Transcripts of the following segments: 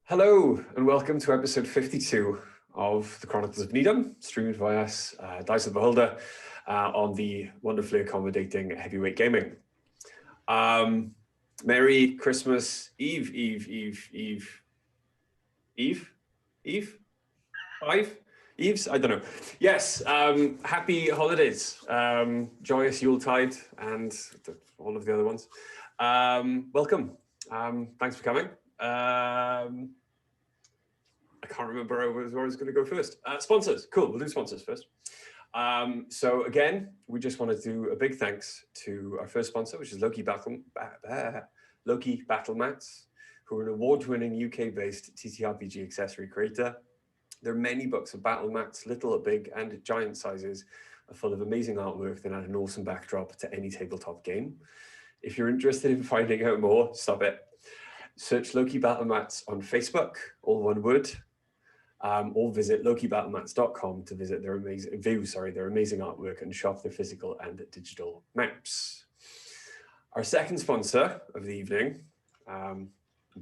Hello and welcome to episode 52 of the Chronicles of Nidum, streamed via us, Dice of the Beholder, on the wonderfully accommodating Heavyweight Gaming. Merry Christmas Eve, Five? Eves? I don't know. Yes, happy holidays, joyous Yuletide, and all of the other ones. Welcome. Thanks for coming. I can't remember where I was going to go first. Sponsors, cool. We'll do sponsors first. So again, we just want to do a big thanks to our first sponsor, which is Loki Battle Mats, who are an award-winning UK-based TTRPG accessory creator. There are many books of battle mats, little, big, and giant sizes, are full of amazing artwork that add an awesome backdrop to any tabletop game. If you're interested in finding out more, stop it. Search Loki Battle Mats on Facebook, all one word, or visit lokibattlemats.com to visit their amazing artwork and shop their physical and digital maps. Our second sponsor of the evening,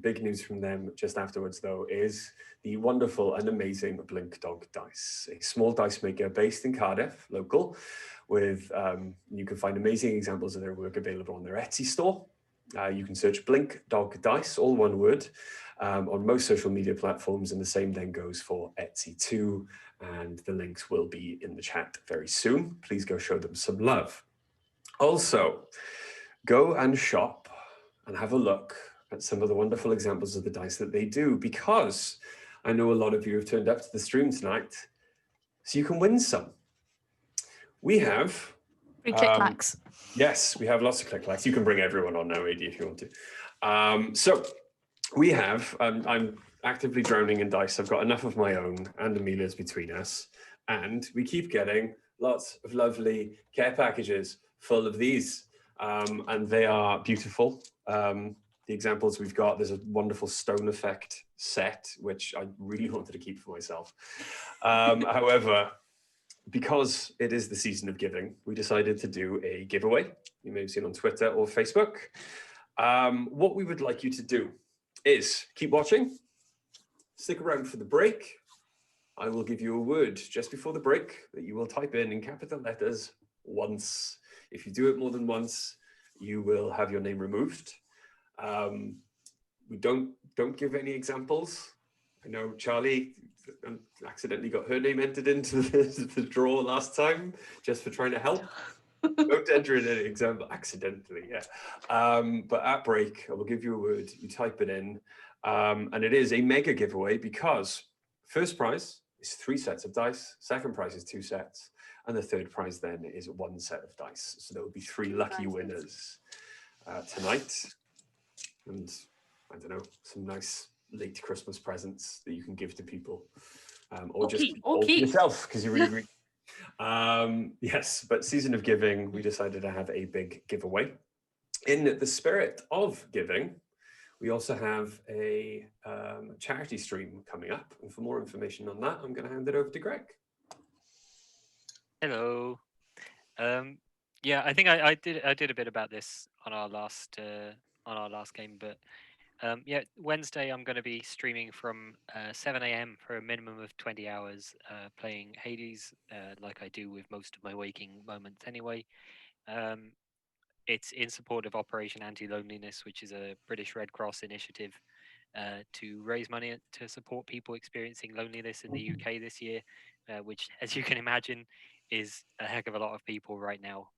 big news from them just afterwards though, is the wonderful and amazing Blink Dog Dice, a small dice maker based in Cardiff, local, with you can find amazing examples of their work available on their Etsy store. You can search Blink Dog Dice, all one word, on most social media platforms, and the same then goes for Etsy too, and the links will be in the chat very soon. Please go show them some love. Also, go and shop and have a look at some of the wonderful examples of the dice that they do, because I know a lot of you have turned up to the stream tonight, so you can win some. We have... Free click-clacks. Yes, we have lots of click-clacks. You can bring everyone on now, AD, if you want to. So we have, I'm actively drowning in dice. I've got enough of my own and Amelia's between us. And we keep getting lots of lovely care packages full of these. And they are beautiful. The examples we've got, there's a wonderful Stone Effect set, which I really wanted to keep for myself. However, because it is the season of giving, we decided to do a giveaway. You may have seen on Twitter or Facebook. What we would like you to do is keep watching, stick around for the break. I will give you a word just before the break that you will type in capital letters once. If you do it more than once, you will have your name removed. We don't give any examples. I know Charlie accidentally got her name entered into the draw last time just for trying to help. Don't enter in an example accidentally, yeah. But at break, I will give you a word, you type it in, and it is a mega giveaway because first prize is 3 sets of dice, second prize is 2 sets, and the third prize then is 1 set of dice. So there will be 3 lucky winners tonight. And I don't know, some nice late Christmas presents that you can give to people, or just yourself because you're really greedy. Yes, but season of giving, we decided to have a big giveaway. In the spirit of giving, we also have a charity stream coming up, and for more information on that, I'm going to hand it over to Greg. Hello. Yeah, I think I did a bit about this on our last game, but yeah, Wednesday I'm going to be streaming from 7 a.m. for a minimum of 20 hours, playing Hades, like I do with most of my waking moments anyway. It's in support of Operation Anti-Loneliness, which is a British Red Cross initiative to raise money to support people experiencing loneliness in the UK this year, which, as you can imagine, is a heck of a lot of people right now.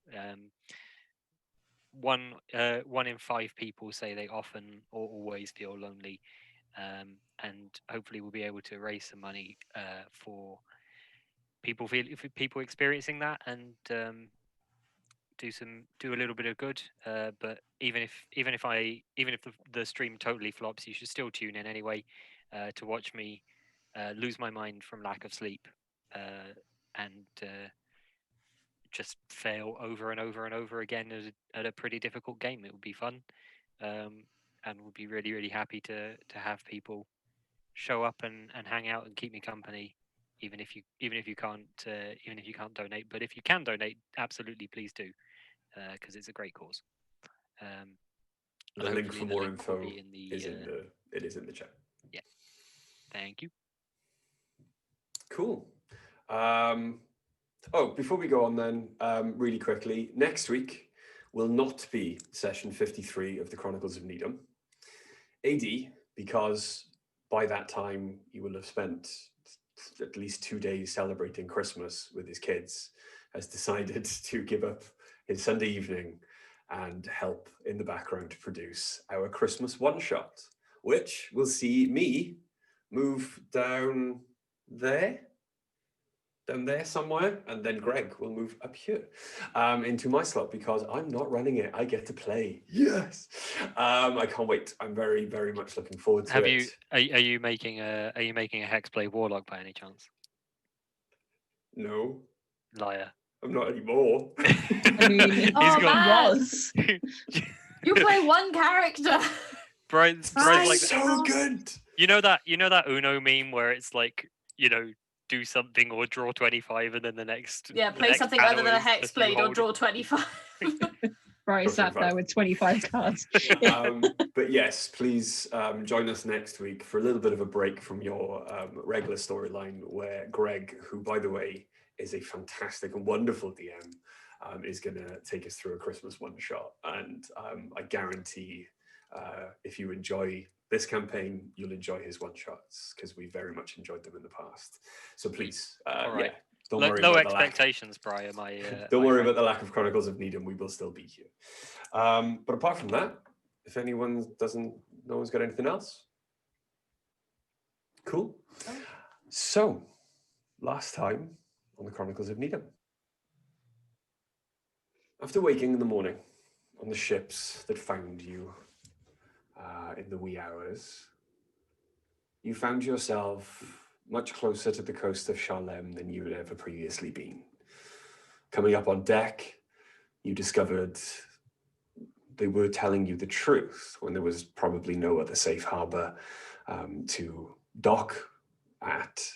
One in 5 people say they often or always feel lonely, and hopefully we'll be able to raise some money for people experiencing that, and do a little bit of good. But even if the stream totally flops, you should still tune in anyway to watch me lose my mind from lack of sleep and just fail over and over and over again at a pretty difficult game. It would be fun, and would be really, really happy to have people show up and hang out and keep me company, even if you can't donate. But if you can donate, absolutely please do, because it's a great cause. The link for more info is in the chat. Yeah. Thank you. Cool. Before we go on then, really quickly, next week will not be session 53 of the Chronicles of Nidum. AD, because by that time you will have spent at least 2 days celebrating Christmas with his kids, has decided to give up his Sunday evening and help in the background to produce our Christmas one-shot, which will see me move down there somewhere, and then Greg will move up here into my slot because I'm not running it. I get to play. Yes. I can't wait. I'm very, very much looking forward to it. Are you making a Hexblade Warlock by any chance? No, Liar. I'm not anymore. I mean, He's Oh, got man. was. You play one character. Brian's Right. like So good. you know that Uno meme where it's like, do something or draw 25 and then the next Yeah, the play next something other panel than a is hex just you blade or hold- draw 25. Right, Go sat for there it. with 25 cards. But yes, please join us next week for a little bit of a break from your regular storyline where Greg, who, by the way, is a fantastic and wonderful DM, is going to take us through a Christmas one-shot. And I guarantee if you enjoy this campaign, you'll enjoy his one-shots because we very much enjoyed them in the past. So please, All right. don't worry Low about the lack. expectations, Brian. Don't worry about the lack of Chronicles of Nidum. We will still be here. But apart from that, if no one's got anything else. Cool. So, last time on the Chronicles of Nidum. After waking in the morning on the ships that found you in the wee hours, you found yourself much closer to the coast of Sharlem than you had ever previously been. Coming up on deck, you discovered they were telling you the truth when there was probably no other safe harbor to dock at.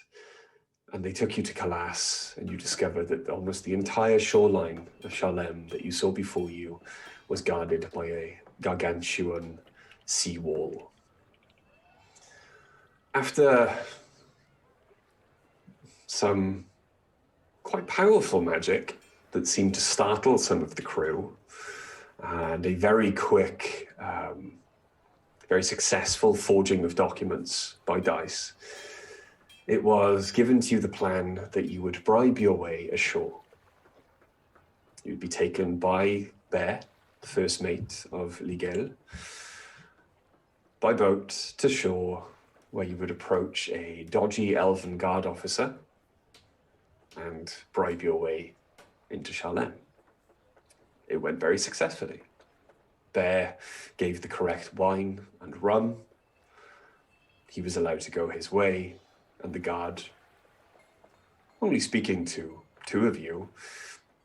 And they took you to Calas, and you discovered that almost the entire shoreline of Sharlem that you saw before you was guarded by a gargantuan seawall. After some quite powerful magic that seemed to startle some of the crew, and a very quick, very successful forging of documents by Dice, it was given to you the plan that you would bribe your way ashore. You'd be taken by Bear, the first mate of Ligel, by boat to shore, where you would approach a dodgy elven guard officer and bribe your way into Sharlem. It went very successfully. Bear gave the correct wine and rum. He was allowed to go his way, and the guard, only speaking to two of you,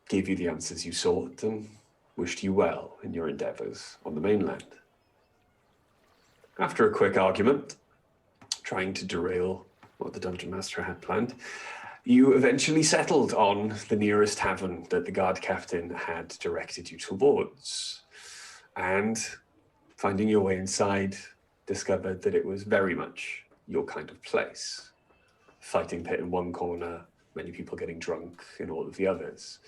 gave you the answers you sought and wished you well in your endeavors on the mainland. After a quick argument, trying to derail what the Dungeon Master had planned, you eventually settled on the nearest tavern that the guard captain had directed you towards. And finding your way inside, discovered that it was very much your kind of place. Fighting pit in one corner, many people getting drunk in all of the others.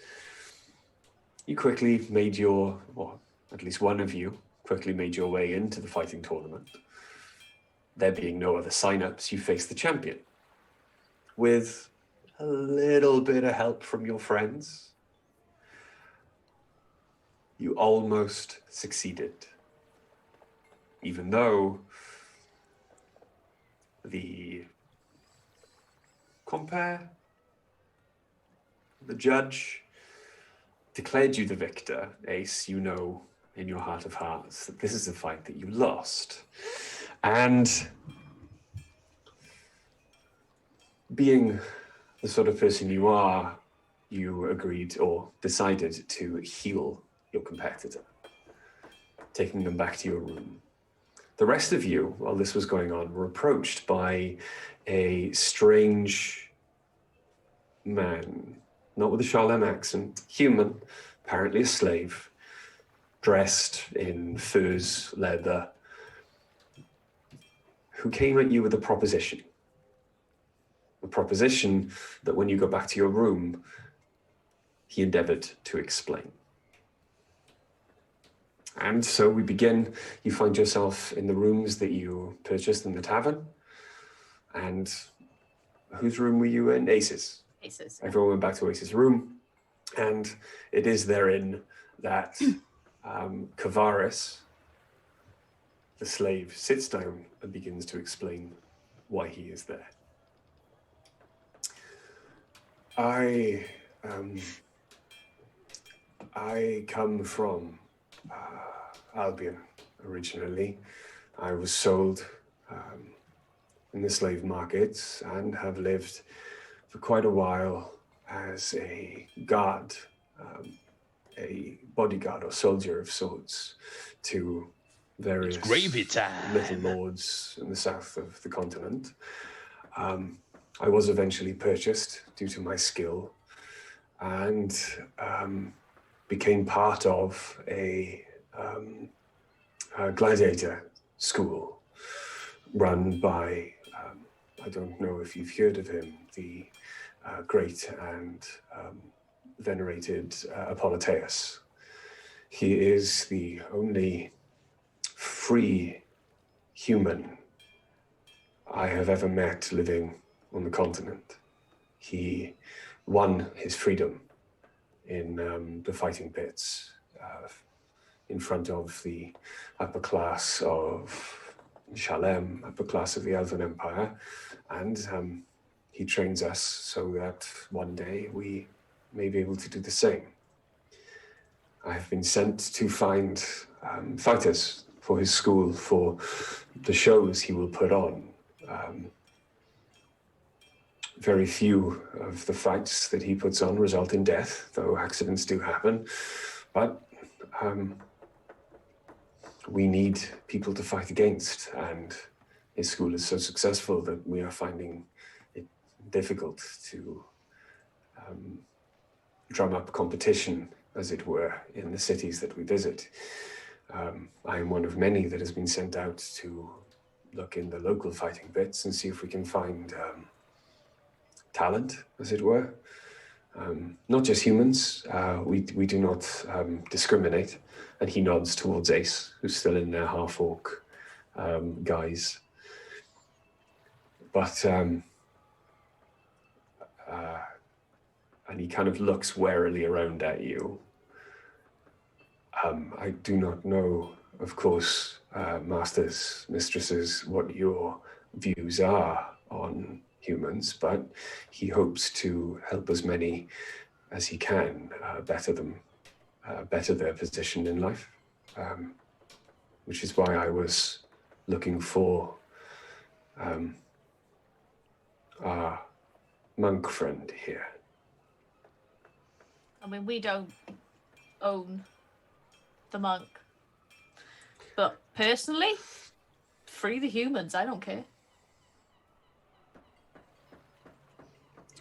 You quickly made or at least one of you, quickly made your way into the fighting tournament. There being no other sign-ups, you faced the champion. With a little bit of help from your friends, you almost succeeded. Even though the judge declared you the victor, Ace, you know in your heart of hearts that this is a fight that you lost. And being the sort of person you are, you agreed or decided to heal your competitor, taking them back to your room. The rest of you, while this was going on, were approached by a strange man, not with a Sharlem accent, human, apparently a slave, dressed in furs, leather, who came at you with a proposition. a proposition that when you go back to your room, he endeavored to explain. And so we begin. You find yourself in the rooms that you purchased in the tavern. And whose room were you in? Ace's. Aces. Everyone went back to Ace's room. And it is therein that Kavaris, the slave, sits down and begins to explain why he is there. I come from Albion originally. I was sold in the slave markets and have lived for quite a while as a guard, a bodyguard or soldier of sorts to various It's gravy time. little lords in the south of the continent. I was eventually purchased due to my skill and became part of a gladiator school run by, I don't know if you've heard of him, the great and venerated Apolliteus. He is the only free human I have ever met living on the continent. He won his freedom in the fighting pits in front of the upper class of Shalem, upper class of the Elven Empire, and he trains us so that one day we may be able to do the same. I have been sent to find fighters for his school, for the shows he will put on. Very few of the fights that he puts on result in death, though accidents do happen. But we need people to fight against, and his school is so successful that we are finding it difficult to drum up competition, as it were, in the cities that we visit. I am one of many that has been sent out to look in the local fighting pits and see if we can find talent, as it were. Not just humans, we do not discriminate. And he nods towards Ace, who's still in their half-orc guise. But, and he kind of looks warily around at you. I do not know, of course, masters, mistresses, what your views are on humans, but he hopes to help as many as he can better their position in life, which is why I was looking for our monk friend here. I mean, we don't own the monk. But personally, free the humans. I don't care.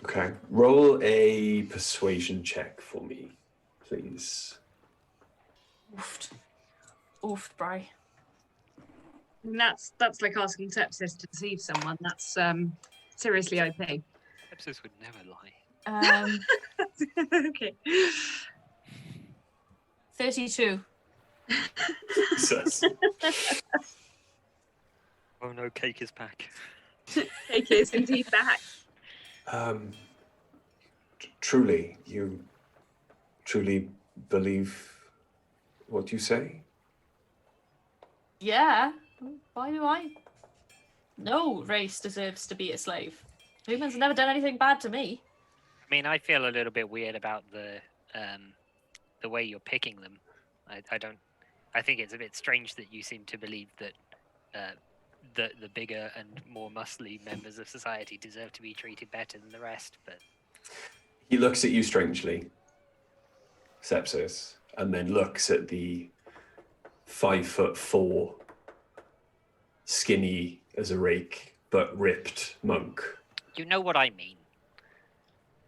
Okay, roll a persuasion check for me, please. Oofed. Oofed, Bri. And that's like asking sepsis to deceive someone. That's seriously OP. Sepsis would never lie. Okay. 32. Jesus. Oh no, cake is back. Take is indeed back. Truly, you truly believe what you say? Yeah. Why do I? No race deserves to be a slave. Humans have never done anything bad to me. I mean, I feel a little bit weird about the way you're picking them. I think it's a bit strange that you seem to believe that the bigger and more muscly members of society deserve to be treated better than the rest. But He looks at you strangely, Sepsis, and then looks at the 5'4", skinny as a rake, but ripped monk. you know what I mean.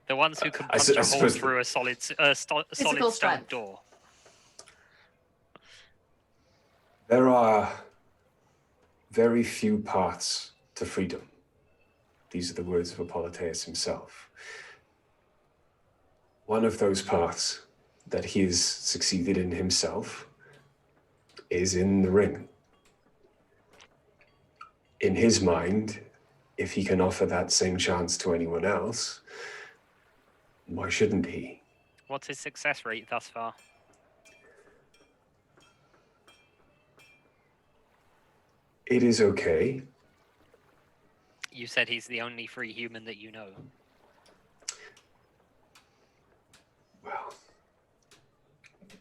The ones who can I punch a hole suppose through a solid stone strength. door. There are very few paths to freedom. These are the words of Apolliteus himself. One of those paths that he has succeeded in himself is in the ring. In his mind, if he can offer that same chance to anyone else, why shouldn't he? What's his success rate thus far? It is okay. You said he's the only free human that you know. Well,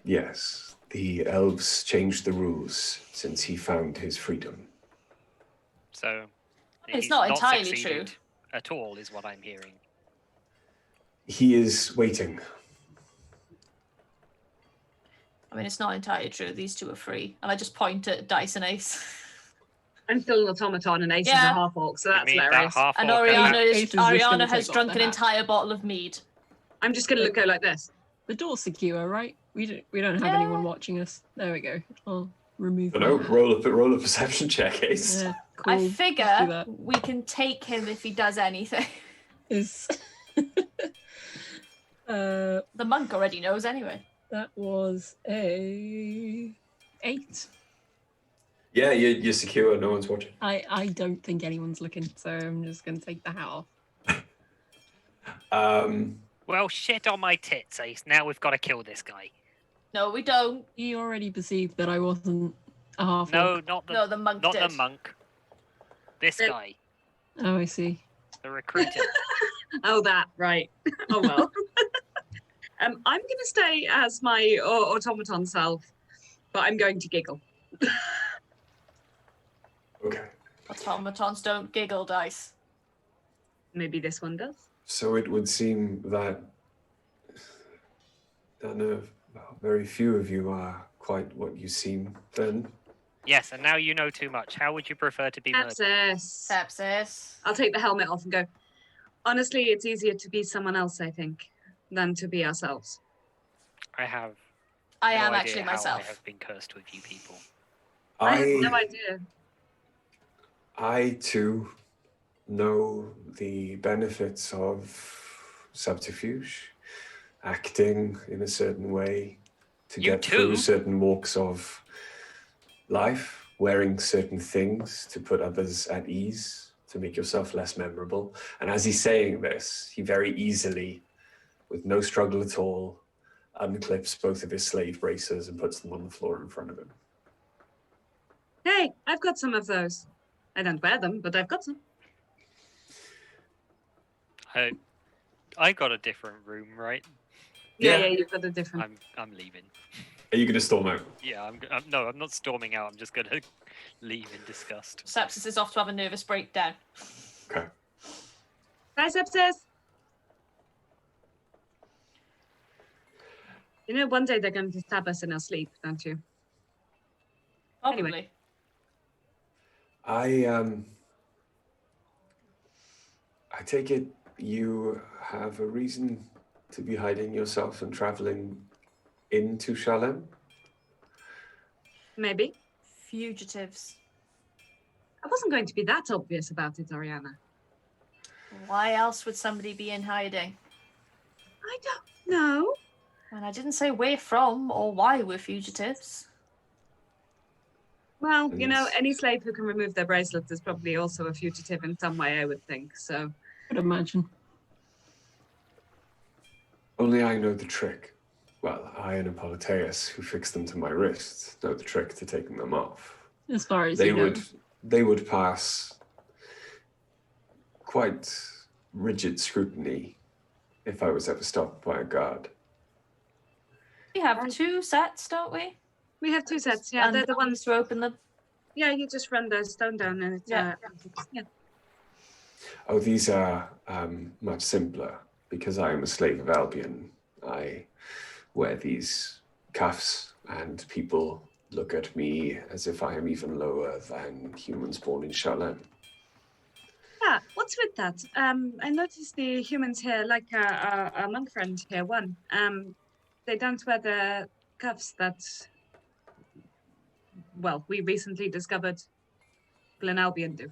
yes, the elves changed the rules since he found his freedom. So It's he's not entirely succeeded true. at all, is what I'm hearing. He is waiting. I mean, it's not entirely true. These two are free. And I just point at Dice and Ace. I'm still an automaton and Ace is Yeah. a half orc, so You that's mean that hilarious. half And orc and Ariana, that- Ace is just gonna Ariana take has off drunk the an hat. entire bottle of mead. I'm just going to go like this. The door's secure, right? We don't have Yeah. anyone watching us. There we go. I'll remove I my know, hat. roll a perception check, Ace. Yeah, I cool. Let's do figure that. we can take him if he does anything. Is The monk already knows anyway. that was a 8. Yeah, you're secure, no one's watching. I don't think anyone's looking, so I'm just gonna take the hat off. Well, shit on my tits, Ace. Now we've got to kill this guy. No, we don't. He already perceived that I wasn't a half No, orc. not the No, the monk not did. the monk. This Yep. guy, Oh, I see. the recruiter. Oh, that, right. Oh, well. I'm going to stay as my automaton self, but I'm going to giggle. Okay. Automatons don't giggle, Dice. Maybe this one does. So it would seem that very few of you are quite what you seem then. Yes, and now you know too much. How would you prefer to be murdered? Sepsis. Sepsis. I'll take the helmet off and go. Honestly, it's easier to be someone else, I think, than to be ourselves. I have. I no am idea actually how myself. I have been cursed with you people. I have no idea. I too know the benefits of subterfuge, acting in a certain way to You get through too? certain walks of life, wearing certain things to put others at ease, to make yourself less memorable. And as he's saying this, he very easily, with no struggle at all, unclips both of his slave braces and puts them on the floor in front of him. Hey, I've got some of those. I don't wear them, but I've got some. I got a different room, right? Yeah, Yeah. you've got a different. I'm leaving. Are you going to storm out? Yeah, I'm not storming out. I'm just gonna leave in disgust. Sepsis is off to have a nervous breakdown. Okay. Bye, Sepsis. You know, one day they're going to stab us in our sleep, don't you? Probably. Anyway. I take it you have a reason to be hiding yourself and traveling into Shalem? Maybe. Fugitives. I wasn't going to be that obvious about it, Ariana. Why else would somebody be in hiding? I don't know. And I didn't say where from or why we're fugitives. Well, you know, Yes. any slave who can remove their bracelets is probably also a fugitive in some way, I would think. So, I'd imagine. Only I know the trick. Well, I and Apolliteus, who fixed them to my wrist, know the trick to taking them off. As far as They you know. would pass quite rigid scrutiny if I was ever stopped by a guard. We have 2 sets, don't we? we have 2 sets. Yeah, And they're the we ones. used to open them. Yeah, you just run the stone down and it's. Yeah. Yeah. Oh, these are much simpler. Because I am a slave of Albion, I wear these cuffs and people look at me as if I am even lower than humans born in Shalem. Yeah, what's with that? I noticed the humans here, like our monk friend here, one. They don't wear the cuffs that, well, we recently discovered Glen Albion do.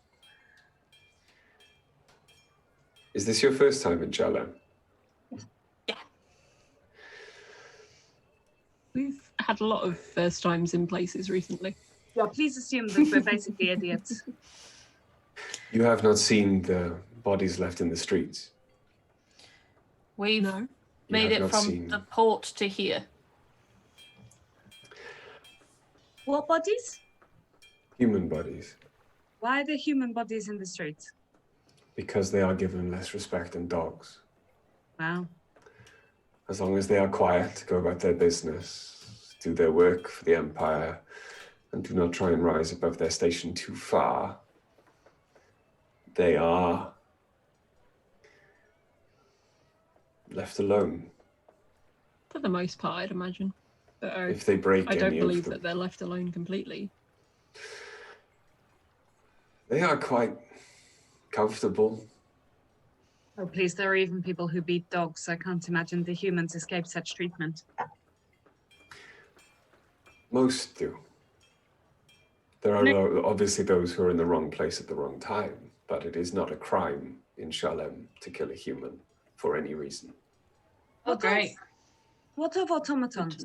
Is this your first time in Shalem? We've had a lot of first times in places recently. Yeah, please assume that we're basically idiots. You have not seen the bodies left in the streets. We've No. You made have it not from seen the port to here. What bodies? human bodies Why are there human bodies in the streets? because they are given less respect than dogs. Wow. As long as they are quiet, go about their business, do their work for the Empire, and do not try and rise above their station too far, they are left alone. For the most part, I'd imagine. But If they break I don't any believe of them, that they're left alone completely. they are quite comfortable. Oh, please, there are even people who beat dogs. I can't imagine the humans escape such treatment. Most do. There are obviously those who are in the wrong place at the wrong time, but it is not a crime in Shalem to kill a human for any reason. Oh, great. What of automatons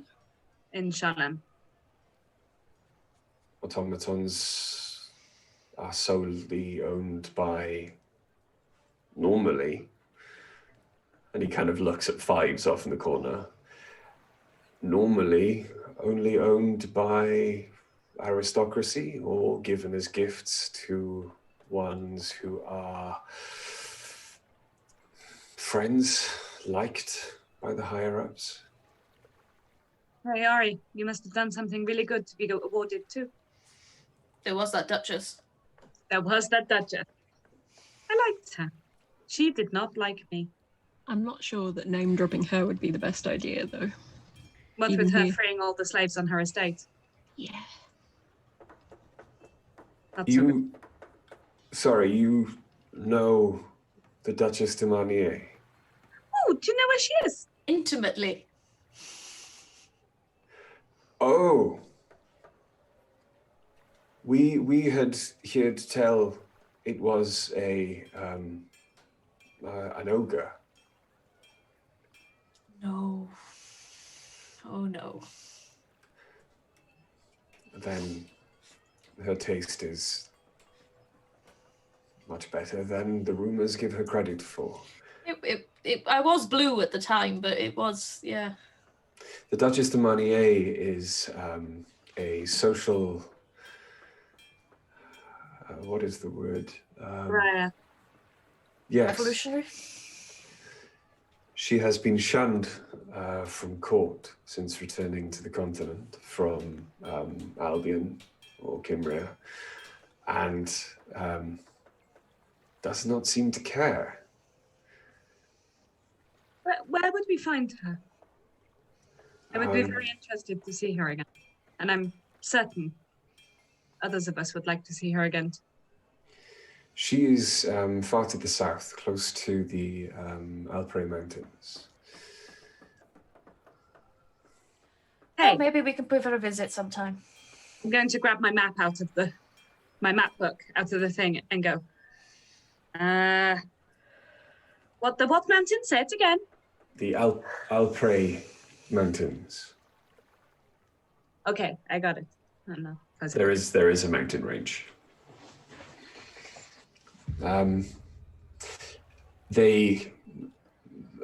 in Shalem? Automatons are solely owned by, normally, and he kind of looks at Fives off in the corner, normally only owned by aristocracy or given as gifts to ones who are friends, liked by the higher-ups. Hey, Ari, you must have done something really good to be awarded too. There was that Duchess. There was that Duchess. I liked her. She did not like me. I'm not sure that name dropping her would be the best idea, though. What Even with her here. freeing all the slaves on her estate. Yeah. Not so good. You know the Duchess de Marnier? Oh, do you know where she is? Intimately. Oh. We had heard tell it was an ogre. No. Oh, no. Then her taste is much better than the rumors give her credit for. I was blue at the time, but it was, yeah. The Duchess de Marnier is a social. What is the word? Raya. Yes. Revolutionary? She has been shunned from court since returning to the continent from Albion or Cimria, and does not seem to care. Where would we find her? I would be very interested to see her again. And I'm certain others of us would like to see her again. She is far to the south, close to the Alpre Mountains. Hey, Oh, maybe we can pay her a visit sometime. I'm going to grab my map out of my map book out of the thing and go. What mountain? Say it again. The Alpre Mountains. Okay, I got it. I don't know. There is a mountain range.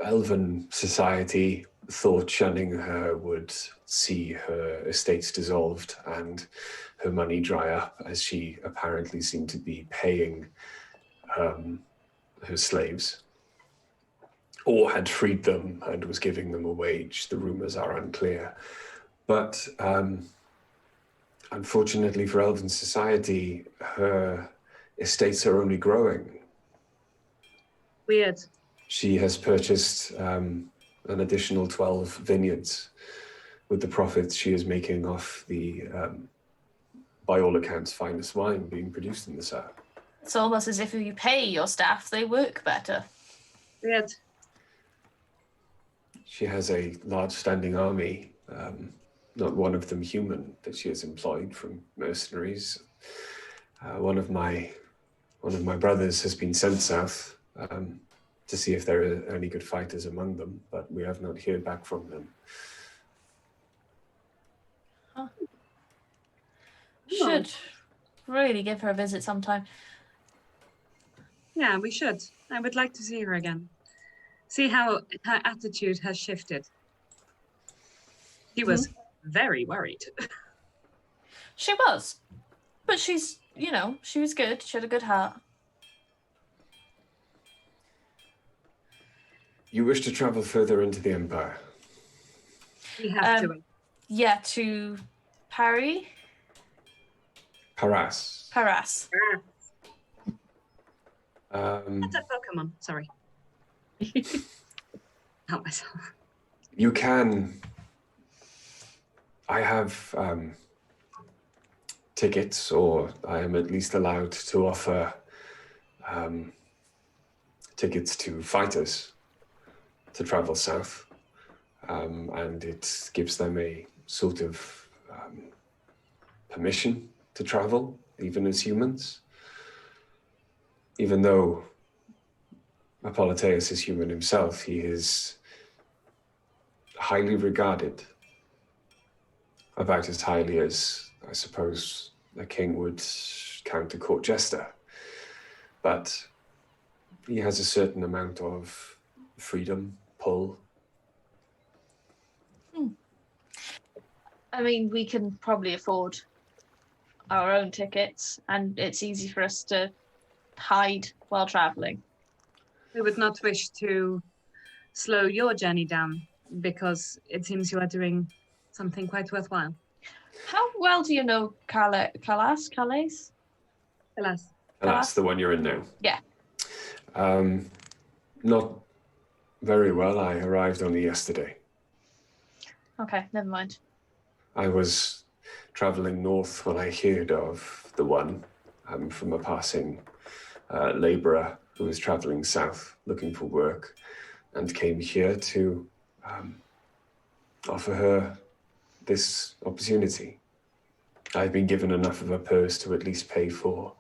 Elven society thought shunning her would see her estates dissolved and her money dry up, as she apparently seemed to be paying her slaves, or had freed them and was giving them a wage. The rumors are unclear. But unfortunately for Elven society, her estates are only growing. Weird. She has purchased an additional 12 vineyards with the profits she is making off the, by all accounts, finest wine being produced in the south. It's almost as if you pay your staff, they work better. Weird. She has a large standing army, not one of them human, that she has employed from mercenaries. One of my brothers has been sent south to see if there are any good fighters among them, but we have not heard back from them. Should really give her a visit sometime. Yeah, we should. I would like to see her again. See how her attitude has shifted. She was very worried. She was. But she's, she was good. She had a good heart. You wish to travel further into the Empire? We have to. Yeah, to Paris. Paras. Paras. That's a Pokemon, sorry. Help myself. You can. I have tickets, or I am at least allowed to offer tickets to fighters to travel south, and it gives them a sort of permission to travel, even as humans. Even though Apolliteus is human himself, he is highly regarded, about as highly as, I suppose, a king would count a court jester. But he has a certain amount of freedom, pull. I mean, we can probably afford our own tickets, and it's easy for us to hide while traveling. We would not wish to slow your journey down because it seems you are doing something quite worthwhile. How well do you know Calais? Alas. That's the one you're in now. Yeah. Not very well. I arrived only yesterday. Okay, never mind. I was traveling north when I heard of the one from a passing laborer who was traveling south looking for work, and came here to offer her this opportunity. I've been given enough of a purse to at least pay for,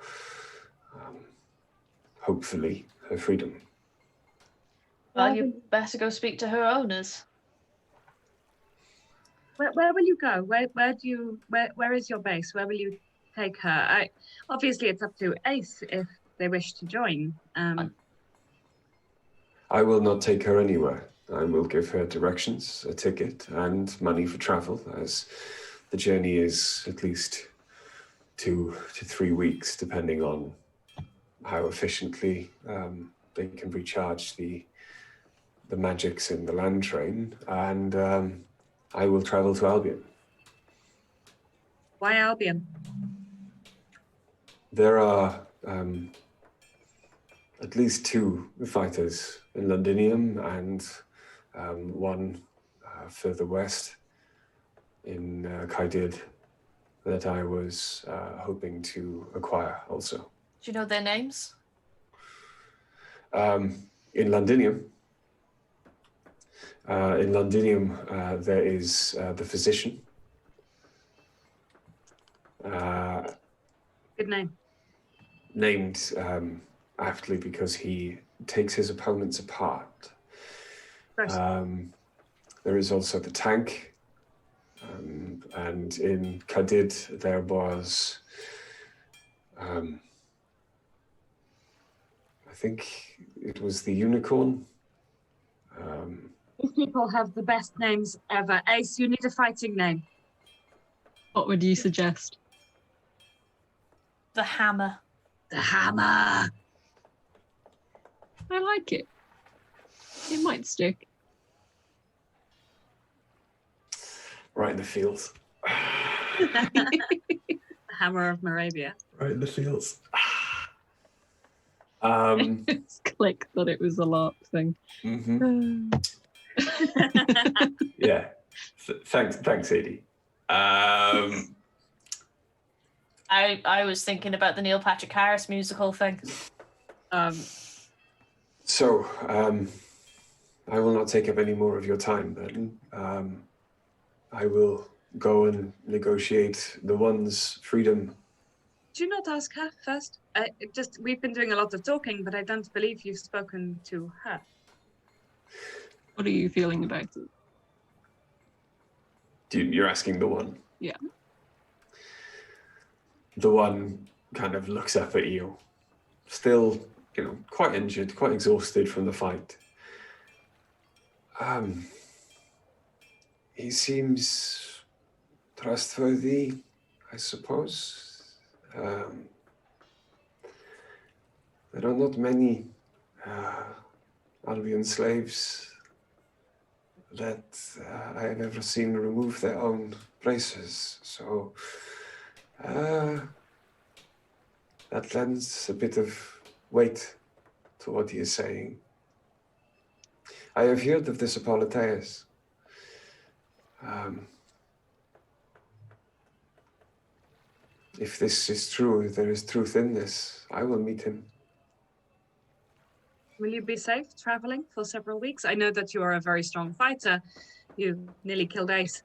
hopefully, her freedom. Well, you better go speak to her owners. Where will you go? Where is your base? Where will you take her? Obviously it's up to Ace if they wish to join. I will not take her anywhere. I will give her directions, a ticket, and money for travel, as the journey is at least 2 to 3 weeks, depending on how efficiently they can recharge the magics in the land train. And I will travel to Albion. Why Albion? There are at least 2 fighters in Londinium, and one further west in Kaidid that I was hoping to acquire also. Do you know their names? In Londinium, there is the physician. Good name. Named aptly because he takes his opponents apart. There is also the tank, and in Kadid there was, I think it was the unicorn. These people have the best names ever. Ace, you need a fighting name. What would you suggest? The Hammer. The Hammer. I like it. It might stick. Right in the fields. The Hammer of Moravia. Right in the fields. It's click that it was a LARP thing. Yeah. Thanks, Sadie. I was thinking about the Neil Patrick Harris musical thing. So, I will not take up any more of your time then. I will go and negotiate the one's freedom Did you not ask her first? We've been doing a lot of talking, but I don't believe you've spoken to her. What are you feeling about it? You're asking the one? Yeah. The one kind of looks up at you, still, quite injured, quite exhausted from the fight. He seems trustworthy, I suppose. There are not many Albion slaves that I have ever seen remove their own braces, so that lends a bit of weight to what he is saying. I have heard of this Apolliteus. If this is true, there is truth in this, I will meet him. Will you be safe traveling for several weeks? I know that you are a very strong fighter. You nearly killed Ace.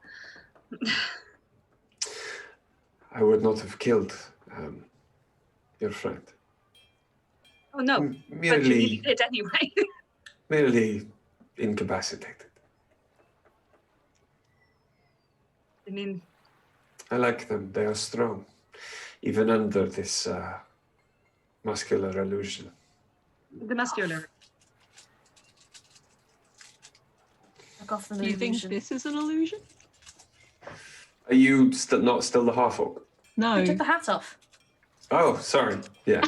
I would not have killed your friend. Oh no, but you Merely, nearly did anyway. merely incapacitated. I mean, I like them. They are strong, even under this muscular illusion. the muscular. Back off the Do you think illusion. this is an illusion? Are you not still the half-orc? No. I took the hat off. Oh, sorry. Yeah.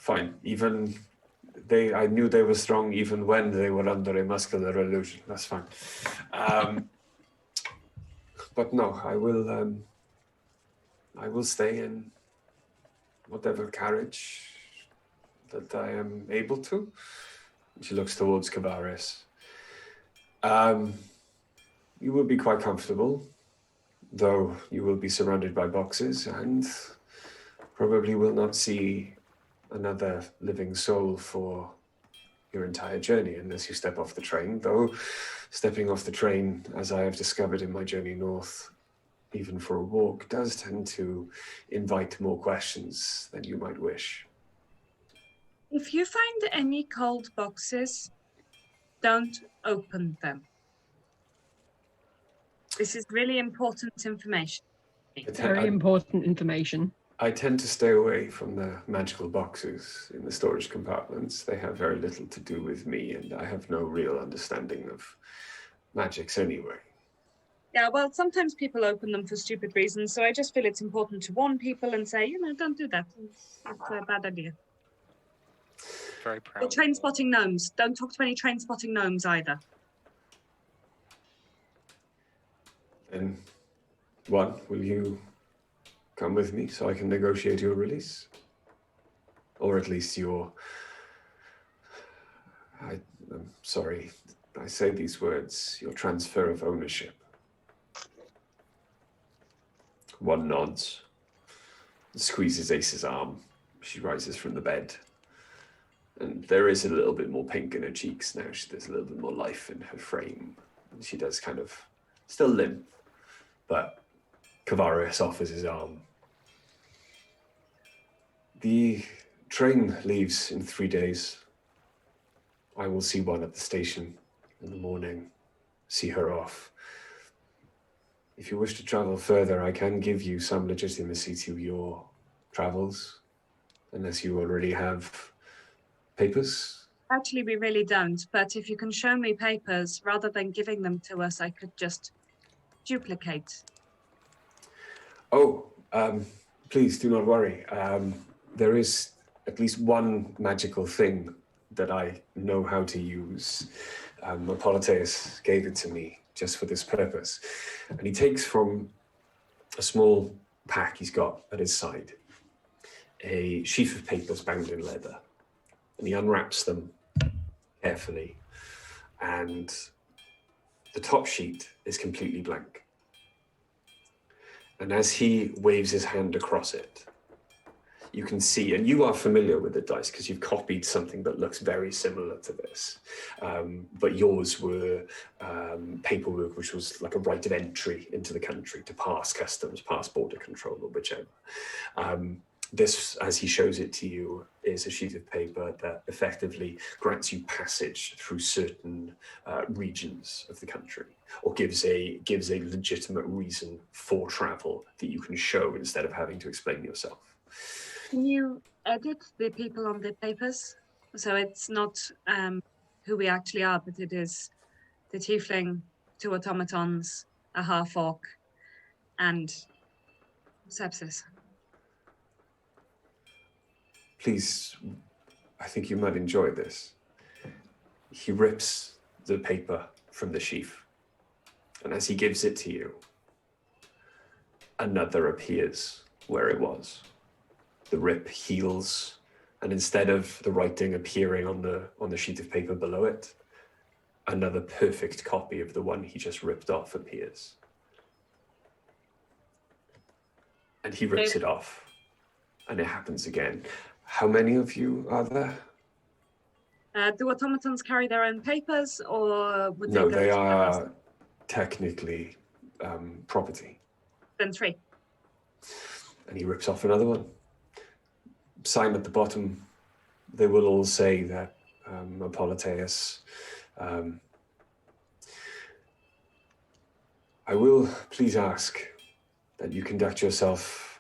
Fine. Even I knew they were strong even when they were under a muscular illusion. That's fine. But no, I will stay in whatever carriage that I am able to. She looks towards Cavaris. You will be quite comfortable, though you will be surrounded by boxes and probably will not see another living soul for your entire journey unless you step off the train, though stepping off the train, as I have discovered in my journey north, even for a walk, does tend to invite more questions than you might wish. If you find any cold boxes, don't open them. This is really important information. Very important information. I tend to stay away from the magical boxes in the storage compartments. They have very little to do with me, and I have no real understanding of magics anyway. Yeah, well, sometimes people open them for stupid reasons, so I just feel it's important to warn people and say, don't do that. It's a bad idea. Very Or proud. train spotting gnomes. Don't talk to any train spotting gnomes either. Then, one, will you come with me so I can negotiate your release? Or at least I'm sorry, I say these words, your transfer of ownership. One nods, squeezes Ace's arm. She rises from the bed. And there is a little bit more pink in her cheeks now. There's a little bit more life in her frame. And she does kind of, still limp, but Cavaris offers his arm. The train leaves in 3 days. I will see one at the station in the morning, see her off. If you wish to travel further, I can give you some legitimacy to your travels, unless you already have papers. Actually, we really don't, but if you can show me papers, rather than giving them to us, I could just duplicate. Oh, please do not worry. There is at least one magical thing that I know how to use. Apolliteus gave it to me just for this purpose. And he takes from a small pack he's got at his side a sheaf of papers bound in leather. And he unwraps them carefully. And the top sheet is completely blank. And as he waves his hand across it, you can see, and you are familiar with the dice because you've copied something that looks very similar to this. But yours were paperwork, which was like a right of entry into the country to pass customs, pass border control, or whichever. This, as he shows it to you, is a sheet of paper that effectively grants you passage through certain regions of the country, or gives a legitimate reason for travel that you can show instead of having to explain yourself. Can you edit the people on the papers? So it's not who we actually are, but it is the tiefling, 2 automatons, a half-orc, and sepsis. Please, I think you might enjoy this. He rips the paper from the sheaf, and as he gives it to you, another appears where it was. The rip heals, and instead of the writing appearing on the sheet of paper below it, another perfect copy of the one he just ripped off appears. And he rips it off, and it happens again. How many of you are there? Do automatons carry their own papers, or would No, they they go to the house? are technically property. Then 3. And he rips off another one. Sign at the bottom. They will all say that Apolliteus. I will please ask that you conduct yourself,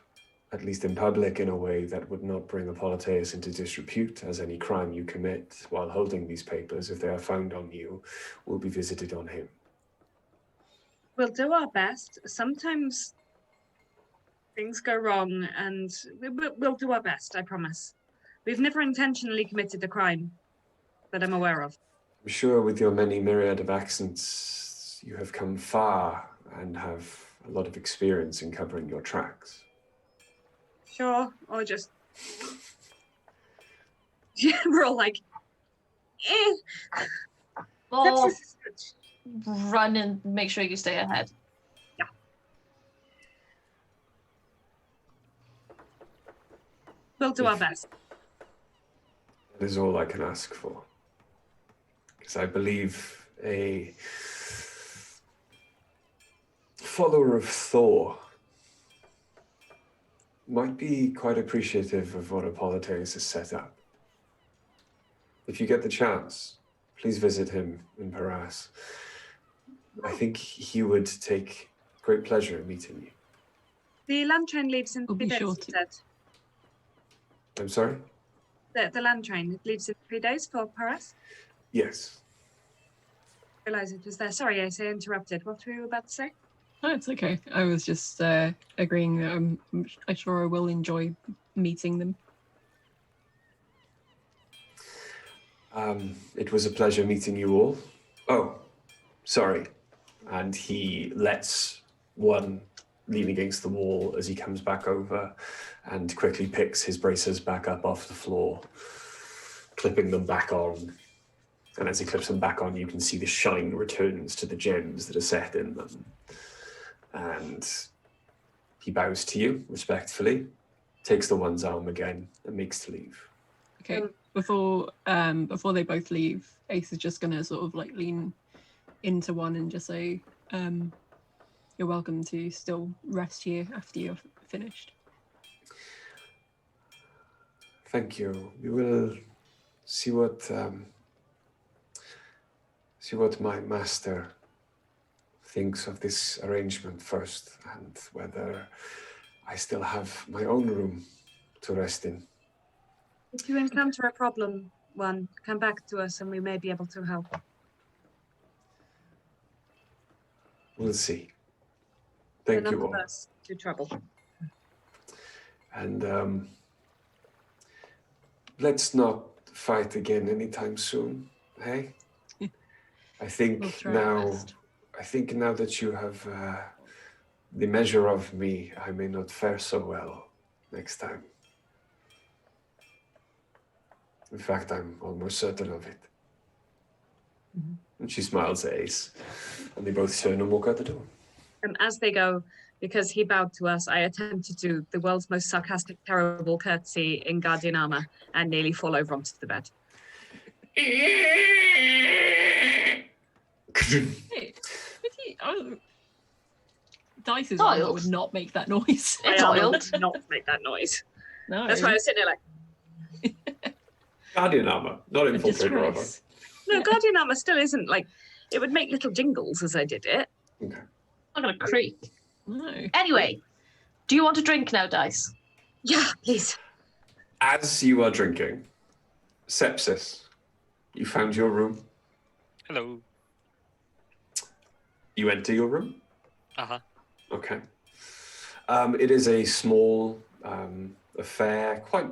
at least in public, in a way that would not bring Apolliteus into disrepute, as any crime you commit while holding these papers, if they are found on you, will be visited on him. We'll do our best. Sometimes things go wrong, and we'll do our best, I promise. We've never intentionally committed a crime that I'm aware of. I'm sure with your many myriad of accents, you have come far and have a lot of experience in covering your tracks. Sure, or just... Yeah, we're all like, Or Sepsis is good. run and make sure you stay ahead. We'll do our best. That is all I can ask for. Because I believe a follower of Thor might be quite appreciative of what Apolliteus has set up. If you get the chance, please visit him in Paras. I think he would take great pleasure in meeting you. The land train leaves in We'll 3 be days, sure you to. said. I'm sorry? The land train, it leaves in 3 days for Paris? Yes. I realised it was there. Sorry, I interrupted. What were you about to say? No, it's okay. I was just agreeing that I'm sure I will enjoy meeting them. It was a pleasure meeting you all. Oh, sorry. And he lets one lean against the wall as he comes back over and quickly picks his braces back up off the floor, clipping them back on. And as he clips them back on, you can see the shine returns to the gems that are set in them. And he bows to you respectfully, takes the one's arm again, and makes to leave. Okay. Before they both leave, Ace is just gonna sort of like lean into one and just say, "You're welcome to still rest here after you're finished." Thank you. We will see what my master thinks of this arrangement first, and whether I still have my own room to rest in. If you encounter a problem, come back to us and we may be able to help. We'll see. Thank you all. None of us to trouble. And let's not fight again anytime soon, hey? I think We'll try our now. best. I think now that you have the measure of me, I may not fare so well next time. In fact, I'm almost certain of it. Mm-hmm. And she smiles at Ace, and they both turn and walk out the door. As they go, because he bowed to us, I attempted to do the world's most sarcastic, terrible curtsy in Guardian armor and nearly fall over onto the bed. Hey, Dice's armor Dialed. would not make that noise. It's My armor oiled. would not make that noise. No. That's why I was sitting there like, Guardian armor, not A infiltrator armor. disgrace. no, Guardian armor still isn't like, it would make little jingles as I did it. Okay. I'm gonna creak. No. Anyway, do you want a drink now, Dice? Yeah, please. As you are drinking, Sepsis, you found your room. Hello. You enter your room. Uh-huh. Okay. It is a small affair, quite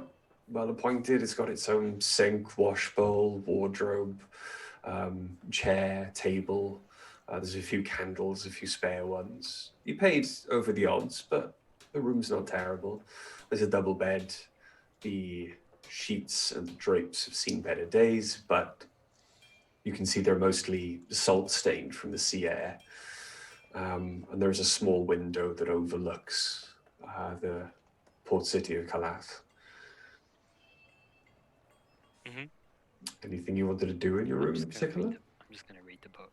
well appointed. It's got its own sink, wash bowl, wardrobe, chair, table. There's a few candles, a few spare ones. You paid over the odds, but the room's not terrible. There's a double bed. The sheets and the drapes have seen better days, but you can see they're mostly salt stained from the sea air. And there's a small window that overlooks the port city of Calath. Mhm. Anything you wanted to do in your room in particular? I'm just going to read the book.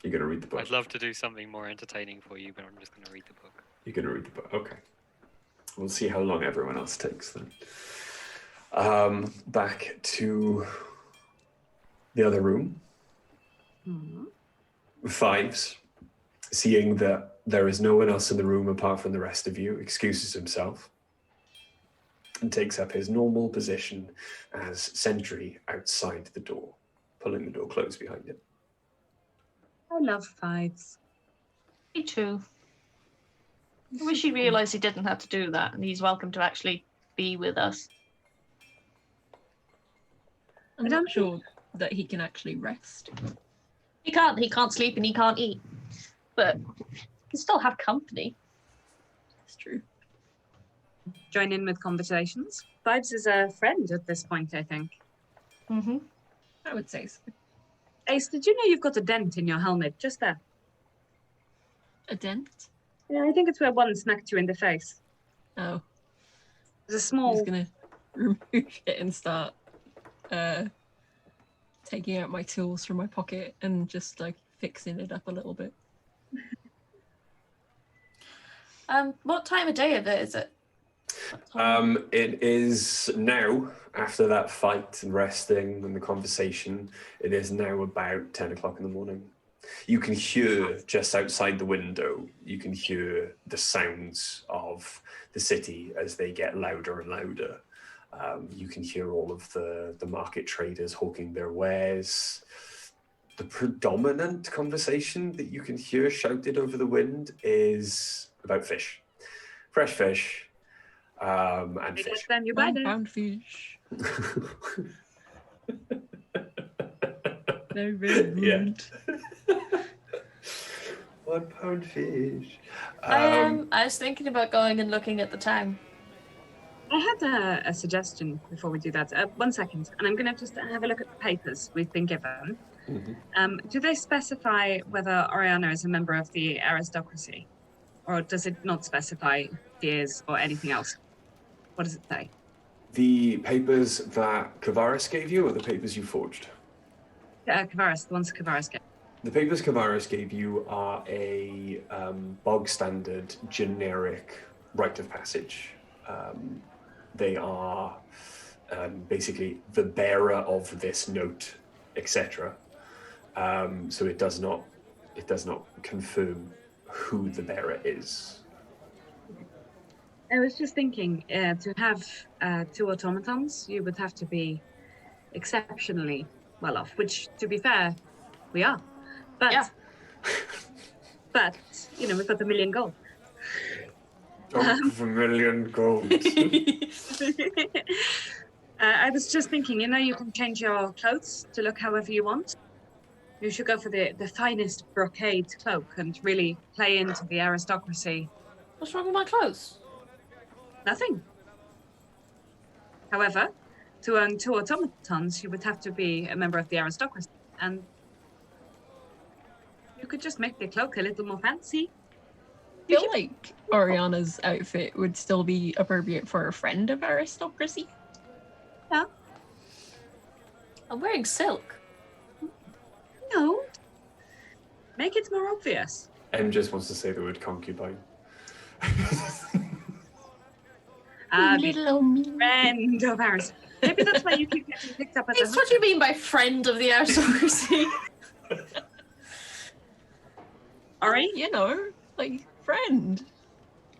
You're going to read the book. I'd love to do something more entertaining for you, but I'm just going to read the book. You're going to read the book. Okay. We'll see how long everyone else takes then. Back to the other room. Fives, seeing that there is no one else in the room apart from the rest of you, excuses himself and takes up his normal position as sentry outside the door, pulling the door closed behind him. I love fives. Me too. I wish he realised he didn't have to do that, and he's welcome to actually be with us. I'm I not don't sure that he can actually rest. He can't sleep and he can't eat. But he can still have company. That's true. Join in with conversations. Vibes is a friend at this point, I think. Mm-hmm. I would say so. Ace, did you know you've got a dent in your helmet just there? A dent? Yeah, I think it's where one smacked you in the face. Oh, There's a I'm small. just gonna remove it and start taking out my tools from my pocket and just like fixing it up a little bit. What time of day of it is it? It is now, after that fight and resting and the conversation, it is now about 10 o'clock in the morning. You can hear just outside the window, you can hear the sounds of the city as they get louder and louder. You can hear all of the market traders hawking their wares. The predominant conversation that you can hear shouted over the wind is about fish. Fresh fish and Next fish. time you buy them. Pound fish. Very, very Yeah. rude. 1 pound fish. I was thinking about going and looking at the town. I had a suggestion before we do that. 1 second, and I'm going to just have a look at the papers we've been given. Mhm. Do they specify whether Oriana is a member of the aristocracy? Or does it not specify if he is or anything else? What does it say? The papers that Kavaris gave you, or the papers you forged? Kavaris, the ones Kavaris gave. The papers Kavaris gave you are a bog standard, generic rite of passage. They are basically the bearer of this note, etc. So it does not confirm who the bearer is. I was just thinking, to have 2 automatons, you would have to be exceptionally well off, which, to be fair, we are. But, Yeah. but you know, we've got $1 million gold. Don't million gold. I was just thinking, you know, you can change your clothes to look however you want. You should go for the finest brocade cloak and really play into the aristocracy. What's wrong with my clothes? Nothing. However, to earn 2 automatons, you would have to be a member of the aristocracy. And you could just make the cloak a little more fancy. I feel like Oriana's outfit would still be appropriate for a friend of aristocracy. I'm wearing silk. No. Make it more obvious. M just wants to say the word concubine. Be Little old me. friend of ours. Maybe that's why you keep getting picked up as a It's what you mean by friend of the aristocracy. Ori? You know, like friend.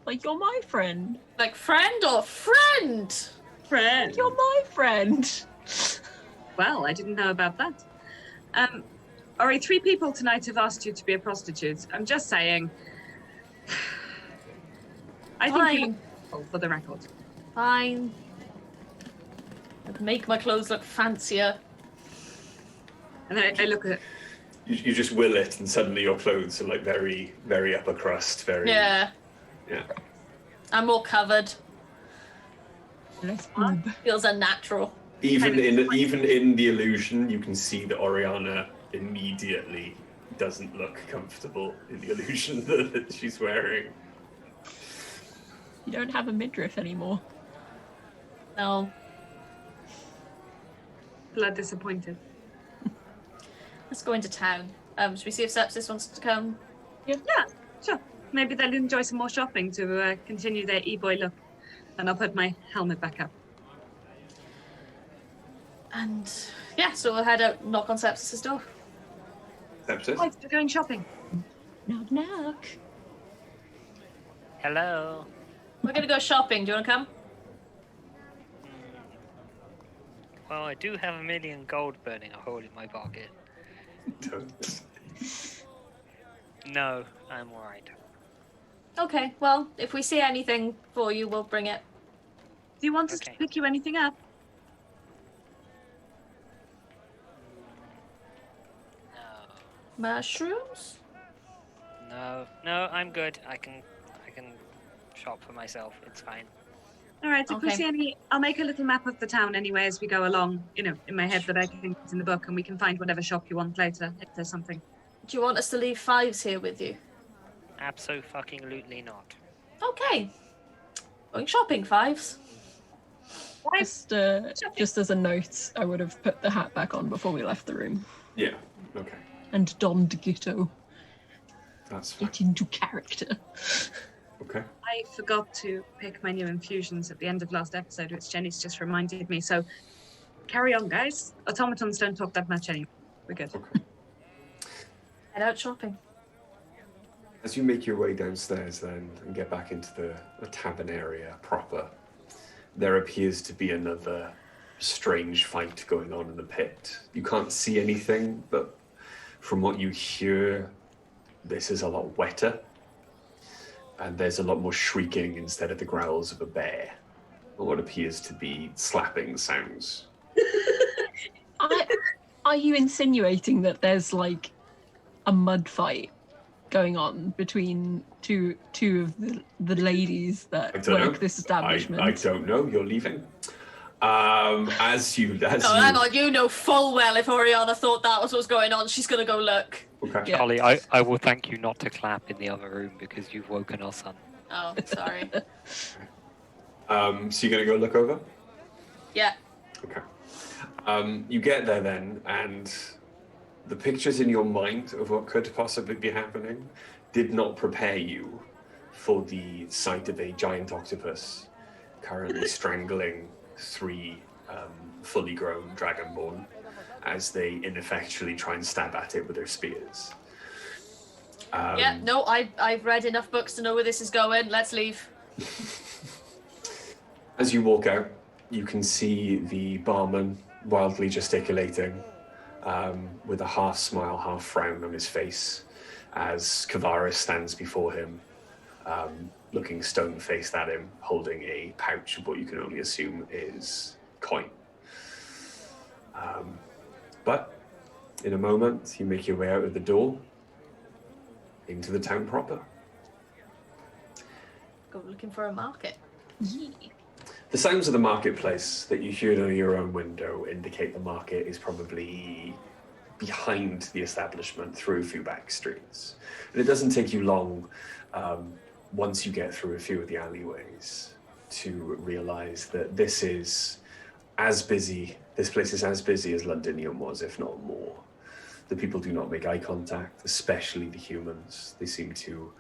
Like you're my friend. Like friend or friend? Friend. You're my friend. Well, I didn't know about that. Ori, 3 people tonight have asked you to be a prostitute. I'm just saying. I think you look for the record. Fine. I'd make my clothes look fancier. And then I look at You just will it, and suddenly your clothes are like very, very upper crust. Very. Yeah. Yeah. I'm more covered. Less boob. Feels unnatural. Even in the illusion, you can see that Oriana immediately doesn't look comfortable in the illusion that she's wearing. You don't have a midriff anymore. No. blood disappointed. Let's go into town. Should we see if Sepsis wants to come? Yeah, sure. Maybe they'll enjoy some more shopping to continue their e-boy look. And I'll put my helmet back up. And yeah, so we'll head out, knock on Sepsis' door. Sepsis? Right, we're going shopping. Knock knock. Hello. We're gonna go shopping. Do you want to come? Well, I do have 1 million gold burning a hole in my pocket. Don't. No, I'm alright. Okay. Well, if we see anything for you, we'll bring it. Do you want us Okay. to pick you anything up? No, Mushrooms? no, I'm good. I can shop for myself. It's fine. All right, if we Okay. see any, I'll make a little map of the town anyway as we go along, you know, in my head that I can put in the book, and we can find whatever shop you want later if there's something. Do you want us to leave fives here with you? Absolutely not. Okay. Going shopping, fives. Just as a note, I would have put the hat back on before we left the room Yeah, okay. and donned Gitto. That's fine. Get into character. Okay. I forgot to pick my new infusions at the end of last episode, which Jenny's just reminded me. So carry on, guys. Automatons don't talk that much anymore. We're good. Okay. Head out shopping. As you make your way downstairs then and get back into the tavern area proper, there appears to be another strange fight going on in the pit. You can't see anything, but from what you hear, this is a lot wetter. And there's a lot more shrieking instead of the growls of a bear. Or what appears to be slapping sounds. Are you insinuating that there's like a mud fight going on between two of the ladies I that don't work know. this establishment? I don't know. You're leaving. As you. Oh, hang on. You know full well if Oriana thought that was what's going on, she's gonna go look. Okay. Yeah. Charlie, I will thank you not to clap in the other room because you've woken us up. Oh, sorry. So you're gonna go look over? Yeah. Okay. You get there then, and the pictures in your mind of what could possibly be happening did not prepare you for the sight of a giant octopus currently strangling 3 fully grown dragonborn as they ineffectually try and stab at it with their spears. Yeah, no, I've read enough books to know where this is going. Let's leave. As you walk out, you can see the barman wildly gesticulating, with a half smile, half frown on his face, as Kavaris stands before him, looking stone-faced at him, holding a pouch of what you can only assume is coin. But in a moment, you make your way out of the door into the town proper. Go looking for a market. The sounds of the marketplace that you hear through your own window indicate the market is probably behind the establishment through a few back streets. And it doesn't take you long once you get through a few of the alleyways, to realize that this place is as busy as Londinium was, if not more. The people do not make eye contact, especially the humans. They seem to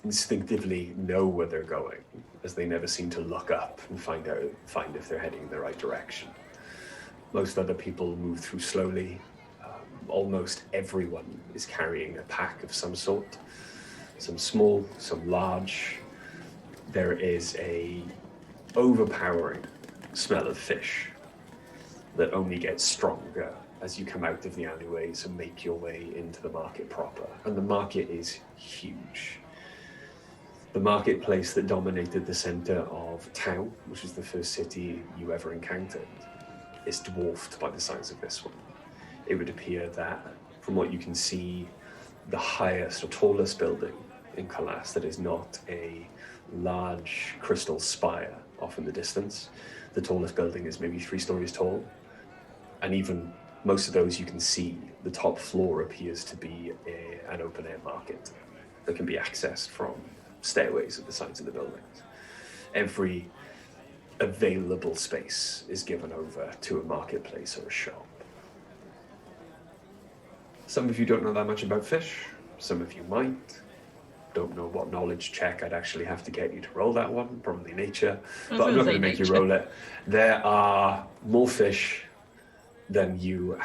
instinctively know where they're going, as they never seem to look up and find if they're heading in the right direction. Most other people move through slowly. Almost everyone is carrying a pack of some sort, some small, some large. There is a overpowering smell of fish that only gets stronger as you come out of the alleyways and make your way into the market proper. And the market is huge. The marketplace that dominated the center of town, which is the first city you ever encountered, is dwarfed by the size of this one. It would appear that, from what you can see, the highest or tallest building in Calas that is not a large crystal spire off in the distance. The tallest building is maybe 3 stories tall. And even most of those you can see, the top floor appears to be an open air market that can be accessed from stairways at the sides of the buildings. Every available space is given over to a marketplace or a shop. Some of you don't know that much about fish. Some of you might. Don't know what knowledge check I'd actually have to get you to roll that one. Probably nature. But I'm not going to make you roll it. There are more fish than you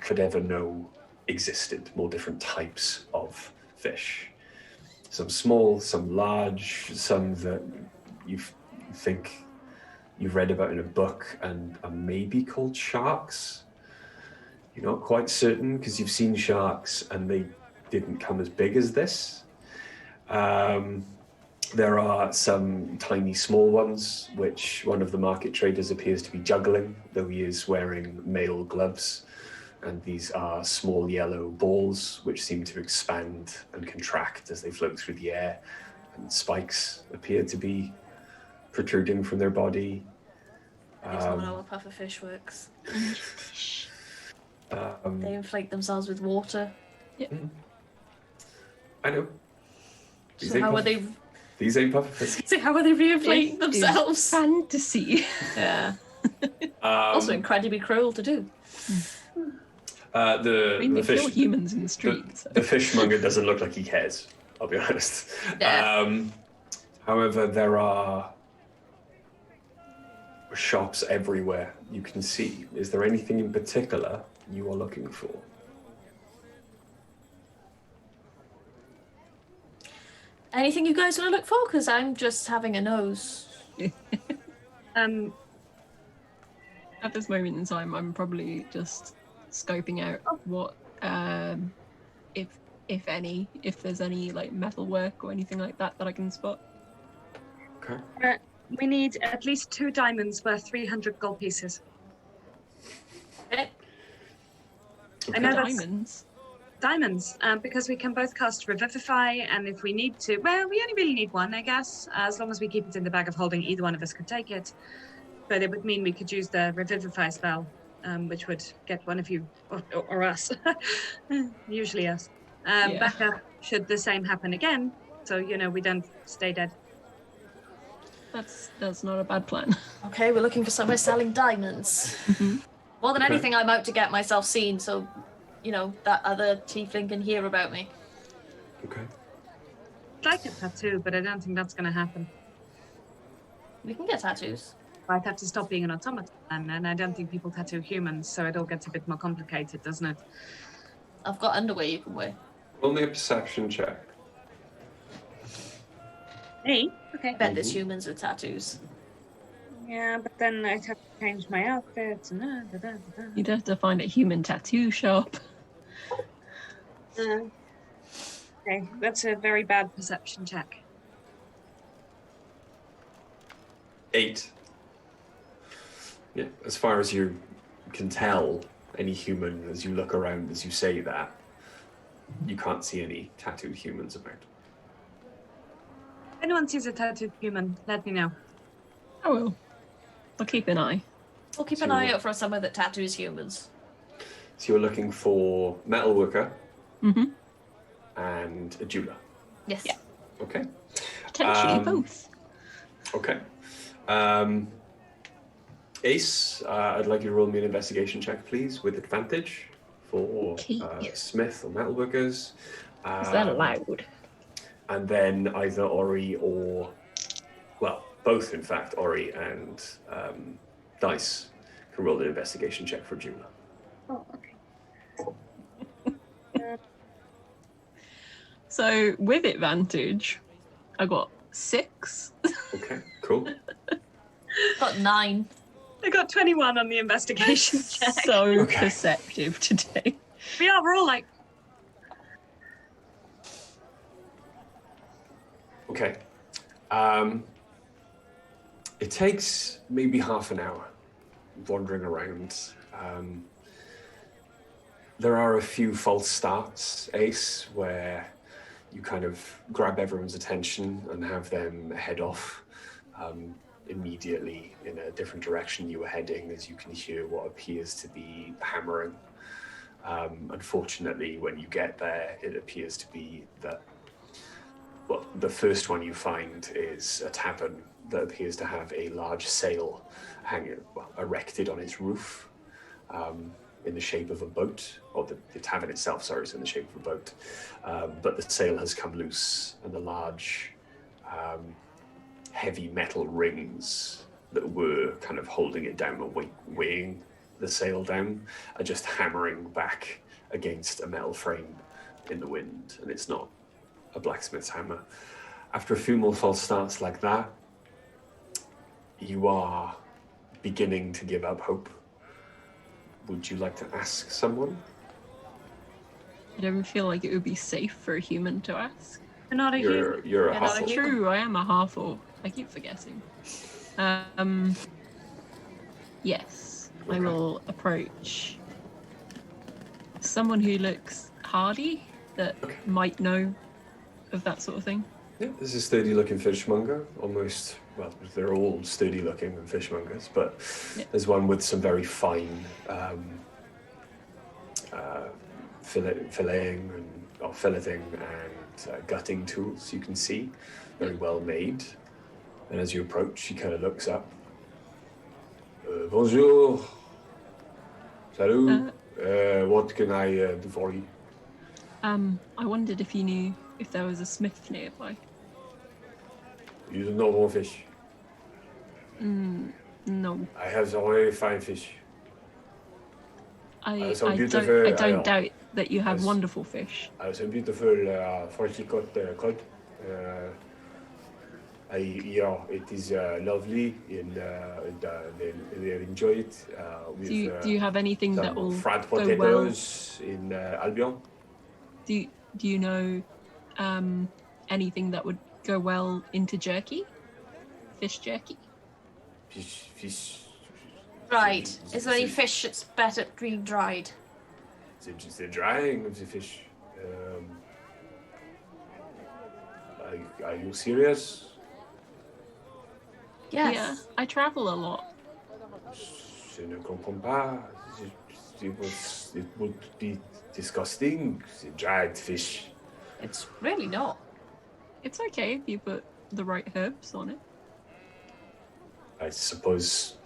could ever know existed. More different types of fish. Some small, some large, some that you think you've read about in a book and are maybe called sharks. You're not quite certain because you've seen sharks and they didn't come as big as this. There are some tiny small ones, which one of the market traders appears to be juggling, though he is wearing male gloves. And these are small yellow balls, which seem to expand and contract as they float through the air. And spikes appear to be protruding from their body. That's not how a puffer fish works. They inflate themselves with water. Yep. I know. So how are they? These ain't puffer fish. So how are they reinflating themselves? Fantasy. Yeah. Also incredibly cruel to do. They kill humans in the streets. The fishmonger doesn't look like he cares, I'll be honest. Yeah. However, there are shops everywhere you can see. Is there anything in particular you are looking for? Anything you guys want to look for? Because I'm just having a nose. At this moment in time, I'm probably just scoping out what, if there's any like metal work or anything like that I can spot. Okay. We need at least 2 diamonds worth 300 gold pieces. Okay. I know that's Diamonds. diamonds, because we can both cast Revivify, and if we need to, well, we only really need 1, I guess, as long as we keep it in the bag of holding. Either one of us could take it, but it would mean we could use the Revivify spell, which would get one of you or us, usually us, back up should the same happen again, so we don't stay dead. That's not a bad plan. Okay, we're looking for somewhere selling diamonds. More than anything, I'm out to get myself seen, so that other tiefling can hear about me. Okay. I'd like a tattoo, but I don't think that's going to happen. We can get tattoos. I'd have to stop being an automaton, and I don't think people tattoo humans, so it all gets a bit more complicated, doesn't it? I've got underwear you can wear. Only a perception check. Hey, okay. I bet there's humans with tattoos. Yeah, but then I'd have to change my outfit. You'd have to find a human tattoo shop. Okay, that's a very bad perception check. 8. Yeah, as far as you can tell, any human, as you look around, as you say that, you can't see any tattooed humans about. If anyone sees a tattooed human, let me know. I will. I'll keep an eye. We'll keep an eye out for somewhere that tattoos humans. So you're looking for metalworker Mm-hmm. and a jeweler. Yes. Yeah. Okay. Potentially both. Okay. Ace, I'd like you to roll me an investigation check, please, with advantage for Okay. Smith or metalworkers. Is that allowed? And then either Ori or, well, both in fact, Ori and Dice can roll an investigation check for Jula. Oh, okay. So with advantage, I got 6. Okay, cool. Got 9. I got 21 on the investigation check. So Okay. perceptive today. We're all like, Okay. It takes maybe half an hour wandering around. There are a few false starts, Ace, where you kind of grab everyone's attention and have them head off immediately in a different direction you were heading, as you can hear what appears to be hammering. Unfortunately, when you get there, it appears to be that, well, the first one you find is a tavern that appears to have a large sail erected on its roof in the shape of a boat, or the tavern itself, sorry, is in the shape of a boat. But the sail has come loose, and the large heavy metal rings that were kind of holding it down or weighing the sail down are just hammering back against a metal frame in the wind, and it's not a blacksmith's hammer. After a few more false starts like that, you are beginning to give up hope. Would you like to ask someone? I don't feel like it would be safe for a human to ask. we're not a human. You're a You're not a half-orc. human. True, I am a half-orc. I keep forgetting. Yes, I Okay. will approach someone who looks hardy that Okay. might know of that sort of thing. Yeah, this is a sturdy-looking fishmonger. Almost, well, they're all sturdy-looking fishmongers, but Yeah. there's one with some very fine filleting and gutting tools. You can see very well made. And as you approach, he kind of looks up. Bonjour. Salut. What can I do for you? I wondered if you knew if there was a smith nearby. You don't know more fish. No, I have some very fine fish. I so beautiful, don't doubt that you have Yes. wonderful fish. I have some beautiful freshly cut cod. It is lovely, and they enjoy it. With, Do you have anything that some will fried go well? potatoes in Albion. Do you know anything that would go well into jerky? Fish jerky? Fish. Right. Is there any fish that's better being dried? It's the drying of the fish. Are you serious? Yes. Yeah, I travel a lot. Je ne comprends pas. It would be disgusting. The dried fish. It's really not. It's okay if you put the right herbs on it. I suppose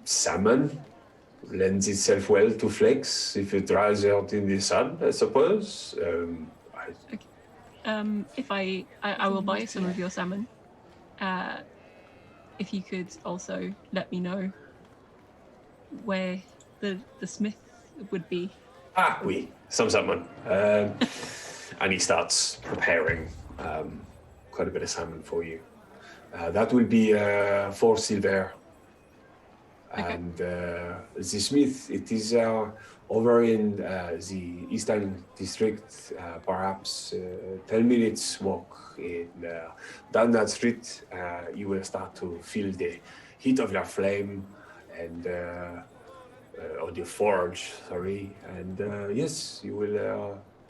salmon lends itself well to flakes if it dries out in the sun, I suppose. If I will buy some of your salmon. If you could also let me know where the smith would be. Oui, some salmon. And he starts preparing quite a bit of salmon for you. That will be 4 silver. Okay. And the smith, it is over in the eastern district, perhaps 10 minutes walk. Down that street, you will start to feel the heat of your flame and or the forge, sorry. And yes, you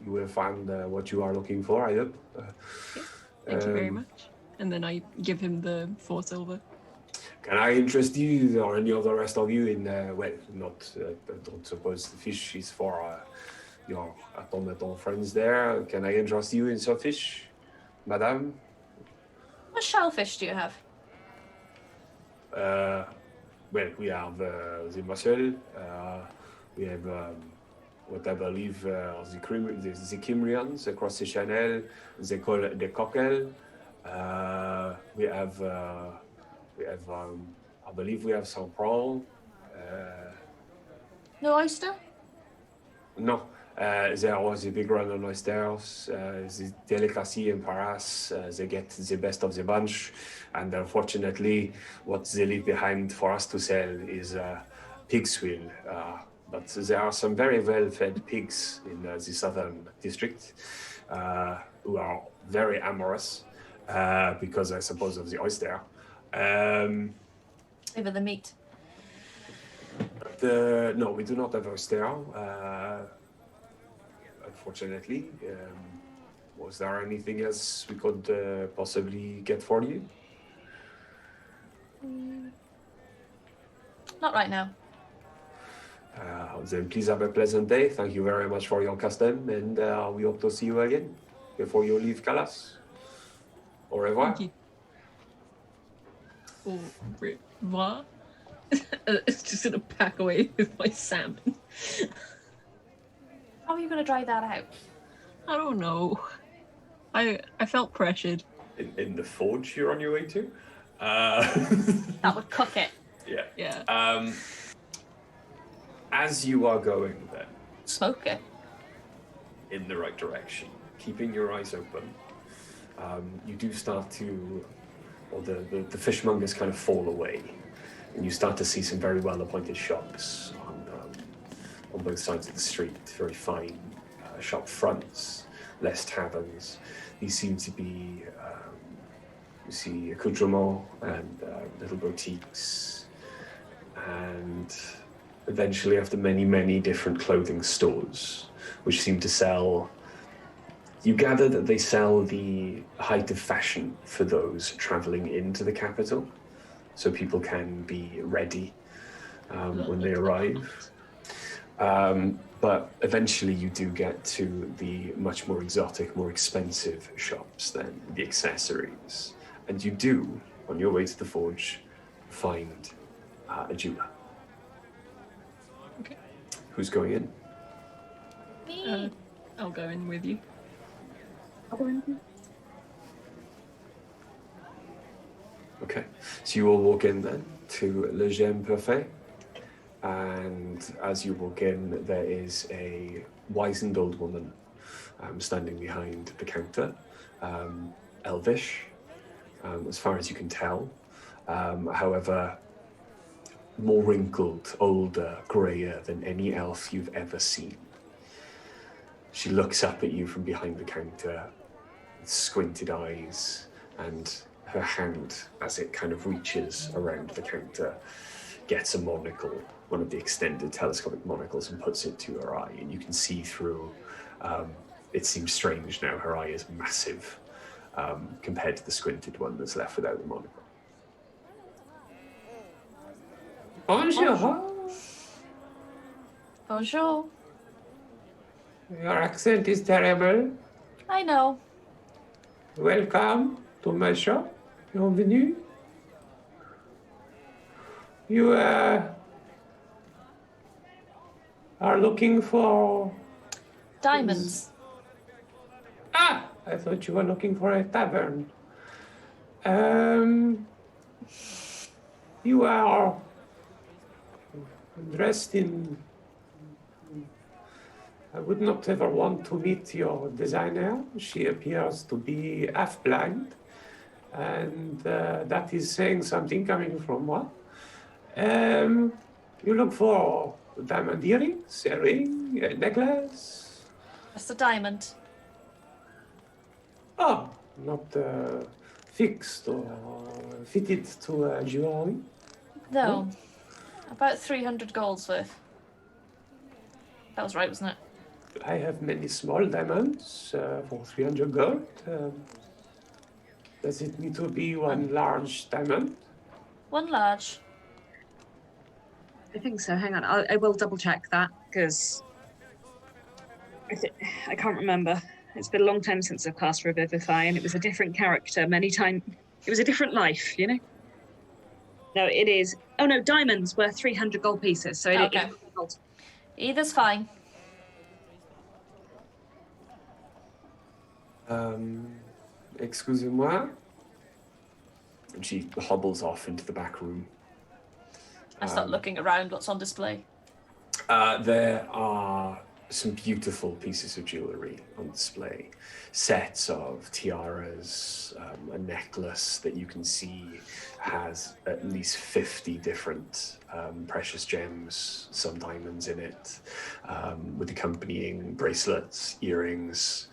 will find what you are looking for, I hope. Thank you very much. And then I give him the 4 silver. Can I interest you or any of the rest of you in, well, not, I don't suppose the fish is for your automaton friends there. Can I interest you in some fish? Madame. What shellfish do you have? Well, we have the mussel. We have what I believe the Kymrians across the channel. They call it the cockle. We have, I believe we have some prawn. No oyster? No, there was a big run on oysters. The delicacy in Paris, they get the best of the bunch. And unfortunately, what they leave behind for us to sell is pig's will. But there are some very well-fed pigs in the southern district who are very amorous because I suppose of the oyster. Over the meat. No, we do not have oyster. Unfortunately. Was there anything else we could possibly get for you? Not right now. Then please have a pleasant day. Thank you very much for your custom, and we hope to see you again before you leave Calas. Au revoir. Thank you. Au revoir. It's just gonna pack away with my salmon. How are you going to dry that out? I don't know. I felt pressured. In the forge you're on your way to? That would cook it. Yeah. Yeah. As you are going then, Smoke it. in the right direction, keeping your eyes open, you do start to, or the fishmongers kind of fall away, and you start to see some very well-appointed shops on both sides of the street, very fine shop fronts, less taverns. These seem to be, you see accoutrements and little boutiques, and eventually after many, many different clothing stores, which seem to sell, you gather that they sell the height of fashion for those traveling into the capital, so people can be ready when they arrive. But eventually you do get to the much more exotic, more expensive shops then, the accessories. And you do, on your way to the forge, find a jeweler. Okay. Who's going in? Me. I'll go in with you. Okay, so you all walk in then to Le Gemme Parfait. And as you walk in, there is a wizened old woman standing behind the counter, elvish, as far as you can tell. However, more wrinkled, older, grayer than any elf you've ever seen. She looks up at you from behind the counter with squinted eyes, and her hand, as it kind of reaches around the counter, gets a monocle, one of the extended telescopic monocles, and puts it to her eye, and you can see through. It seems strange now, her eye is massive compared to the squinted one that's left without the monocle. Bonjour. Bonjour. Your accent is terrible. I know. Welcome to my shop. Bienvenue. You are looking for... Diamonds. Ah! I thought you were looking for a tavern. You are dressed in... I would not ever want to meet your designer. She appears to be half blind. And that is saying something coming from what? You look for diamond earrings, a ring, a necklace? Just a diamond. Oh, not fixed or fitted to a jewelry? No. About 300 golds worth. That was right, wasn't it? I have many small diamonds for 300 gold. Does it need to be one large diamond? One large. I think so. Hang on, I will double check that because I can't remember. It's been a long time since I've cast Revivify, and it was a different character many times. It was a different life, you know? No, it is. Oh no, diamonds were 300 gold pieces, so it Okay. is gold. Either's fine. Excusez-moi. And she hobbles off into the back room. I start looking around what's on display. There are some beautiful pieces of jewellery on display. Sets of tiaras, a necklace that you can see has at least 50 different precious gems, some diamonds in it, with accompanying bracelets, earrings.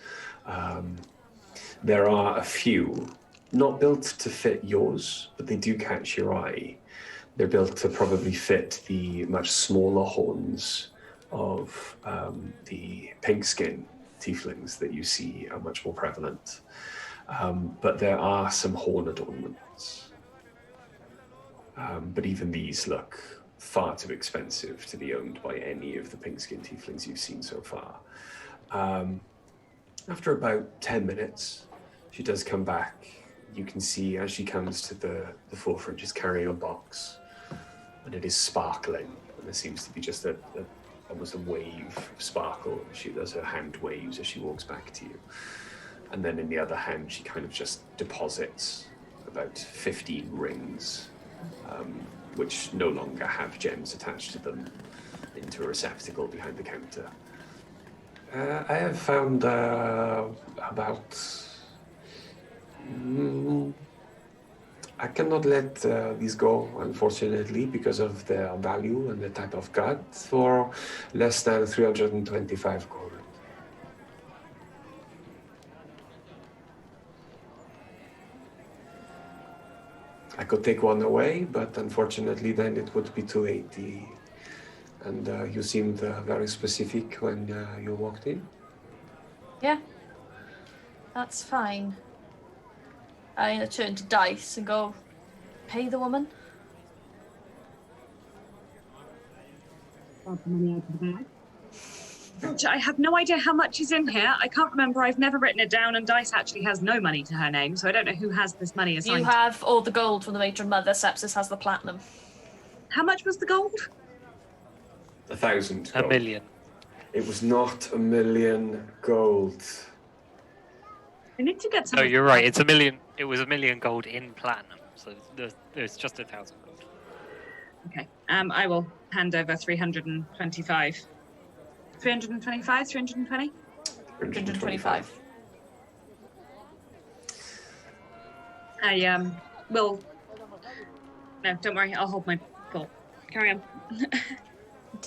There are a few, not built to fit yours, but they do catch your eye. They're built to probably fit the much smaller horns of the pink skin tieflings that you see are much more prevalent. But there are some horn adornments. But even these look far too expensive to be owned by any of the pink skin tieflings you've seen so far. After about 10 minutes, she does come back. You can see as she comes to the forefront, she's carrying a box. And it is sparkling, and there seems to be just almost a wave of sparkle. She does her hand waves as she walks back to you. And then in the other hand, she kind of just deposits about 15 rings, which no longer have gems attached to them, into a receptacle behind the counter. I have found about... I cannot let these go, unfortunately, because of their value and the type of cut, for less than 325 gold. I could take one away, but unfortunately then it would be 280. And you seemed very specific when you walked in. Yeah. That's fine. I turn to Dice and go, pay the woman? Got the money out of the bag. Which I have no idea how much is in here. I can't remember. I've never written it down, and Dice actually has no money to her name, so I don't know who has this money assigned. You have all the gold from the matron mother. Sepsis has the platinum. How much was the gold? 1,000 A gold. million. It was not 1,000,000 gold. We need to get some. No, you're right. It's 1 million. It was 1 million gold in platinum, so there's just 1,000 gold. Okay. I will hand over 325. 325? 320? 125. I will. No, don't worry. I'll hold my thought. Carry on.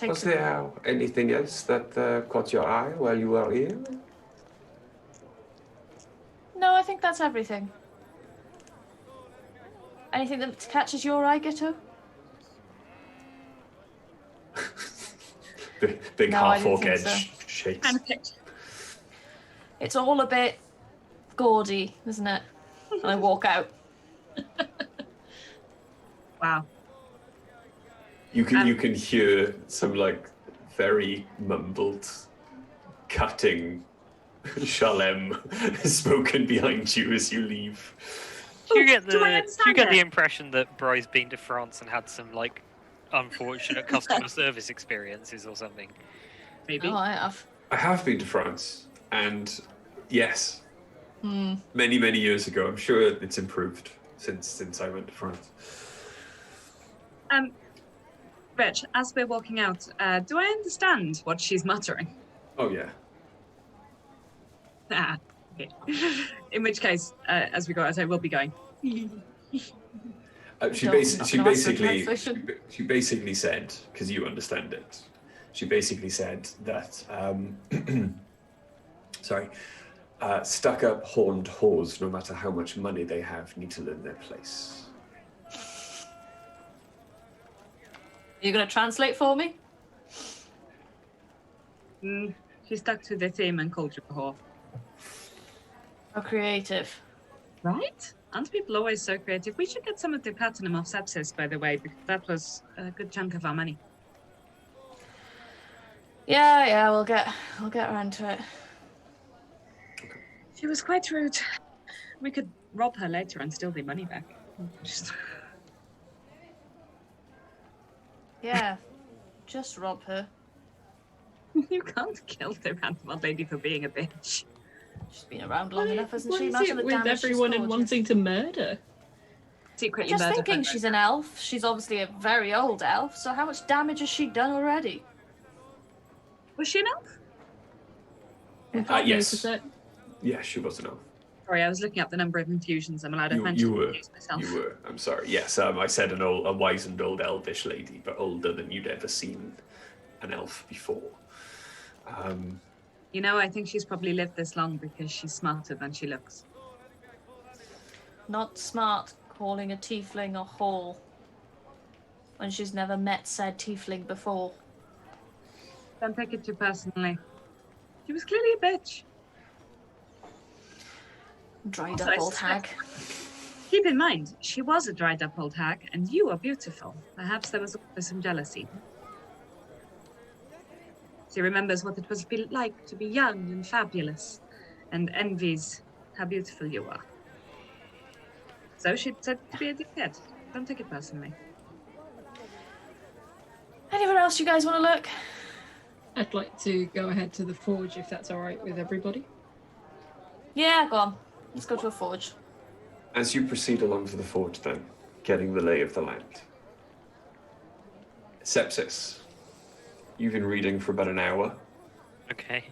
Was there anything else that caught your eye while you were here? No, I think that's everything. Anything that catches your eye, Ghetto? Big No, I half-orc didn't think edge shakes. Handpicked. It's all a bit gaudy, isn't it? And I walk out. Wow. You can hear some like very mumbled, cutting shalem spoken behind you as you leave. Do you get do I the understand the it? impression that Bry's been to France and had some like unfortunate customer service experiences or something? Maybe. Oh, I have. I have been to France, and yes, many years ago. I'm sure it's improved since I went to France. Rich, as we're walking out, do I understand what she's muttering? Oh yeah. Ah, okay. In which case, as we go out, I will be going. She Not gonna ask for translation. basically said, because you understand it, she basically said that stuck-up horned whores, no matter how much money they have, need to learn their place. Are you going to translate for me? She stuck to the theme and called you a whore. How creative. Right? Aren't people always so creative? We should get some of the platinum off Sepsis, by the way, because that was a good chunk of our money. Yeah, we'll get around to it. Okay. She was quite rude. We could rob her later and steal the money back. Yeah, just rob her. You can't kill the random old lady for being a bitch. She's been around long enough, hasn't What she? is Imagine it the with damage she's everyone and caused. wanting to murder? Secretly Just murder thinking her. she's an elf. She's obviously a very old elf, so how much damage has she done already? Was she an elf? We can't yes. notice it. Yeah, she was an elf. Sorry, I was looking up the number of infusions I'm allowed to You mention. were. Myself. You were. I'm sorry. Yes, I said a wizened old elvish lady, but older than you'd ever seen an elf before. You know, I think she's probably lived this long because she's smarter than she looks. Not smart calling a tiefling a whore when she's never met said tiefling before. Don't take it too personally. She was clearly a bitch. Dried Also, up I old suspect- hag. Keep in mind, she was a dried up old hag, and you are beautiful. Perhaps there was also some jealousy. She remembers what it was like to be young and fabulous, and envies how beautiful you are. So she said to be a dickhead. Don't take it personally. Anywhere else you guys want to look? I'd like to go ahead to the forge if that's all right with everybody. Yeah, go on. Let's go to a forge. As you proceed along to the forge, then, getting the lay of the land. Sepsis. You've been reading for about an hour. Okay.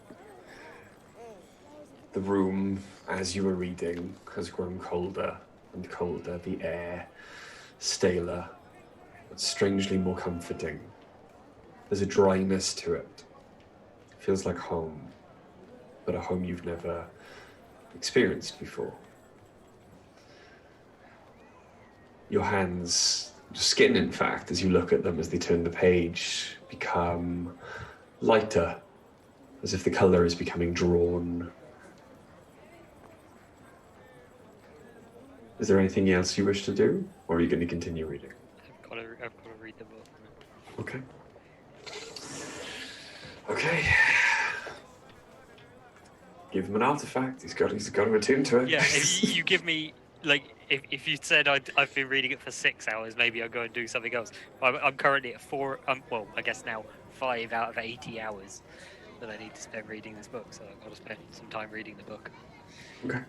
The room, as you were reading, has grown colder and colder. The air, staler, but strangely more comforting. There's a dryness to it. Feels like home, but a home you've never experienced before. Your hands, your skin in fact, as you look at them as they turn the page, become lighter, as if the color is becoming drawn. Is there anything else you wish to do, or are you going to continue reading? I've got to read the book. Okay. Okay. Give him an artifact. He's got to attune to it. Yeah, if you give me, like, if you said I've been reading it for 6 hours, maybe I'll go and do something else. I'm currently at 4, well, I guess now 5 out of 80 hours that I need to spend reading this book, so I've got to spend some time reading the book. Okay.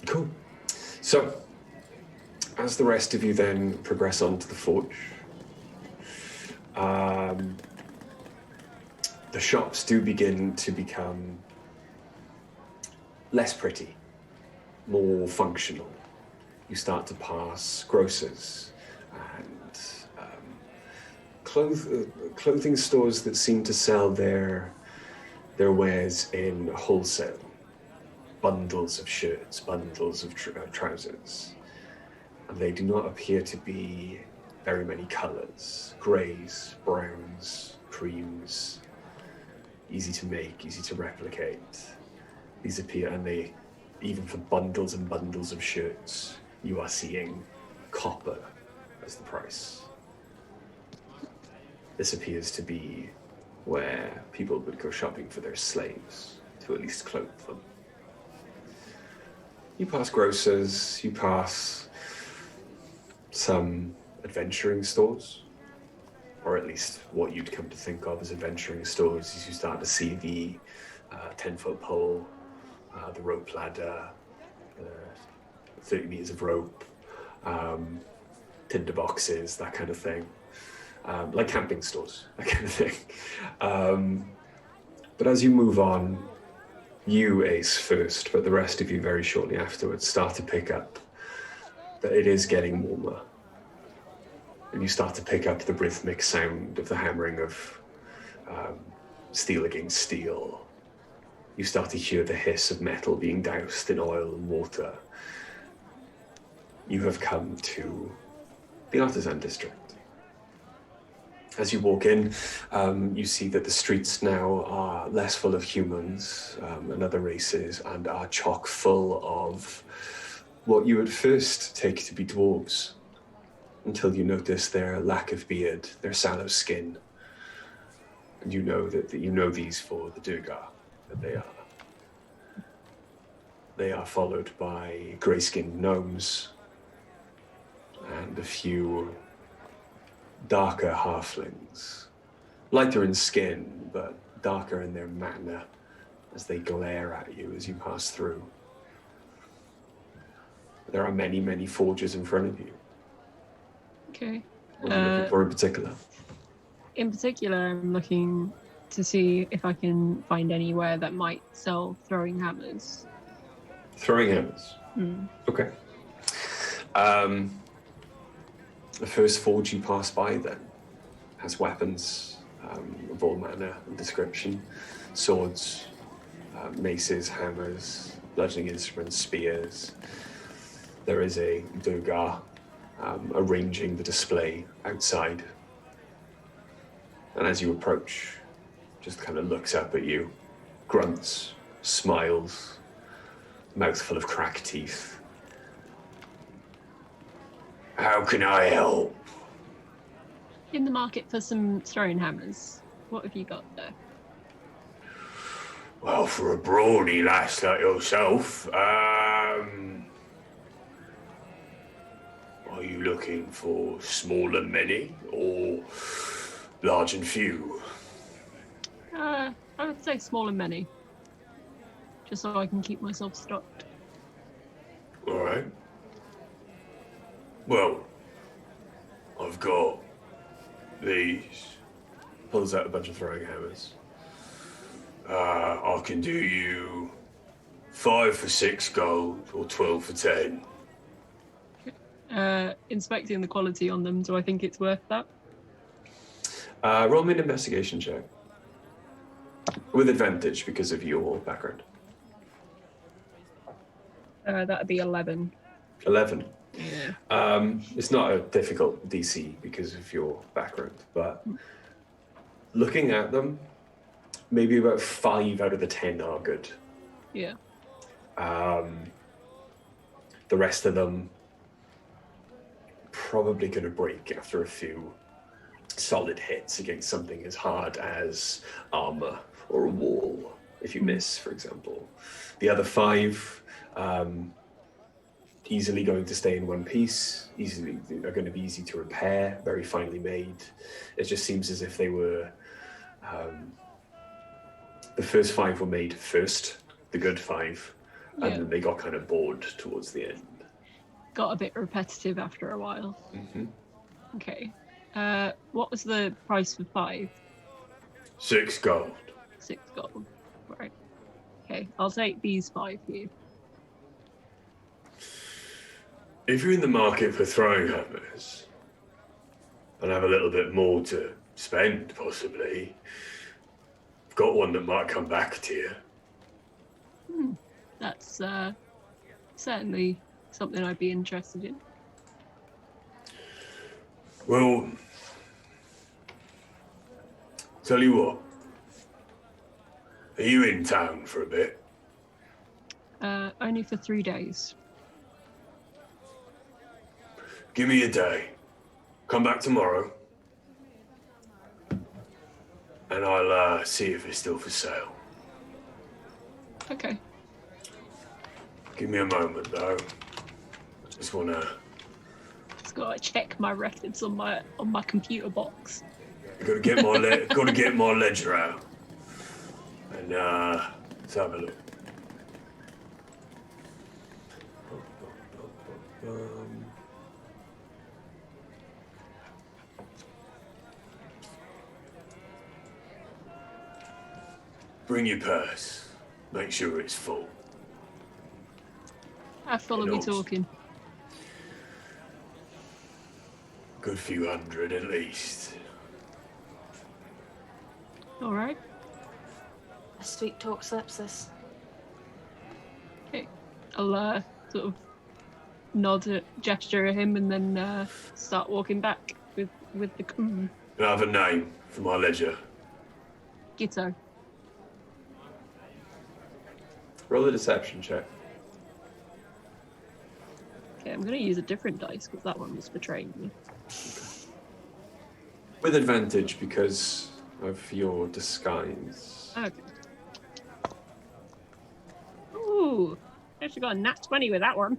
Cool. So, as the rest of you then progress on to the forge, the shops do begin to become less pretty, more functional. You start to pass grocers and clothing stores that seem to sell their wares in wholesale. Bundles of shirts, bundles of trousers. And they do not appear to be very many colors. Grays, browns, creams. Easy to make, easy to replicate. These appear, and they, even for bundles and bundles of shirts, you are seeing copper as the price. This appears to be where people would go shopping for their slaves, to at least clothe them. You pass grocers, you pass some adventuring stores, or at least what you'd come to think of as adventuring stores, as you start to see the 10-foot pole, the rope ladder, 30 meters of rope, tinder boxes, that kind of thing. Like camping stores, that kind of thing. But as you move on, you, Ace, first, but the rest of you very shortly afterwards start to pick up that it is getting warmer. And you start to pick up the rhythmic sound of the hammering of steel against steel. You start to hear the hiss of metal being doused in oil and water. You have come to the artisan district. As you walk in, you see that the streets now are less full of humans and other races, and are chock full of what you at first take to be dwarves, until you notice their lack of beard, their sallow skin, and you know that you know these for the Durgar that they are. They are followed by grey-skinned gnomes and a few darker halflings. Lighter in skin, but darker in their manner as they glare at you as you pass through. There are many, many forges in front of you. Okay. What are you looking for in particular? In particular, I'm looking to see if I can find anywhere that might sell throwing hammers. Throwing hammers. Okay. The first forge you pass by then has weapons of all manner and description. Swords, maces, hammers, bludgeoning instruments, spears. There is a Durgar arranging the display outside. And as you approach, just kind of looks up at you, grunts, smiles, mouth full of cracked teeth. How can I help? In the market for some throwing hammers. What have you got there? Well, for a brawny lass like yourself, are you looking for small and many, or large and few? I would say small and many. Just so I can keep myself stocked. All right. Well, I've got these. Pulls out a bunch of throwing hammers. I can do you 5 for 6 gold or 12 for 10. Inspecting the quality on them, do I think it's worth that? Roll me an investigation check. With advantage because of your background. That'd be 11. 11. Yeah. It's not a difficult DC because of your background, but looking at them, maybe about 5 out of the 10 are good. Yeah. The rest of them probably going to break after a few solid hits against something as hard as armor or a wall, if you miss, for example. The other 5 easily going to stay in one piece, are going to be easy to repair, very finely made. It just seems as if they were the first 5 were made first, the good 5, and then they got kind of bored towards the end. Got a bit repetitive after a while. Mm-hmm. Okay. What was the price for 5? 6 gold. 6 gold. Right. Okay, I'll take these 5 here. If you're in the market for throwing hammers and have a little bit more to spend, possibly, I've got one that might come back to you. That's certainly something I'd be interested in. Well, tell you what, are you in town for a bit? Only for 3 days. Give me a day. Come back tomorrow. And I'll see if it's still for sale. Okay. Give me a moment, though. Just wanna... Just gotta check my records on my computer box. Gotta get my ledger out. And let's have a look. Bring your purse. Make sure it's full. How full are we talking? Good few hundred at least. All right. A sweet talk sepsis. Okay. I'll sort of nod a gesture at him and then start walking back with the I have a name for my ledger. Gitto. Roll a deception check. Okay, I'm gonna use a different dice because that one was betraying me. With advantage because of your disguise. Okay. Ooh, a actually got a nat 20 with that one.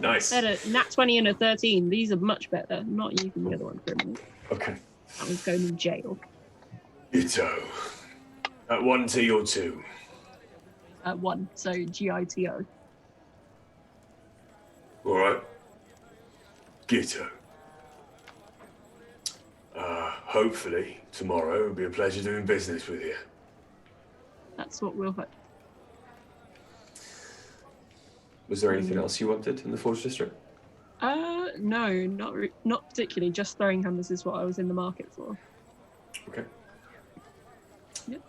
Nice. I had a nat 20 and a 13. These are much better. I'm not using the other one for a minute. Okay. That one's going in jail. Ito. At 1 T or 2? 1, so GITO. All right. Gitto. Hopefully tomorrow it'll be a pleasure doing business with you. That's what we'll hope. Was there anything else you wanted in the Forge District? No, not particularly. Just throwing hammers is what I was in the market for. Okay. Yep.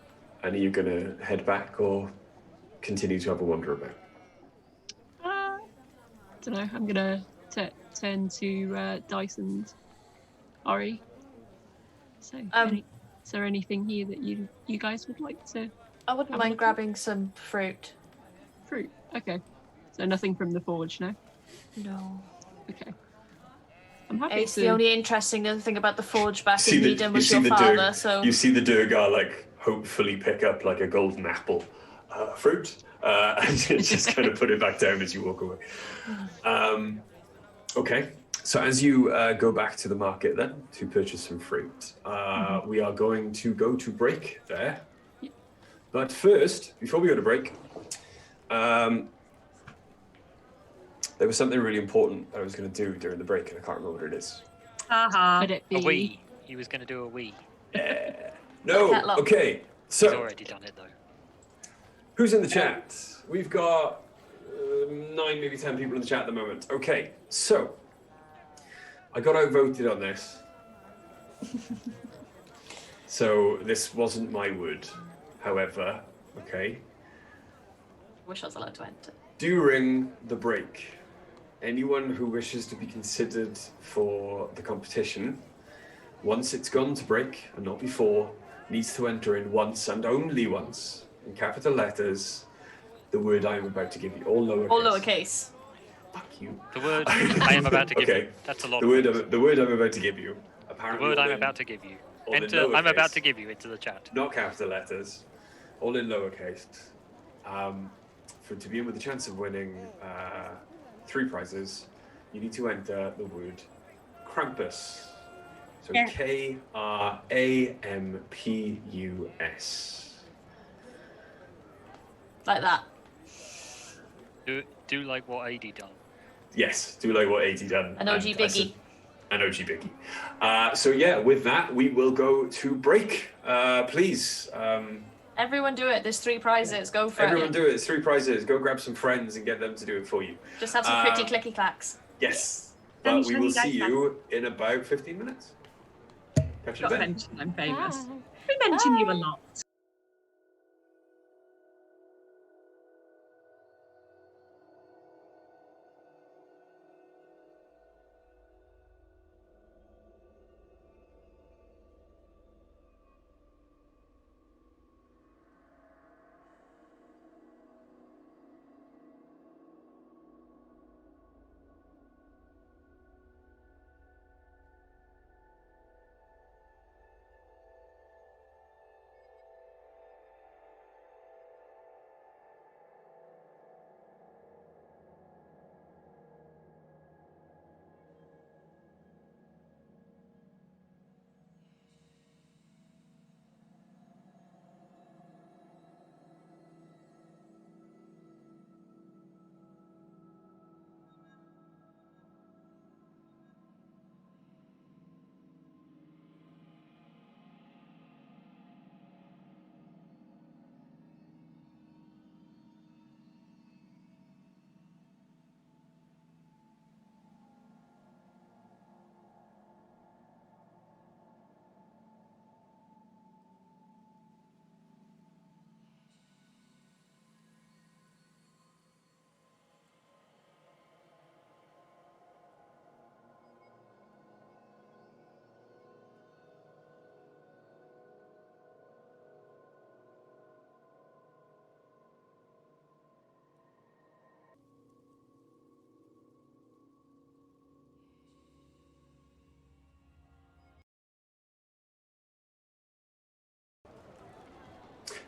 And are you going to head back or continue to have a wander about? Don't know. I'm gonna turn to Dice and Ori. So, is there anything here that you guys would like to? I wouldn't mind grabbing some fruit. Fruit. Okay. So nothing from the forge, no. No. Okay. I'm happy Ace, to. the only interesting other thing about the forge back in Nidum was your father, so... You see the Durgar, like, hopefully pick up, like, a golden apple fruit, and just kind of put it back down as you walk away. Okay, so as you go back to the market then, to purchase some fruit, we are going to go to break there. Yep. But first, before we go to break, there was something really important that I was going to do during the break, and I can't remember what it is. Could it be? A wee. He was going to do a wee. No, okay, so... He's already done it, though. Who's in the chat? We've got 9, maybe 10 people in the chat at the moment. Okay, so I got outvoted on this. So this wasn't my word. However, okay. Wish I was allowed to enter. During the break, anyone who wishes to be considered for the competition, once it's gone to break and not before, needs to enter in once and only once, in capital letters, the word I am about to give you, all lowercase. All lowercase. Fuck you. The word I am about to give Okay. you. That's a lot The word I'm about to give you. The Apparently word all I'm in- about to give you. all in Enter I'm about lowercase. to give you into the chat. Not capital letters, all in lowercase. To be in with a chance of winning 3 prizes, you need to enter the word Krampus. So Yeah. Krampus. Like that. Do like what AD done. Yes, do like what AD done. An OG biggie. An OG biggie. So yeah, with that, we will go to break. Please. Everyone do it. There's 3 prizes. Go for Everyone it. do it. It's 3 prizes. Go grab some friends and get them to do it for you. Just have some pretty clicky clacks. Yes. Then But we will shall we see go you in about 15 minutes. Catch you Got then. mentioned I'm famous. Bye. We mention you a lot.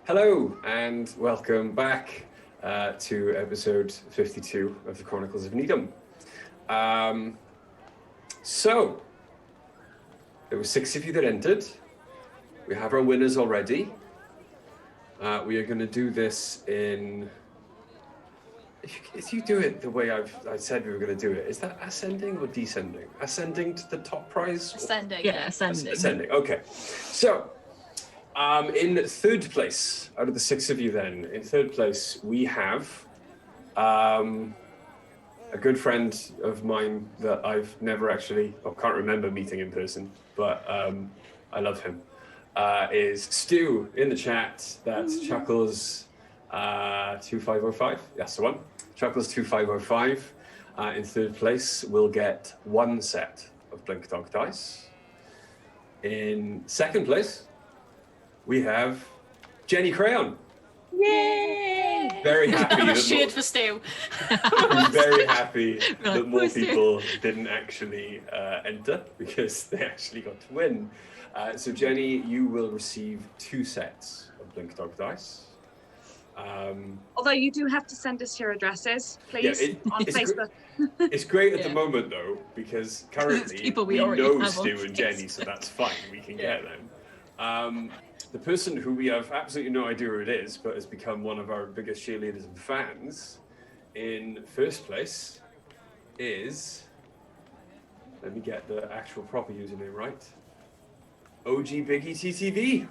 Hello and welcome back. to episode 52 of the Chronicles of Nidum. So, there were 6 of you that entered. We have our winners already. We are going to do this in... If you do it the way I said we were going to do it, is that ascending or descending? Ascending to the top prize? Ascending. Yeah, ascending. Ascending, okay. So, in third place, out of the 6 of you then, in third place, we have a good friend of mine that I've never actually, or can't remember meeting in person, but I love him, is Stu in the chat. That's Chuckles 2505, that's the one. Chuckles 2505 in third place will get 1 set of Blink Dog dice. In second place, we have Jenny Crayon. Yay! Very happy that Cheered for Stu. I'm very happy Right, that more who's Stu? people didn't actually enter because they actually got to win. So Jenny, you will receive 2 sets of Blink Dog dice. Although you do have to send us your addresses, please, on it's Facebook. It's great at the Yeah. moment though, because currently people we we already know have on Stu and Jenny, so that's fine. We can get them. The person who we have absolutely no idea who it is, but has become one of our biggest cheerleaders and fans, in first place is, let me get the actual proper username right, OG Biggie TTV.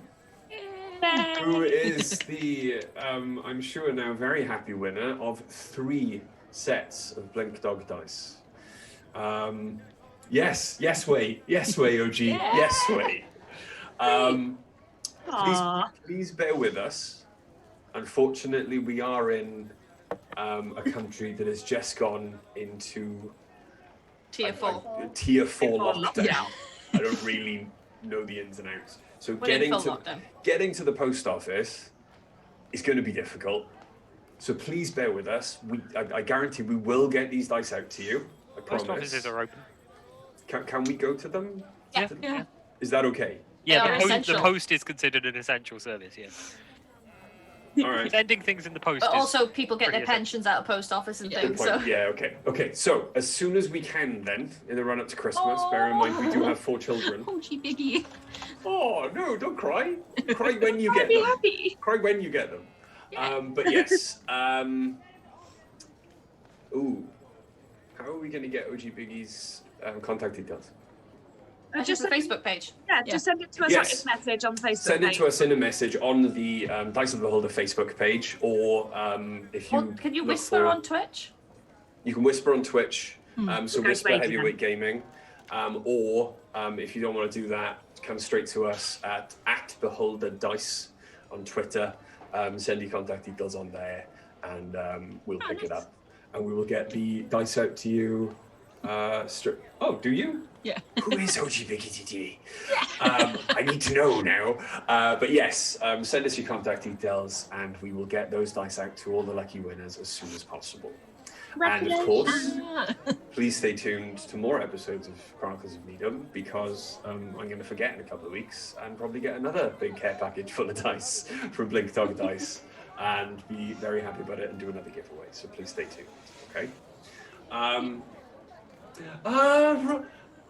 Who is the, I'm sure now, very happy winner of 3 sets of Blink Dog dice. Yes, way, OG, yes way. Please bear with us. Unfortunately, we are in a country that has just gone into Tier 4. Tier 4 lockdown. Yeah. I don't really know the ins and outs. So We're in full lockdown. getting to the post office is going to be difficult. So please bear with us. I guarantee we will get these dice out to you. I promise. Post offices are open. Can we go to them? Yeah. Yeah. Is that okay? Yeah, They are the essential. post is considered an essential service, yes. All right. Sending things in the post But is also people get pretty their pensions out of post office and Yeah. Good things. point. So Yeah, okay. So as soon as we can then, in the run up to Christmas, bear in mind we do have 4 children. Oh, gee, Biggie. Oh, no, don't cry. Cry when you get Be them. happy. Cry when you get them. But yes. How are we going to get OG Biggie's contact details? it's just the Facebook page. Yeah, Yeah. just send it to us Yes. as a message on Facebook. Send it to us in a message on the Dice of the Beholder Facebook page, or if you Or can you look whisper for- on Twitch? You can whisper on Twitch, so Guys Whisper Waiting. Heavyweight Gaming, or if you don't want to do that, come straight to us at Beholder Dice on Twitter. Send your contact details on there, and we'll pick it up, and we will get the dice out to you. Oh, do you? Yeah. Who is OG Biggie TT? I need to know now. But yes, send us your contact details, and we will get those dice out to all the lucky winners as soon as possible. And of course, please stay tuned to more episodes of Chronicles of Nidum, because I'm going to forget in a couple of weeks and probably get another big care package full of dice from Blink Dog Dice, and be very happy about it and do another giveaway. So please stay tuned. Okay.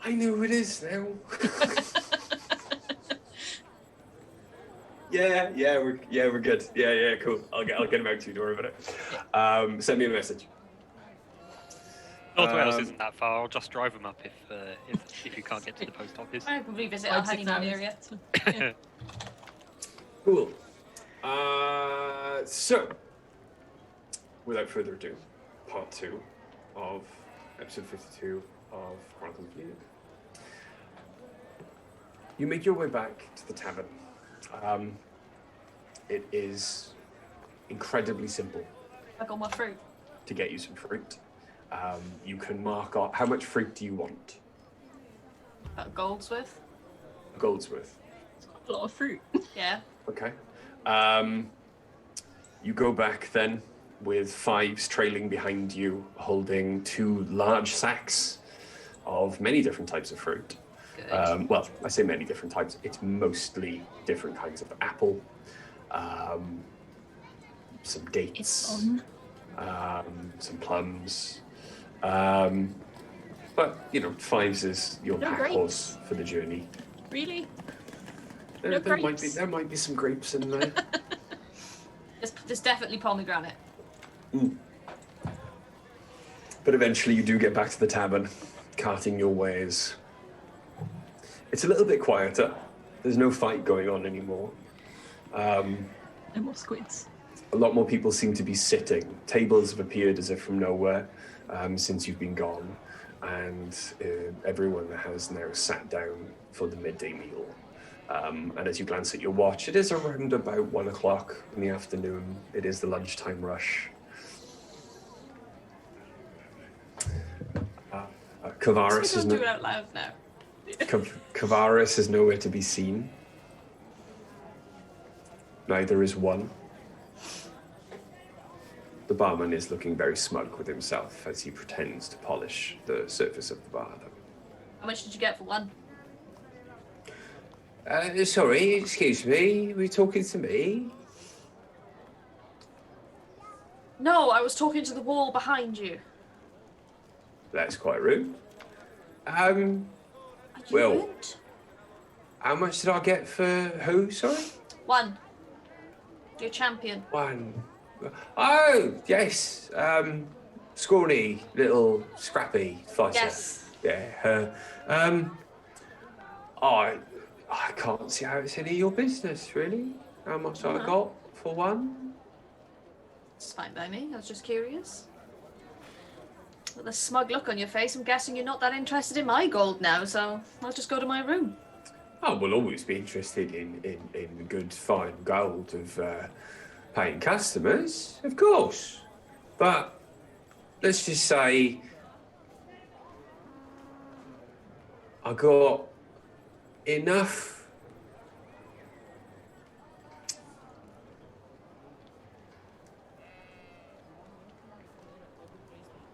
I know who it is now. Yeah, we're good. Yeah, cool. I'll get him out to you. Don't worry about it. Send me a message. North Wales isn't that far. I'll just drive them up if you can't get to the post office. I can revisit our 5-6 honeymoon hours. area. Cool. So, without further ado, part 2 of episode 52 of Chronicles of Nidum. You make your way back to the tavern. It is incredibly simple I got my fruit. to get you some fruit. You can mark off how much fruit do you want? Gold's worth. A gold's worth. A lot of fruit. Yeah. Okay. You go back then with 5s trailing behind you, holding 2 large sacks of many different types of fruit. Good. Well, I say many different types. It's mostly different kinds of apple, some dates, It's on. some plums. But, you know, 5s is your No pack grapes? horse for the journey. Really? There, No there grapes? there might be some grapes in there. There's definitely pomegranate. But eventually you do get back to the tavern, carting your wares. It's a little bit quieter. There's no fight going on anymore. No more squids. A lot more people seem to be sitting. Tables have appeared as if from nowhere since you've been gone. And everyone has now sat down for the midday meal. And as you glance at your watch, it is around about 1 o'clock in the afternoon. It is the lunchtime rush. Kavaris Don't is do it out loud now. Kavaris is nowhere to be seen. Neither is one. The barman is looking very smug with himself as he pretends to polish the surface of the bar. How much did you get for one? Sorry, excuse me. Were you talking to me? No, I was talking to the wall behind you. That's quite rude. You Well- weren't? How much did I get for who, sorry? One. Your champion. 1. Oh, yes. Scrawny, little, scrappy fighter. Yes. Yeah, her. I can't see how it's any of your business, really. How much I No. got for one? It's fine by me. I was just curious. With a smug look on your face, I'm guessing you're not that interested in my gold now, so I'll just go to my room. I will always be interested in the good, fine gold of paying customers, of course. But let's just say I got enough.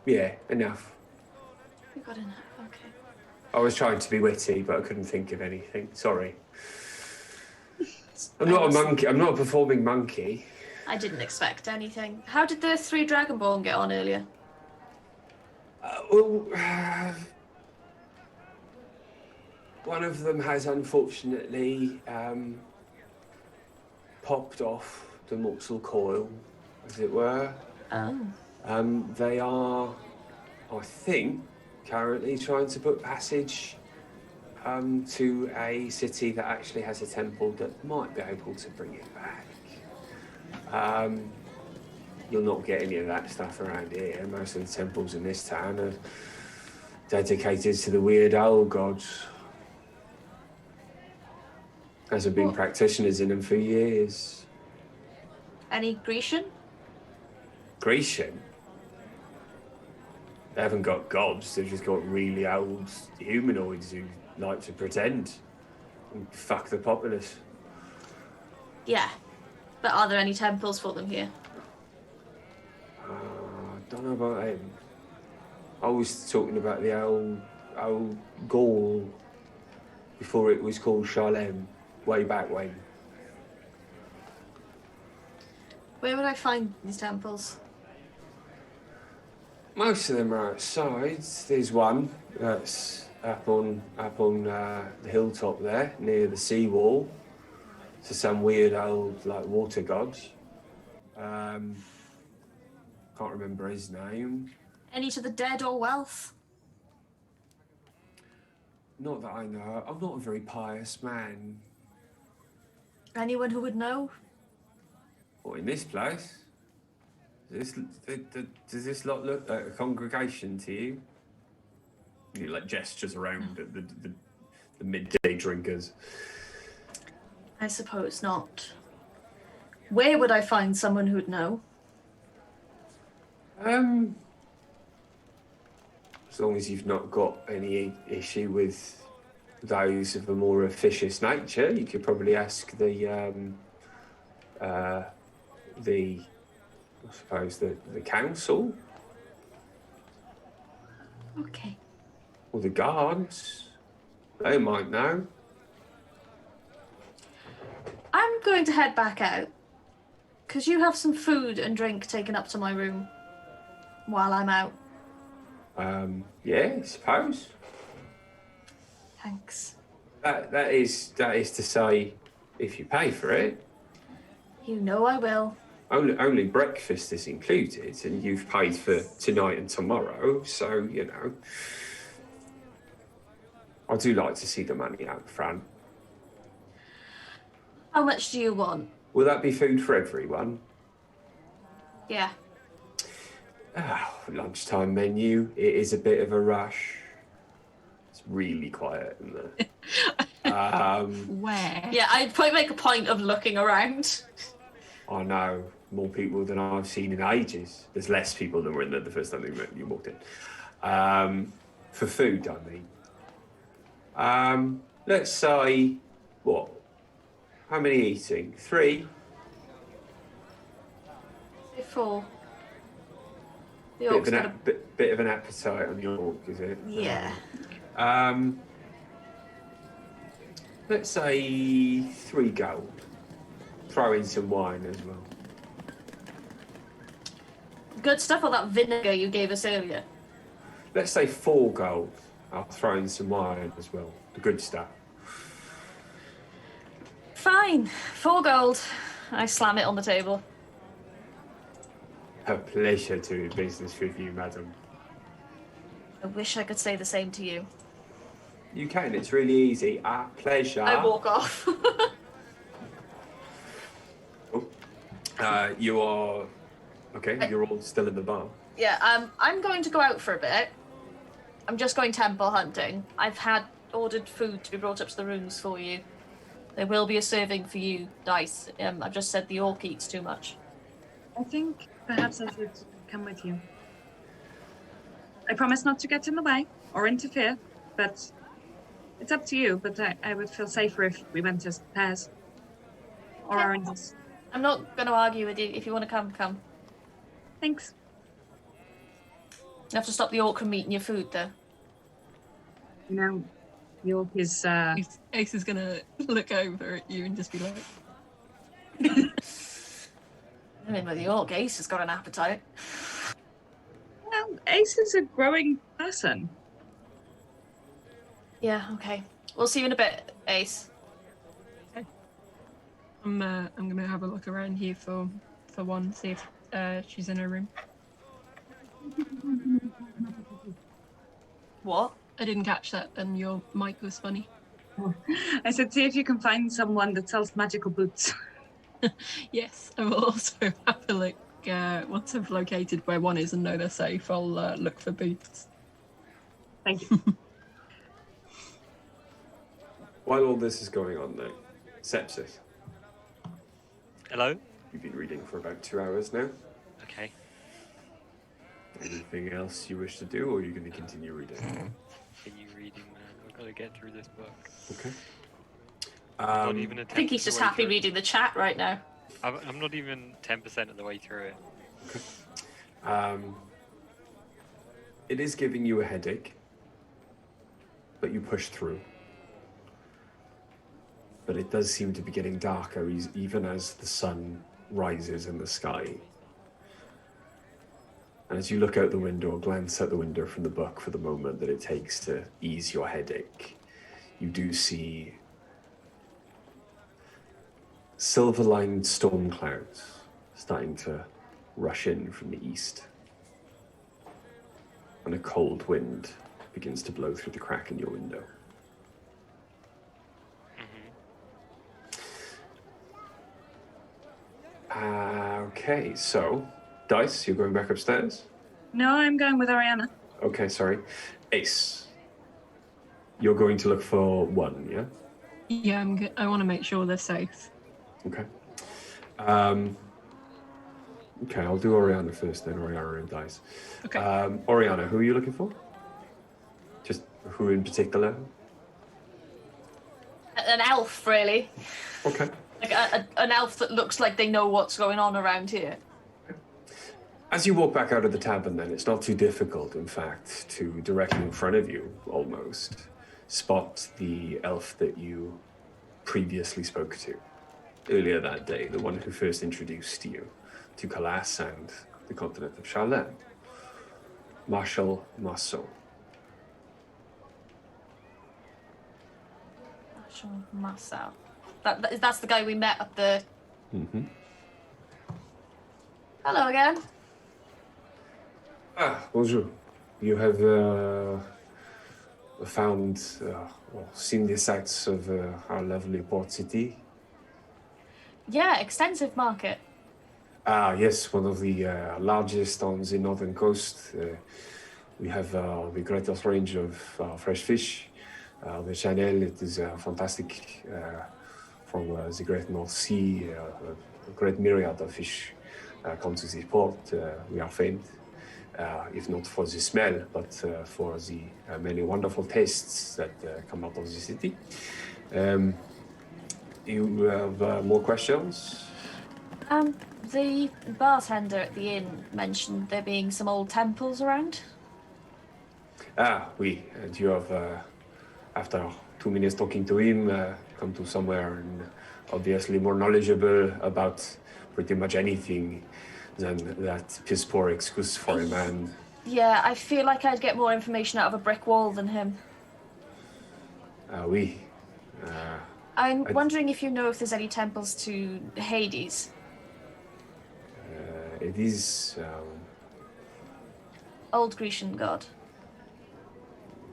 Yeah, enough. You got enough, okay. I was trying to be witty, but I couldn't think of anything. Sorry. I'm not a monkey. I'm not a performing monkey. I didn't expect anything. How did the 3 Dragonborn get on earlier? One of them has unfortunately popped off the mortal coil, as it were. Oh. They are, I think, currently trying to book passage to a city that actually has a temple that might be able to bring it back. You'll not get any of that stuff around here. Most of the temples in this town are dedicated to the weird owl gods. As have been What? practitioners in them for years. Any Grecian? Grecian? They haven't got gods, they've just got really old humanoids who like to pretend and fuck the populace. Yeah. But are there any temples for them here? I don't know about him. I was talking about the old Gaul before it was called Shalem, way back when. Where would I find these temples? Most of them are outside. There's one that's up on the hilltop there, near the seawall. To some weird old like water god. Can't remember his name. Any to the dead or wealth? Not that I know. I'm not a very pious man. Anyone who would know? Or in this place. Does this lot look like a congregation to you? You like gestures around at the midday drinkers. I suppose not. Where would I find someone who'd know? As long as you've not got any issue with those of a more officious nature, you could probably ask the council Okay. or the guards. They might know. I'm going to head back out. Could you have some food and drink taken up to my room while I'm out? Yeah, I suppose. Thanks. That is to say, if you pay for it. You know I will. Only breakfast is included, and you've paid for tonight and tomorrow, so, you know. I do like to see the money out, Fran. How much do you want? Will that be food for everyone? Yeah. Lunchtime menu. It is a bit of a rush. It's really quiet in there. Where? Yeah, I'd probably make a point of looking around. I know more people than I've seen in ages. There's less people than were in there the first time you walked in. For food, I mean. Let's say, what? How many eating? 3? 4. The Bit orc's of, gonna... bit of an appetite on your orc, is it? Yeah. Let's say 3 gold. Throw in some wine as well. Good stuff, or that vinegar you gave us earlier? Let's say 4 gold. I'll throw in some wine as well. The good stuff. Fine. 4 gold. I slam it on the table. A pleasure to do business with you, madam. I wish I could say the same to you. You can, it's really easy. A pleasure. I walk off. You are... Okay, you're all still in the bar. Yeah, I'm going to go out for a bit. I'm just going temple hunting. I've had ordered food to be brought up to the rooms for you. There will be a serving for you, Dice. I've just said the orc eats too much. I think perhaps I should come with you. I promise not to get in the way or interfere, but it's up to you. But I would feel safer if we went as pairs or oranges. I'm not going to argue with you. If you want to come, come. Thanks. You have to stop the orc from eating your food, though. You know, York is... Ace is gonna look over at you and just be like... I mean, with the orc, Ace has got an appetite. Well, Ace is a growing person. Yeah, okay. We'll see you in a bit, Ace. I'm gonna have a look around here for one, see if she's in her room. What? I didn't catch that, and your mic was funny. I said, see if you can find someone that sells magical boots. Yes, I will also have a look. Once I've located where one is and know they're safe, I'll look for boots. Thank you. While all this is going on, though, sepsis. Hello? You've been reading for about 2 hours now. Okay. Anything else you wish to do, or are you going to continue reading? Continue reading, man. I've got to get through this book. Okay. Not even I think he's just happy reading the chat right now. I'm not even 10% of the way through it. Okay. It is giving you a headache, but you push through. But it does seem to be getting darker even as the sun rises in the sky. And as you look out the window, or glance out the window from the book for the moment that it takes to ease your headache, you do see silver-lined storm clouds starting to rush in from the east. And a cold wind begins to blow through the crack in your window. Okay, so, Dice, you're going back upstairs? No, I'm going with Ariana. Okay, sorry. Ace, you're going to look for one, yeah? Yeah, I want to make sure they're safe. Okay. Okay, I'll do Oriana first, then Oriana and Dice. Okay. Oriana, who are you looking for? Just who in particular? An elf, really. Okay. Like an elf that looks like they know what's going on around here. As you walk back out of the tavern, then, it's not too difficult, in fact, to directly in front of you, almost, spot the elf that you previously spoke to. earlier that day, the one who first introduced you to Calas and the continent of Charlene, Marshal Marceau. Marshal Marceau. That's the guy we met at the... Mm-hmm. Hello again. Bonjour. You have found or seen the sights of our lovely port city? Yeah, extensive market. Yes, one of the largest on the northern coast. We have the greatest range of fresh fish. The channel, it is fantastic from the Great North Sea. A great myriad of fish come to the port. We are famed, if not for the smell, but for the many wonderful tastes that come out of the city. You have more questions? The bartender at the inn mentioned there being some old temples around. Oui. And you have, after 2 minutes talking to him, come to somewhere and obviously more knowledgeable about pretty much anything than that piss poor excuse for a man. Yeah, I feel like I'd get more information out of a brick wall than him. Oui. I'm wondering if you know if there's any temples to Hades. It is Old Grecian god.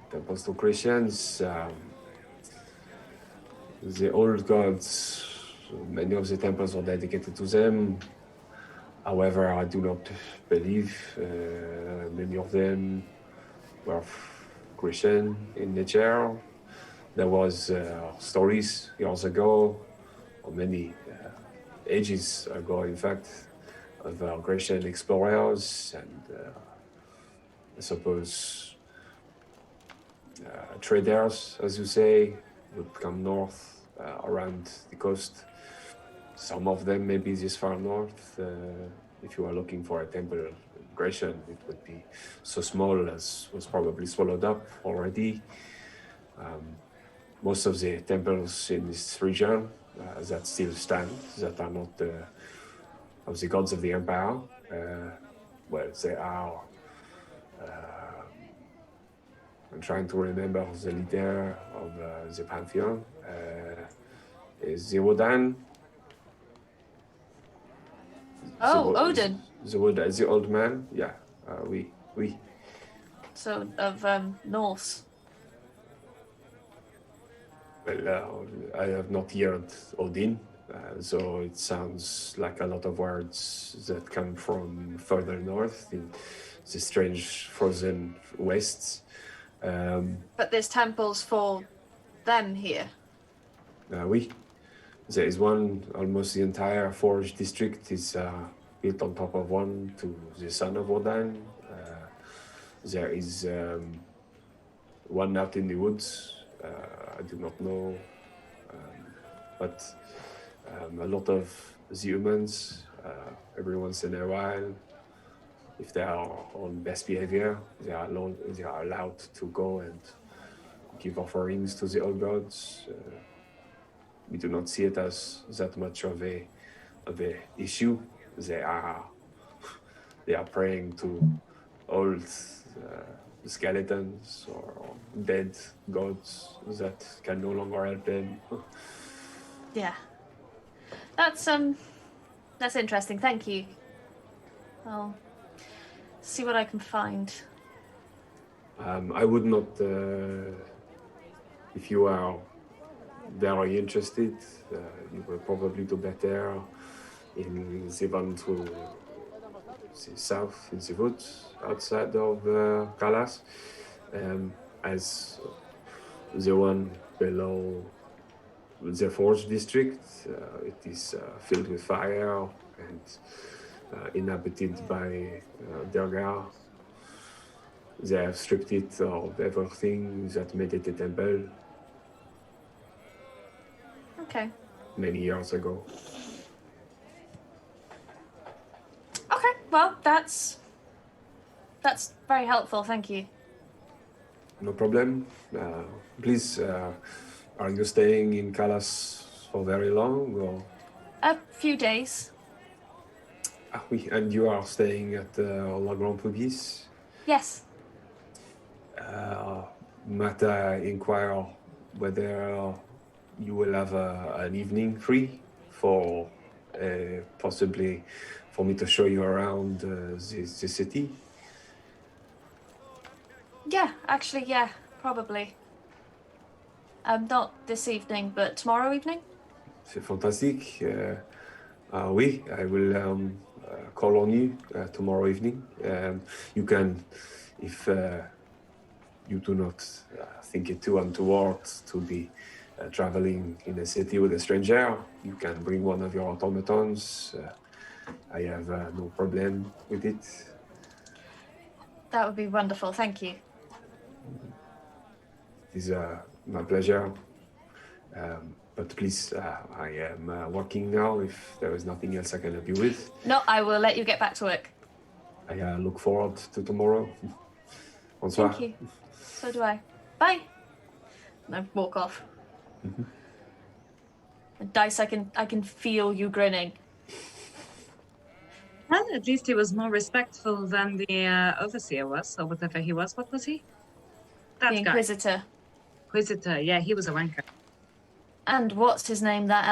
temples to Christians. The old gods, many of the temples are dedicated to them. However, I do not believe many of them were Christian in nature. There was stories years ago, or many ages ago, in fact, of Grecian explorers and I suppose traders, as you say, would come north around the coast. Some of them maybe this far north. If you are looking for a temple in Grecian, it would be so small as was probably swallowed up already. Most of the temples in this region that still stand, that are not of the gods of the empire, well, they are. I'm trying to remember the leader of the pantheon. Is the Wodan? Oh, Odin. The old man? Yeah, oui. So, of Norse. Well, I have not heard Odin, so it sounds like a lot of words that come from further north in the strange frozen wastes. But there's temples for them here. Oui. There is one, almost the entire Forge district is built on top of one to the son of Odin. There is one out in the woods. I do not know, but a lot of the humans, every once in a while, if they are on best behavior, they are allowed to go and give offerings to the old gods. We do not see it as that much of a issue. They are praying to old skeletons or dead gods that can no longer help them. Yeah. That's interesting. Thank you. I'll see what I can find. I would not, if you are very interested, you will probably do better in the one to the south, in the woods, outside of Calas, as the one below the Forge district. It is filled with fire and inhabited by Durga. They have stripped it of everything that made it a temple. Okay. Many years ago. Okay. Well, that's very helpful. Thank you. No problem. Please, are you staying in Calas for very long, or A few days. Ah oui, and you are staying at La Grande Pubis? Yes. Might I inquire whether you will have an evening free for possibly for me to show you around the city? Yeah, actually, yeah, probably. Not this evening, but tomorrow evening? C'est fantastique. Oui, I will call on you tomorrow evening. You can, if you do not think it too untoward to be traveling in a city with a stranger, you can bring one of your automatons. I have no problem with it. That would be wonderful, thank you. It is my pleasure. But please, I am working now. If there is nothing else I can help you with, No, I will let you get back to work. I look forward to tomorrow. Bonsoir. Thank you. So do I. Bye. And I walk off. And Dice, I can feel you grinning. Well, at least he was more respectful than the overseer was, or whatever he was. What was he? That The guy. Inquisitor. Inquisitor. Yeah, he was a wanker. And what's his name, that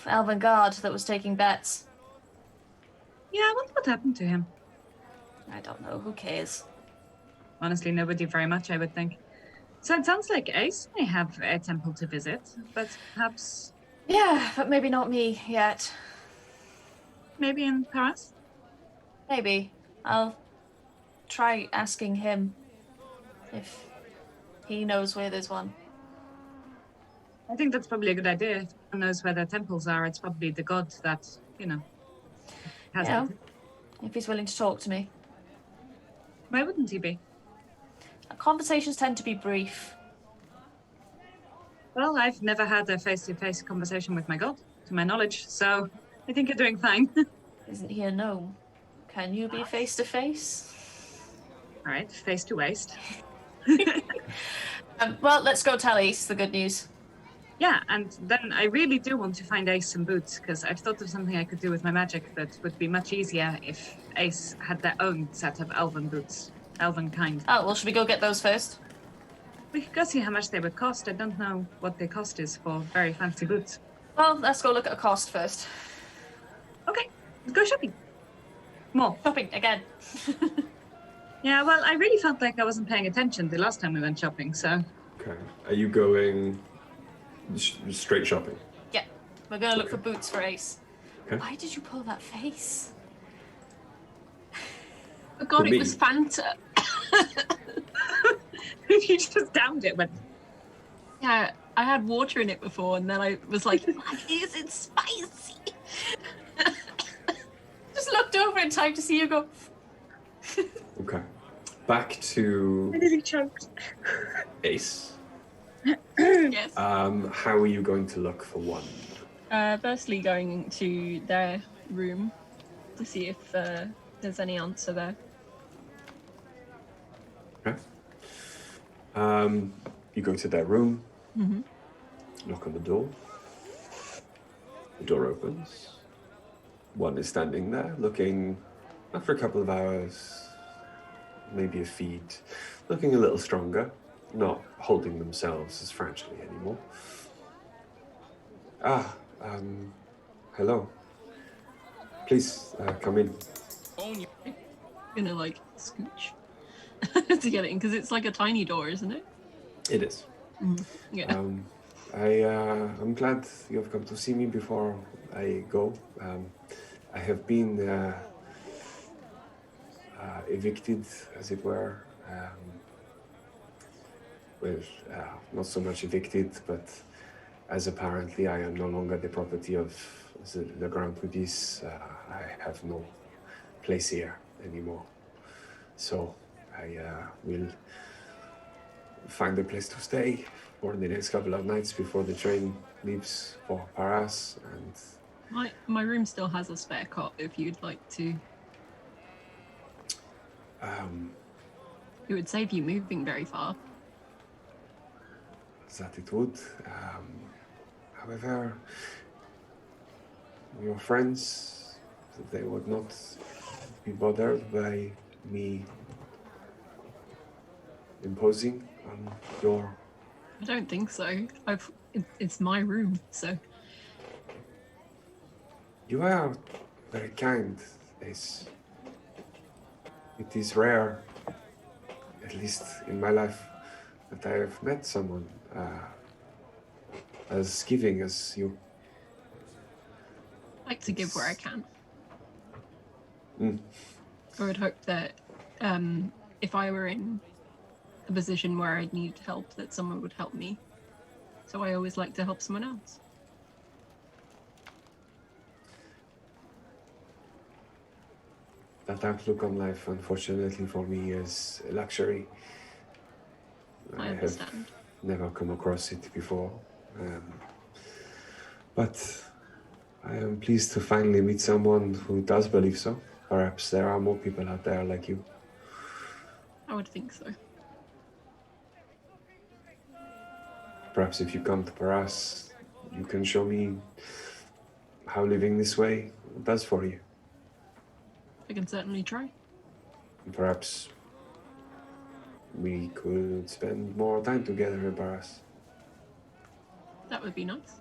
elven guard that was taking bets? Yeah, I wonder what happened to him. I don't know, who cares? Honestly, nobody very much, I would think. So it sounds like Ace may have a temple to visit, but perhaps Yeah, but maybe not me yet. maybe in Paris? Maybe. I'll try asking him if he knows where there's one. I think that's probably a good idea. If one knows where their temples are, it's probably the god that, has Yeah. it. If he's willing to talk to me. Why wouldn't he be? Conversations tend to be brief. Well, I've never had a face-to-face conversation with my god, to my knowledge, so I think you're doing fine. Isn't he a gnome? Can you be face to face? All right, face to waist. Well, let's go tell Ace the good news. Yeah, and then I really do want to find Ace some boots, because I've thought of something I could do with my magic that would be much easier if Ace had their own set of elven boots. Elven kind. Oh, well, should we go get those first? We could go see how much they would cost. I don't know what the cost is for very fancy boots. Well, let's go look at a cost first. Okay, let's go shopping. More. Shopping again. Yeah, well, I really felt like I wasn't paying attention the last time we went shopping, so... Okay. Are you going straight shopping? Yeah, we're gonna look for boots for Ace. Okay. Why did you pull that face? Oh god, For it me. was Fanta. You just downed it when... Yeah, I had water in it before, and then I was like, why is it spicy? Just looked over in time to see you go. Okay. Back to I nearly choked. Ace. Yes. How are you going to look for one? Firstly, going to their room to see if there's any answer there. Okay. You go to their room, Mm-hmm. knock on the door. The door opens. One is standing there, looking, after a couple of hours, maybe a feed, looking a little stronger, not holding themselves as fragilely anymore. Hello. Please, come in. Gonna like scooch to get it in because it's like a tiny door, isn't it? It is. Yeah. I'm glad you have come to see me before I go. I have been evicted, as it were. Not so much evicted, but as apparently I am no longer the property of the Grand Pudis, I have no place here anymore. So I will find a place to stay for the next couple of nights before the train leaves for Paris. And My room still has a spare cot if you'd like to. It would save you moving very far. that it would. However, your friends, that they would not be bothered by me imposing on your... I don't think so. It's my room, so You are very kind, Ace. It is rare, at least in my life, that I have met someone as giving as you. I like to give where I can. Mm. I would hope that if I were in a position where I needed help, that someone would help me. So I always like to help someone else. That outlook on life, unfortunately for me, is a luxury. I understand. have never come across it before. But I am pleased to finally meet someone who does believe so. Perhaps there are more people out there like you. I would think so. Perhaps if you come to Paras, you can show me how living this way does for you. I can certainly try. Perhaps we could spend more time together in Paras. That would be nice.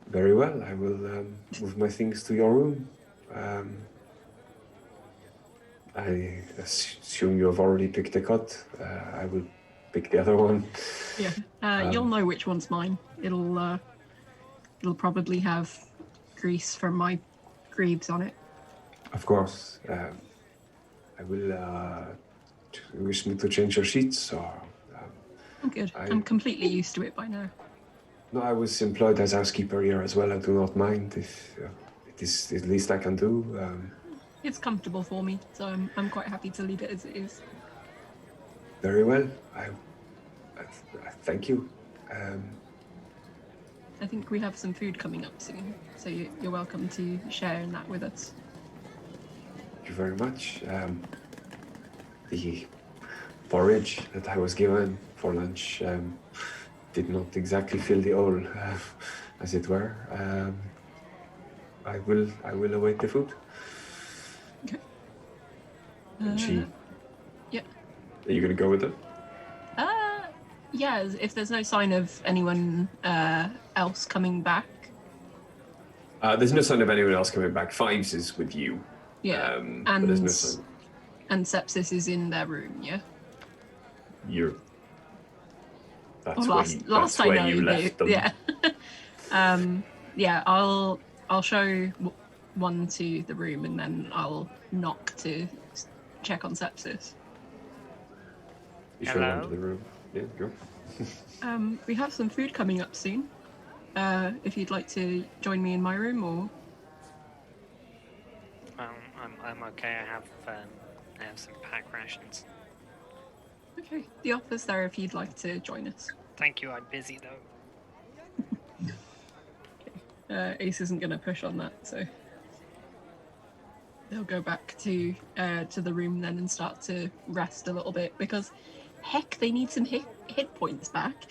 Very well, I will move my things to your room. I assume you have already picked a cot. I will pick the other one. Yeah. You'll know which one's mine. It'll probably have grease from my greaves on it. Of course. I will... you wish me to change your sheets, or... I'm good. I'm completely used to it by now. No, I was employed as housekeeper here as well. I do not mind if it is the least I can do. It's comfortable for me, so I'm quite happy to leave it as it is. Very well. I thank you. I think we have some food coming up soon, so you're welcome to share in that with us. Thank you very much. The porridge that I was given for lunch did not exactly fill the hole, as it were. I will await the food. Okay. And she... Yeah. Are you going to go with it? Yeah, if there's no sign of anyone else coming back. There's no sign of anyone else coming back. Fives is with you. Yeah. But there's no sign. And Sepsis is in their room, yeah? That's last I know, you left them. Yeah. Yeah, I'll show one to the room and then I'll knock to check on Sepsis. You show one to the room. Yeah, go. We have some food coming up soon. If you'd like to join me in my room, or I'm okay. I have some pack rations. okay, the offer's there if you'd like to join us. Thank you. I'm busy though. Ace isn't going to push on that, so they'll go back to the room then and start to rest a little bit because, heck, they need some hit points back.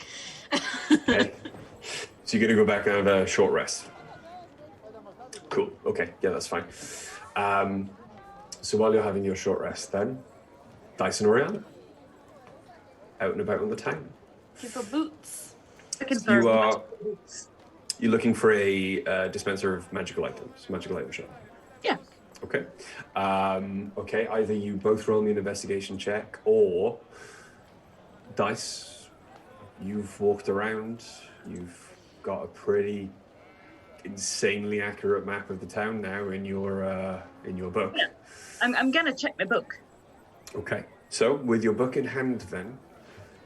Okay. So you're going to go back and have a short rest. Cool. Okay. Yeah, that's fine. So while you're having your short rest, then Dyson Oriana, out and about on the town. Looking for boots. You're looking for a dispenser of magical items, magical item shop. Yeah. Okay. Okay. Either you both roll me an investigation check, or Dice. You've walked around. You've got a pretty insanely accurate map of the town now in your book. Yeah. I'm gonna check my book. Okay. So with your book in hand, then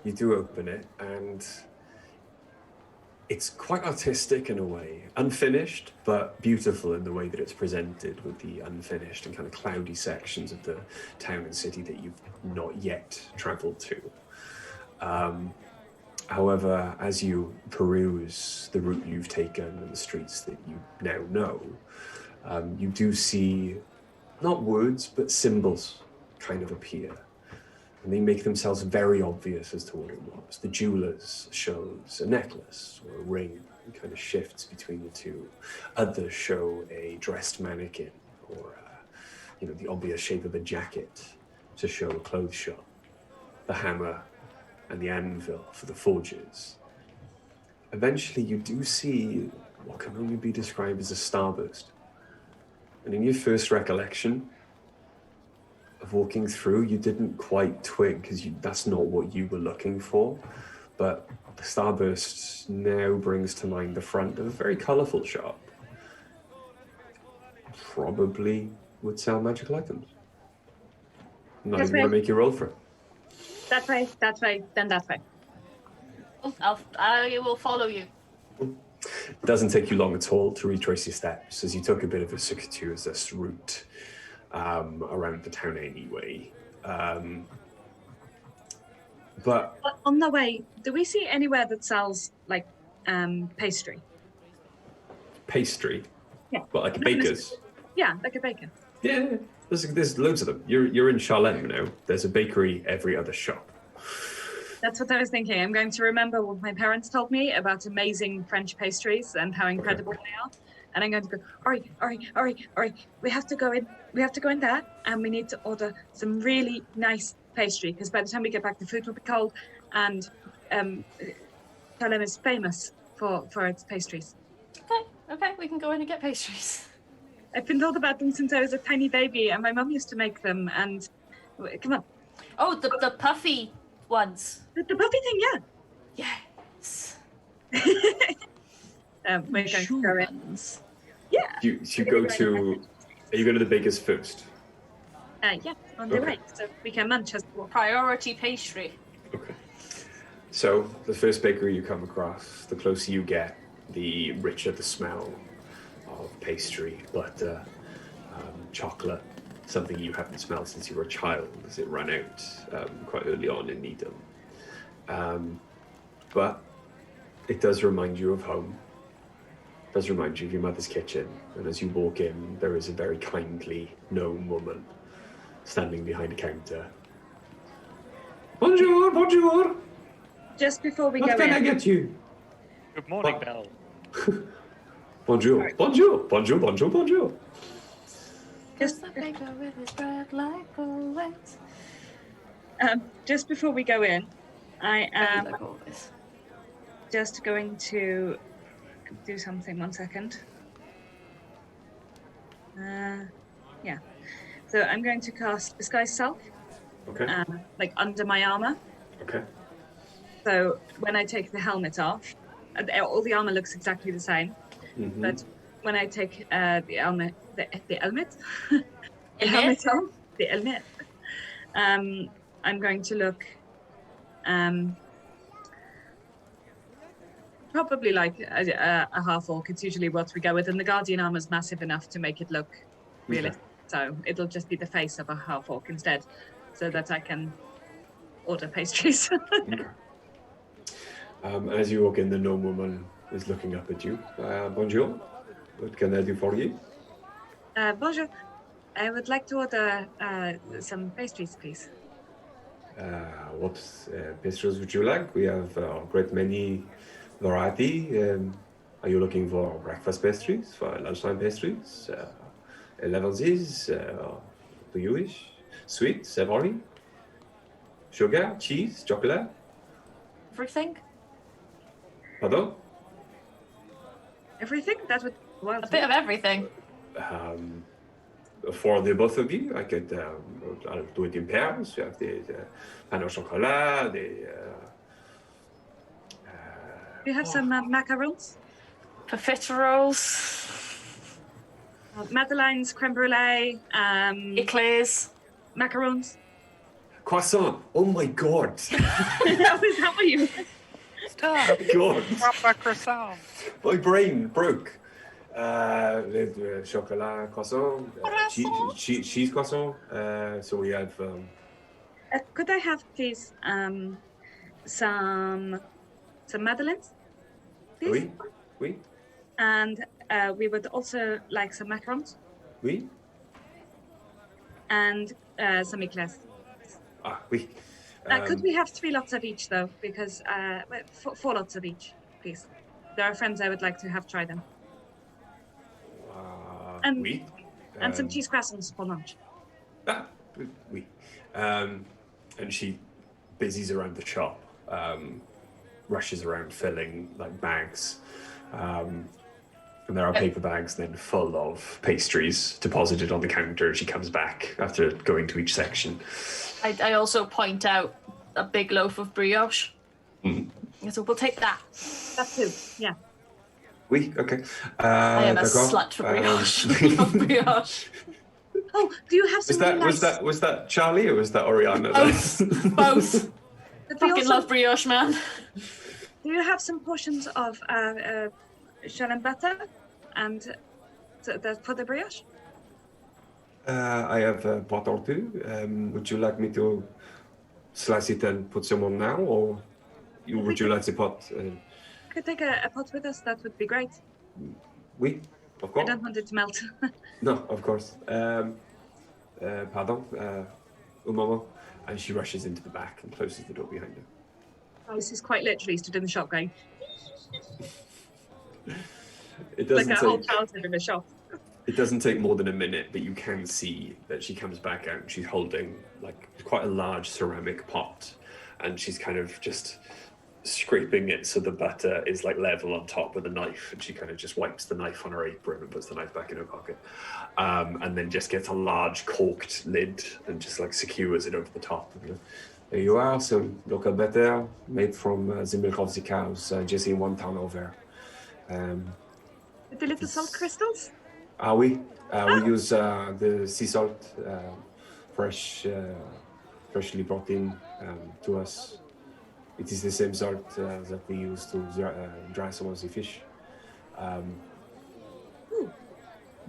you do open it, and it's quite artistic in a way, unfinished, but beautiful in the way that it's presented with the unfinished and kind of cloudy sections of the town and city that you've not yet traveled to. However, as you peruse the route you've taken and the streets that you now know, you do see not words, but symbols kind of appear. and they make themselves very obvious as to what it was. The jeweler's shows a necklace or a ring and kind of shifts between the two. Others show a dressed mannequin or the obvious shape of a jacket to show a clothes shop. The hammer and the anvil for the forges. Eventually you do see what can only be described as a starburst. And in your first recollection of walking through, you didn't quite twig because that's not what you were looking for. But the starburst now brings to mind the front of a very colourful shop. Probably would sell magical items. I'm not This even going to way. make you roll for it. That way, then that way. I will follow you. It doesn't take you long at all to retrace your steps, as you took a bit of a circuitous route around the town anyway. But On the way, do we see anywhere that sells like pastry? Pastry? Yeah. Well, like a baker's? Yeah, like a baker. Yeah, there's loads of them. You're in Charlem now. There's a bakery every other shop. That's what I was thinking. I'm going to remember what my parents told me about amazing French pastries and how incredible they are. And I'm going to go, Ori, we have to go in. We have to go in there and we need to order some really nice pastry because by the time we get back, the food will be cold. And Charlem is famous for its pastries. Okay, we can go in and get pastries. I've been told about them since I was a tiny baby, and my mum used to make them. And come on, Oh, the puffy ones. the puppy thing, yeah. Yes. We're going to go in. Ones. Yeah. You go to... Are you going to the baker's first? Yeah, on the Okay. way, so we can munch as well. Priority pastry. Okay. So, the first bakery you come across, the closer you get, the richer the smell of pastry, butter, chocolate, something you haven't smelled since you were a child, as it ran out quite early on in Nidum. But it does remind you of home. It does remind you of your mother's kitchen. And as you walk in, there is a very kindly gnome woman standing behind a counter. Bonjour, bonjour. Just before we What go can I in, get you? Good morning, What? Belle. Bonjour, Sorry. bonjour, bonjour, bonjour, bonjour. just The baker with his bread like always. just before we go in, I am Like always. just going to do something. 1 second. Yeah. So I'm going to cast Disguise Self, Okay, like under my armor. okay. So when I take the helmet off, all the armor looks exactly the same. Mhm. But when I take the helmet, the helmet Helmet? off, the helmet, I'm going to look probably like a half orc. It's usually what we go with, and the guardian armor is massive enough to make it look realistic. So it'll just be the face of a half orc instead, so that I can order pastries. Okay. As you walk in, the gnome woman is looking up at you. Bonjour. What can I do for you? Bonjour. I would like to order some pastries, please. What pastries would you like? We have a great many variety. Are you looking for breakfast pastries, for lunchtime pastries, levainses? Do you wish? Sweet, savory, sugar, cheese, chocolate? Everything? Pardon? Everything? That would well. A bit of everything. For the both of you, I could I'll do it in pairs. We have the pain au chocolat, Do you have some macarons? Profiteroles. Madeleines, creme brulee, Eclairs. macarons. croissant. Oh my god! That was how you. Stop! God, Proper croissant. my brain broke. Chocolat croissant, cheese croissant. So we have Could I have, please, some madeleines, please? oui, oui, And we would also like some macarons oui. and some eclairs. Ah oui. Could we have 3 lots of each, though? Because 4 lots of each, please. There are friends I would like to have try them. And- Oui. And some cheese croissants for lunch. Oui. And she busies around the shop, rushes around filling like bags. And there are paper bags then full of pastries deposited on the counter. She comes back after going to each section. I also point out a big loaf of brioche. Mhm. So we'll take that. That too, yeah. Oui, okay. I am a d'accord. slut for brioche. Love brioche. Oh, do you have some really nice... was that Charlie or was that Oriana? Both. But we Fucking also- love brioche, man. Do you have some portions of shell and butter and for the brioche? I have a pot or two. Would you like me to slice it and put some on now, or would you like the pot? Could take a pot with us, that would be great. Oui, of I course. don't want it to melt. No, of course. Pardon, un moment. And she rushes into the back and closes the door behind her. This is quite literally stood in the shop going, It like doesn't a whole take. childhood in the shop. It doesn't take more than a minute, but you can see that she comes back out and she's holding like quite a large ceramic pot, and she's kind of just scraping it so the butter is like level on top with a knife, and she kind of just wipes the knife on her apron and puts the knife back in her pocket, and then just gets a large corked lid and just like secures it over the top. There you are, some local butter made from the milk of the cows, just in one town over. With the little salt crystals? We use the sea salt, freshly brought in to us. It is the same salt that we use to dry some of the fish.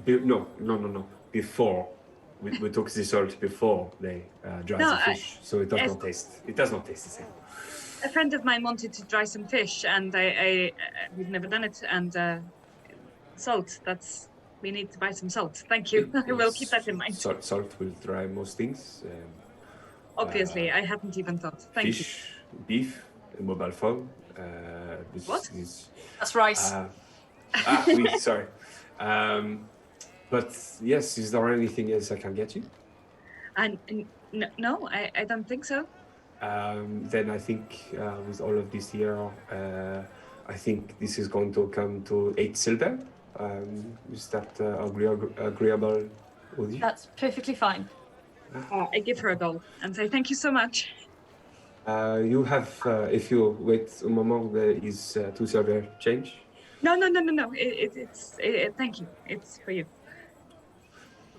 No. Before we took the salt before they dry the fish, so it does not taste. It does not taste the same. A friend of mine wanted to dry some fish, and we've never done it. And salt. We need to buy some salt. Thank you. I will keep that in mind. Salt will dry most things. Obviously, I hadn't even thought. Thank fish, beef, mobile phone. What? That's rice. Oui, sorry. But yes, is there anything else I can get you? And no, I don't think so. Then I think with all of this here, I think this is going to come to 8 silver. Is that agreeable with you? That's perfectly fine. I give her a gold and say thank you so much. You have, if you wait a moment, there is 2 silver change. No. It's thank you. It's for you.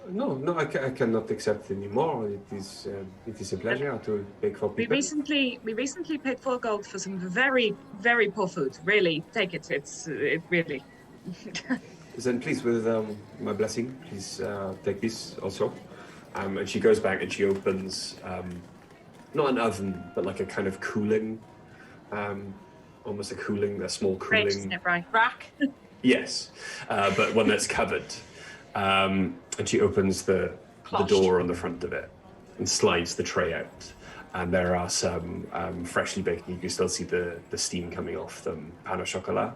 No, I cannot accept any more. It is a pleasure to bake for We people. recently paid 4 gold for some very, very poor food. Really, take it. It really. Then please, with my blessing, please take this also. And she goes back and she opens, not an oven, but like a kind of cooling, almost a small cooling. Rack. Yes, but one that's covered. And she opens the door on the front of it and slides the tray out. And there are some freshly baked, you can still see the steam coming off them, pain au chocolat.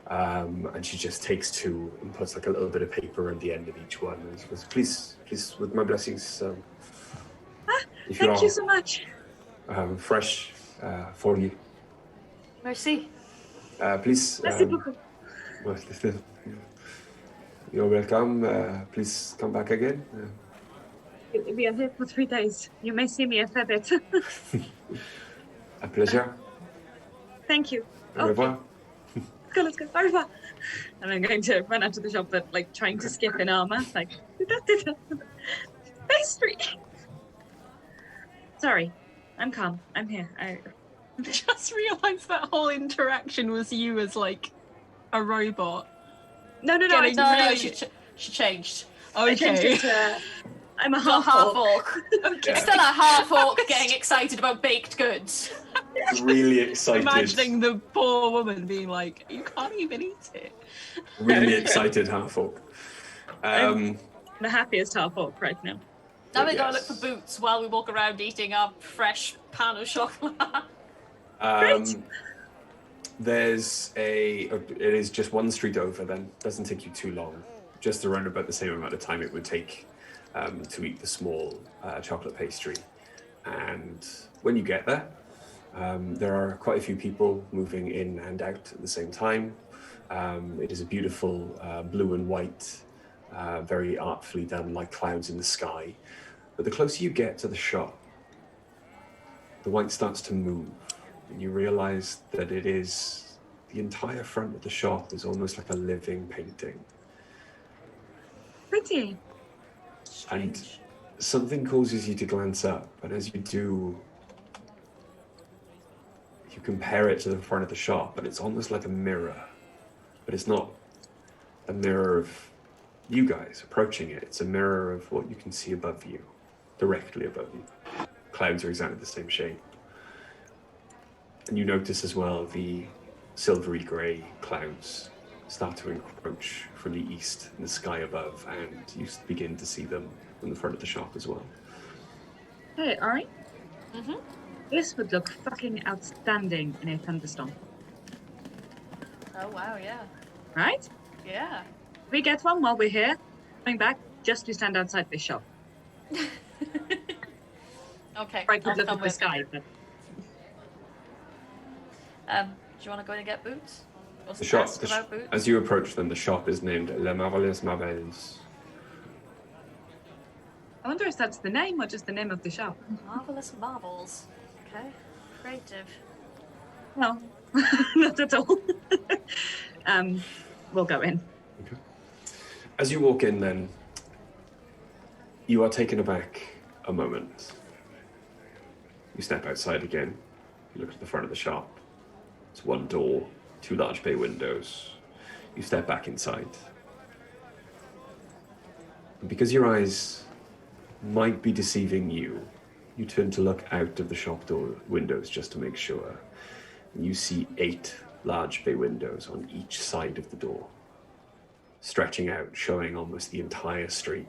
And she just takes 2 and puts like a little bit of paper at the end of each one. And she goes, please, with my blessings. Thank you so much. Fresh for you. Merci. Please. Merci beaucoup. You're welcome. Please come back again. We are here for 3 days. You may see me a fair bit. A pleasure. Thank you. Au revoir. Let's go. Au revoir. And I'm going to run out of the shop, but like trying to skip in armor. Like, pastry. Sorry, I'm calm. I'm here. I just realised that whole interaction was you as like a robot. No. She changed. I changed Okay. it to, I'm a Half half orc. Yeah. Still a half orc getting excited about baked goods. Really excited. Imagining the poor woman being like, you can't even eat it. Really excited half orc. I'm the happiest half orc right now. Now But we're going to yes. look for boots while we walk around eating our fresh pan of chocolate. It is just one street over then. Doesn't take you too long. Just around about the same amount of time it would take to eat the small chocolate pastry. And when you get there, there are quite a few people moving in and out at the same time. It is a beautiful blue and white, very artfully done, like clouds in the sky. But the closer you get to the shop, the white starts to move, and you realize that it is the entire front of the shop is almost like a living painting. Pretty. And something causes you to glance up, and as you do, you compare it to the front of the shop, and it's almost like a mirror. But it's not a mirror of you guys approaching it. It's a mirror of what you can see above you, directly above you. Clouds are exactly the same shape. And you notice as well the silvery grey clouds start to encroach from the east in the sky above, and you begin to see them in the front of the shop as well. Hey, Ari. Mm-hmm. This would look fucking outstanding in a thunderstorm. Oh, wow, yeah. Right? Yeah. We get one while we're here. Coming back, just to stand outside this shop. Okay, I could I'll look come at the with sky, you. but Do you want to go in and get boots? Or The shop, ask about boots? as you approach them, the shop is named Les Marvelous Marvels. I wonder if that's the name or just the name of the shop. Marvelous marvels. Okay. Creative. No, not at all. We'll go in. Okay. As you walk in, then, you are taken aback a moment. You step outside again. You look at the front of the shop. It's one door, two large bay windows. You step back inside. And because your eyes might be deceiving you, you turn to look out of the shop door windows just to make sure. And you see 8 large bay windows on each side of the door, stretching out, showing almost the entire street.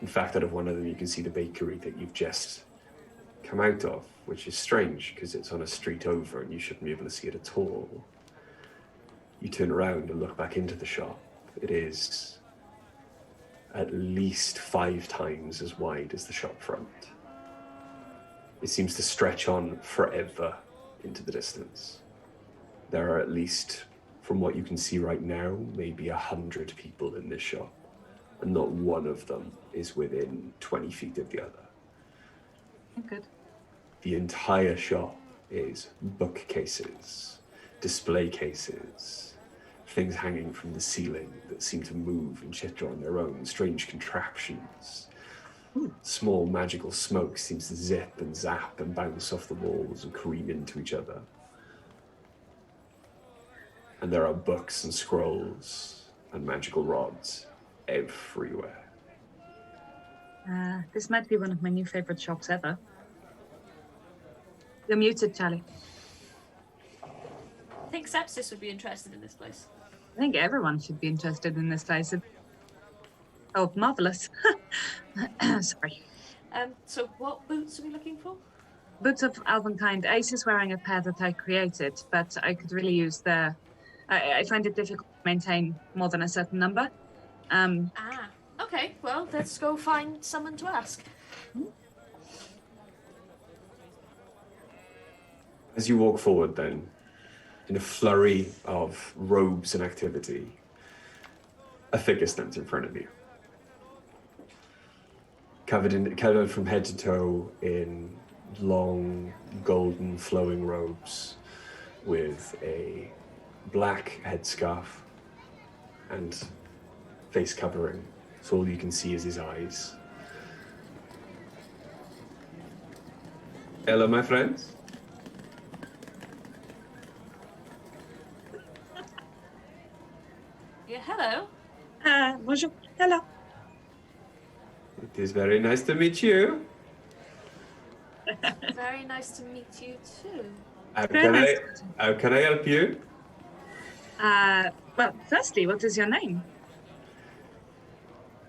In fact, out of one of them, you can see the bakery that you've just come out of, which is strange because it's on a street over and you shouldn't be able to see it at all. You turn around and look back into the shop. It is at least 5 times as wide as the shop front. It seems to stretch on forever into the distance. There are at least, from what you can see right now, maybe 100 people in this shop, and not one of them is within 20 feet of the other. Good. The entire shop is bookcases, display cases, things hanging from the ceiling that seem to move and chitter on their own, strange contraptions. Small magical smoke seems to zip and zap and bounce off the walls and careen into each other. And there are books and scrolls and magical rods everywhere. This might be one of my new favorite shops ever. You're muted, Charlie. I think Sepsis would be interested in this place. I think everyone should be interested in this place. Oh, marvelous. Sorry. So what boots are we looking for? Boots of Alban kind. Ace is wearing a pair that I created, but I could really use the... I find it difficult to maintain more than a certain number. Okay, well, let's go find someone to ask. As you walk forward then, in a flurry of robes and activity, a figure stands in front of you. Covered from head to toe in long, golden, flowing robes with a black headscarf and face covering. So all you can see is his eyes. Hello, my friends. Yeah, hello. Bonjour. Hello. It is very nice to meet you. Very nice to meet you too. How Very can I help you? Well, firstly, what is your name?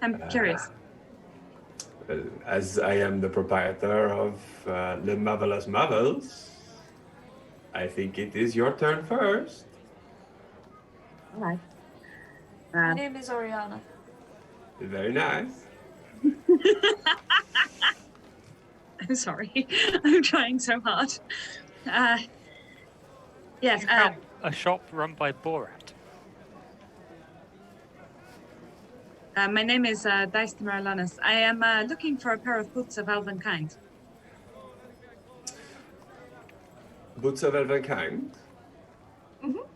I'm curious. Well, as I am the proprietor of Le Marvelous Marvels, I think it is your turn first. All right. My name is Oriana. Very nice. I'm sorry. I'm trying so hard. Yes. You have a shop run by Borat. My name is Dice Marlanis. I am looking for a pair of boots of elven kind. Boots of Elven Kind. Mhm.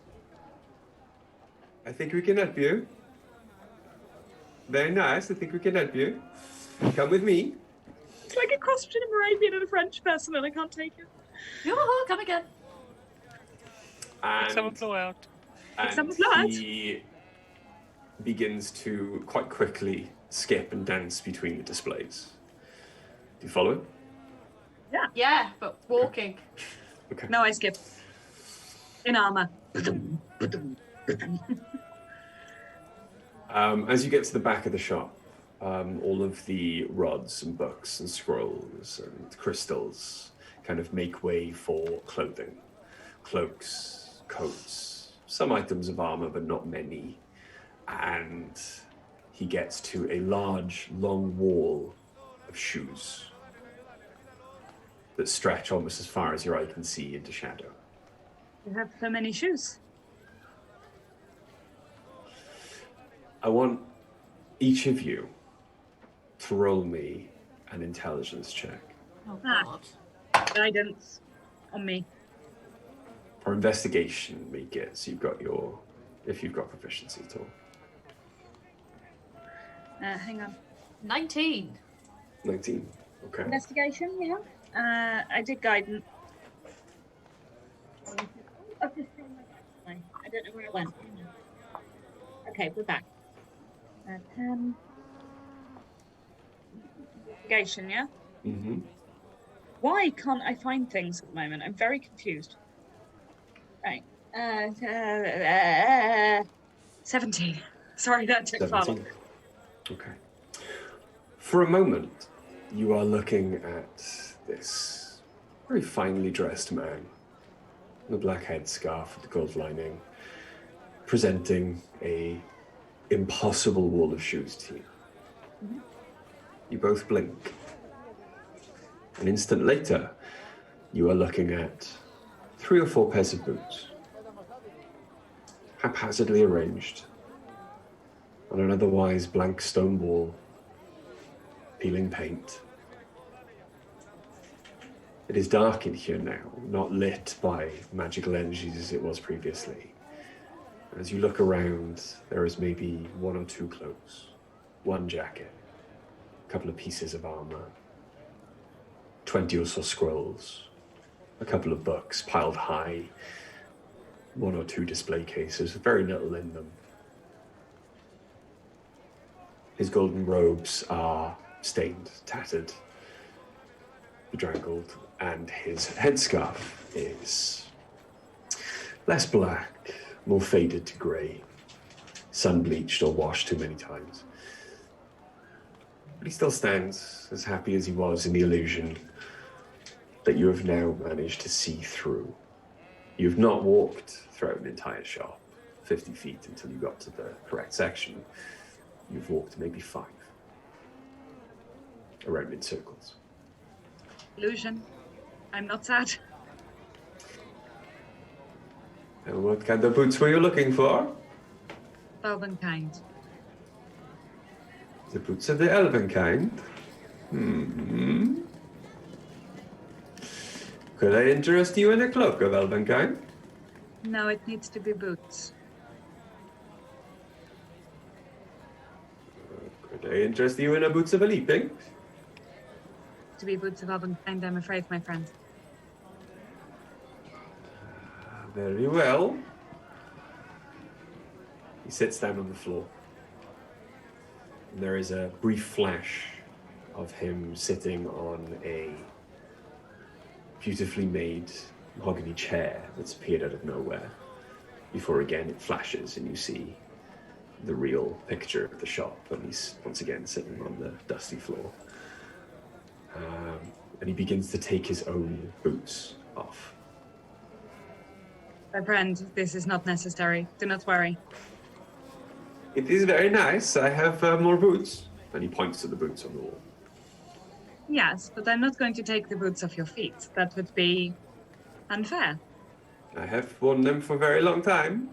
I think we can help you. Very nice. I think we can help you. Come with me. It's like a cross between a Moravian and a French person, and I can't take it. Yoo-hoo, come again. Make someone And, blow out. and blood. he begins to quite quickly skip and dance between the displays. Do you follow him? Yeah, but walking. Okay. No, I skip. In armor. As you get to the back of the shop, all of the rods and books and scrolls and crystals kind of make way for clothing. Cloaks, coats, some items of armor, but not many. And he gets to a large, long wall of shoes that stretch almost as far as your eye can see into shadow. You have so many shoes. I want each of you to roll me an intelligence check. Oh, Ah. God. Guidance on me. Or investigation, make it so you've got your, if you've got proficiency at all. Hang on. 19. 19. Okay. Investigation, yeah. I did guidance. I don't know where it went. Okay, we're back. 10. Investigation, yeah? Mm-hmm. Why can't I find things at the moment? I'm very confused. Right. 17. Sorry, that took far 17. longer. Okay. For a moment, you are looking at this very finely dressed man in a black headscarf with the gold lining, presenting a impossible wall of shoes to you. Mhm. You both blink. An instant later, you are looking at 3 or 4 pairs of boots, haphazardly arranged on an otherwise blank stone wall, peeling paint. It is dark in here now, not lit by magical energies as it was previously. As you look around, there is maybe 1 or 2 cloaks, 1 jacket, a couple of pieces of armor, 20 or so scrolls, a couple of books piled high, 1 or 2 display cases, very little in them. His golden robes are stained, tattered, bedraggled, and his headscarf is less black, more faded to grey, sun-bleached or washed too many times. But he still stands as happy as he was in the illusion that you have now managed to see through. You've not walked throughout an entire shop, 50 feet until you got to the correct section. You've walked maybe 5 around in circles. Illusion. I'm not sad. And what kind of boots were you looking for? Elven kind. The boots of the elven kind? Could I interest you in a cloak of elven kind? No, it needs to be boots. Could I interest you in a boots of a leaping? To be boots of elven kind, I'm afraid, my friend. Very well. He sits down on the floor. And there is a brief flash of him sitting on a beautifully made mahogany chair that's appeared out of nowhere. Before again it flashes and you see the real picture of the shop, and he's once again sitting on the dusty floor. And he begins to take his own boots off. My friend, this is not necessary. Do not worry. It is very nice. I have more boots. And he points to the boots on the wall. Yes, but I'm not going to take the boots off your feet. That would be unfair. I have worn them for a very long time.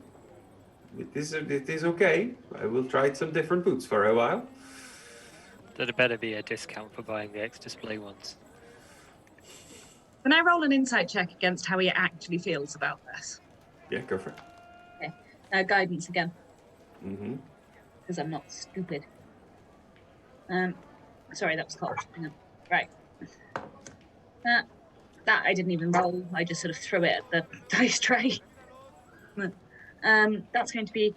It is okay. I will try some different boots for a while. There'd better be a discount for buying the X-Display ones. Can I roll an insight check against how he actually feels about this? Yeah, go for it. Okay. Guidance again, Mm-hmm. because I'm not stupid. Sorry, that was cold. Hang on. Right. That I didn't even roll. I just sort of threw it at the dice tray. That's going to be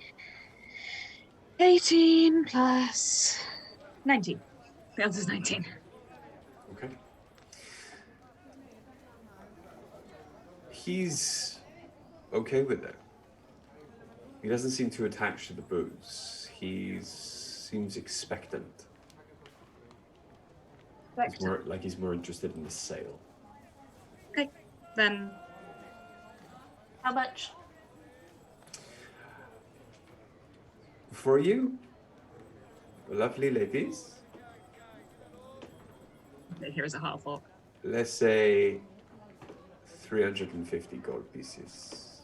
18 plus 19. The answer's 19. Okay. He's okay with it. He doesn't seem too attached to the boots. He seems expectant. He's more interested in the sale. Okay, then How much? For you, lovely ladies, here's a half orc. let's say 350 gold pieces.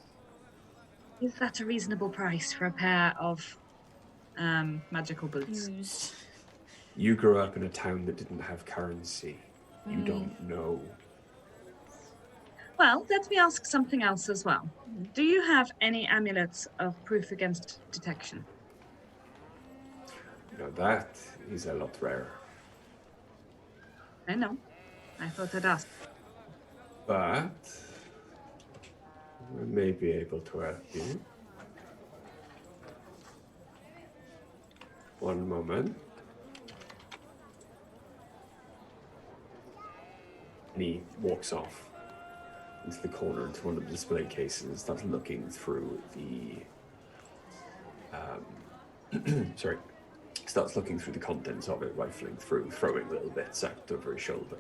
Is that a reasonable price for a pair of magical boots? Used. You grew up in a town that didn't have currency. You don't know. Well, let me ask something else as well. Do you have any amulets of proof against detection? Now that is a lot rarer. I know. I thought I'd ask. But we may be able to help you. One moment. And he walks off into the corner, into one of the display cases, and starts looking through the starts looking through the contents of it, rifling through, throwing little bits out over his shoulder.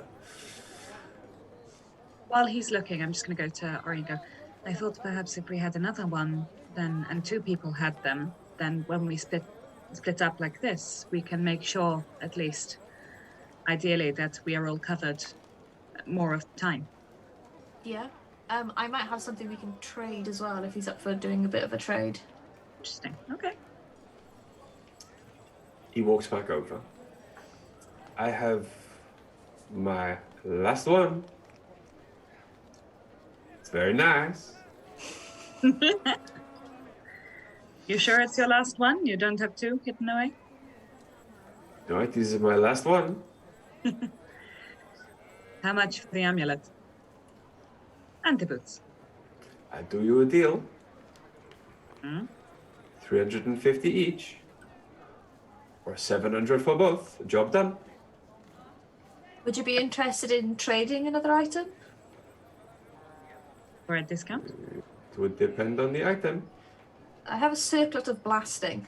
While he's looking, I'm just going to go to Ori and go, I thought perhaps if we had another one, then, and two people had them, then when we split up like this, we can make sure, at least, ideally, that we are all covered more of the time. Yeah. I might have something we can trade as well if he's up for doing a bit of a trade. Interesting. Okay. He walks back over. I have my last one. It's very nice. You sure it's your last one? You don't have two hidden away? No, this is my last one. How much for the amulet? And the boots. I'll do you a deal. Hmm? 350 each. Or 700 for both. Job done. Would you be interested in trading another item? For a discount? It would depend on the item. I have a circlet of blasting.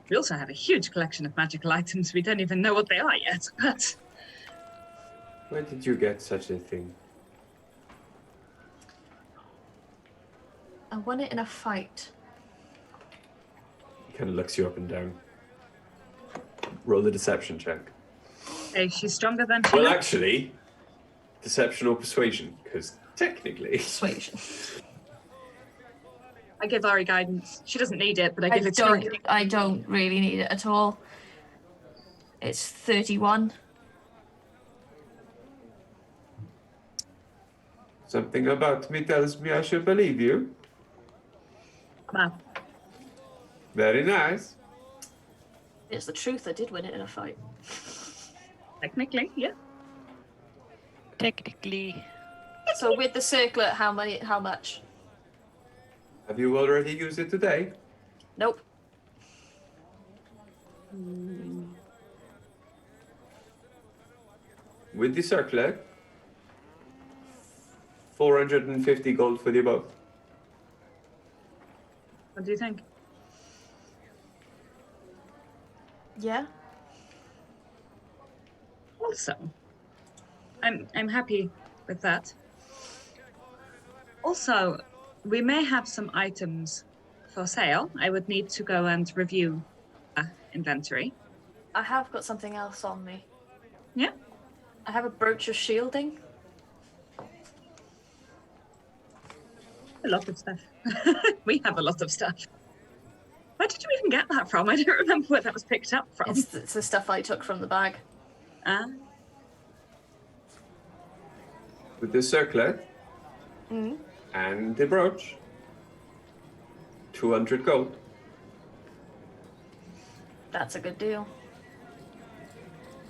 We also have a huge collection of magical items. We don't even know what they are yet, but... Where did you get such a thing? I won it in a fight. He kind of looks you up and down. Roll the deception check. Hey, she's stronger than she Well, looks. actually, deception or persuasion, because technically... Persuasion. I give Ari guidance. She doesn't need it, but I give it to her. I don't really need it at all. It's 31. Something about me tells me I should believe you. Wow. Very nice. It's the truth. I did win it in a fight. Technically, yeah. Technically. So with the circlet, how much? Have you already used it today? Nope. With the circlet, 450 gold for the above. What do you think? Yeah. Also, I'm happy with that. Also, we may have some items for sale. I would need to go and review inventory. I have got something else on me. Yeah. I have a brooch of shielding. A lot of stuff. We have a lot of stuff. Where did you even get that from? I don't remember where that was picked up from. It's the stuff I took from the bag. With the circlet and the brooch, 200 gold. That's a good deal.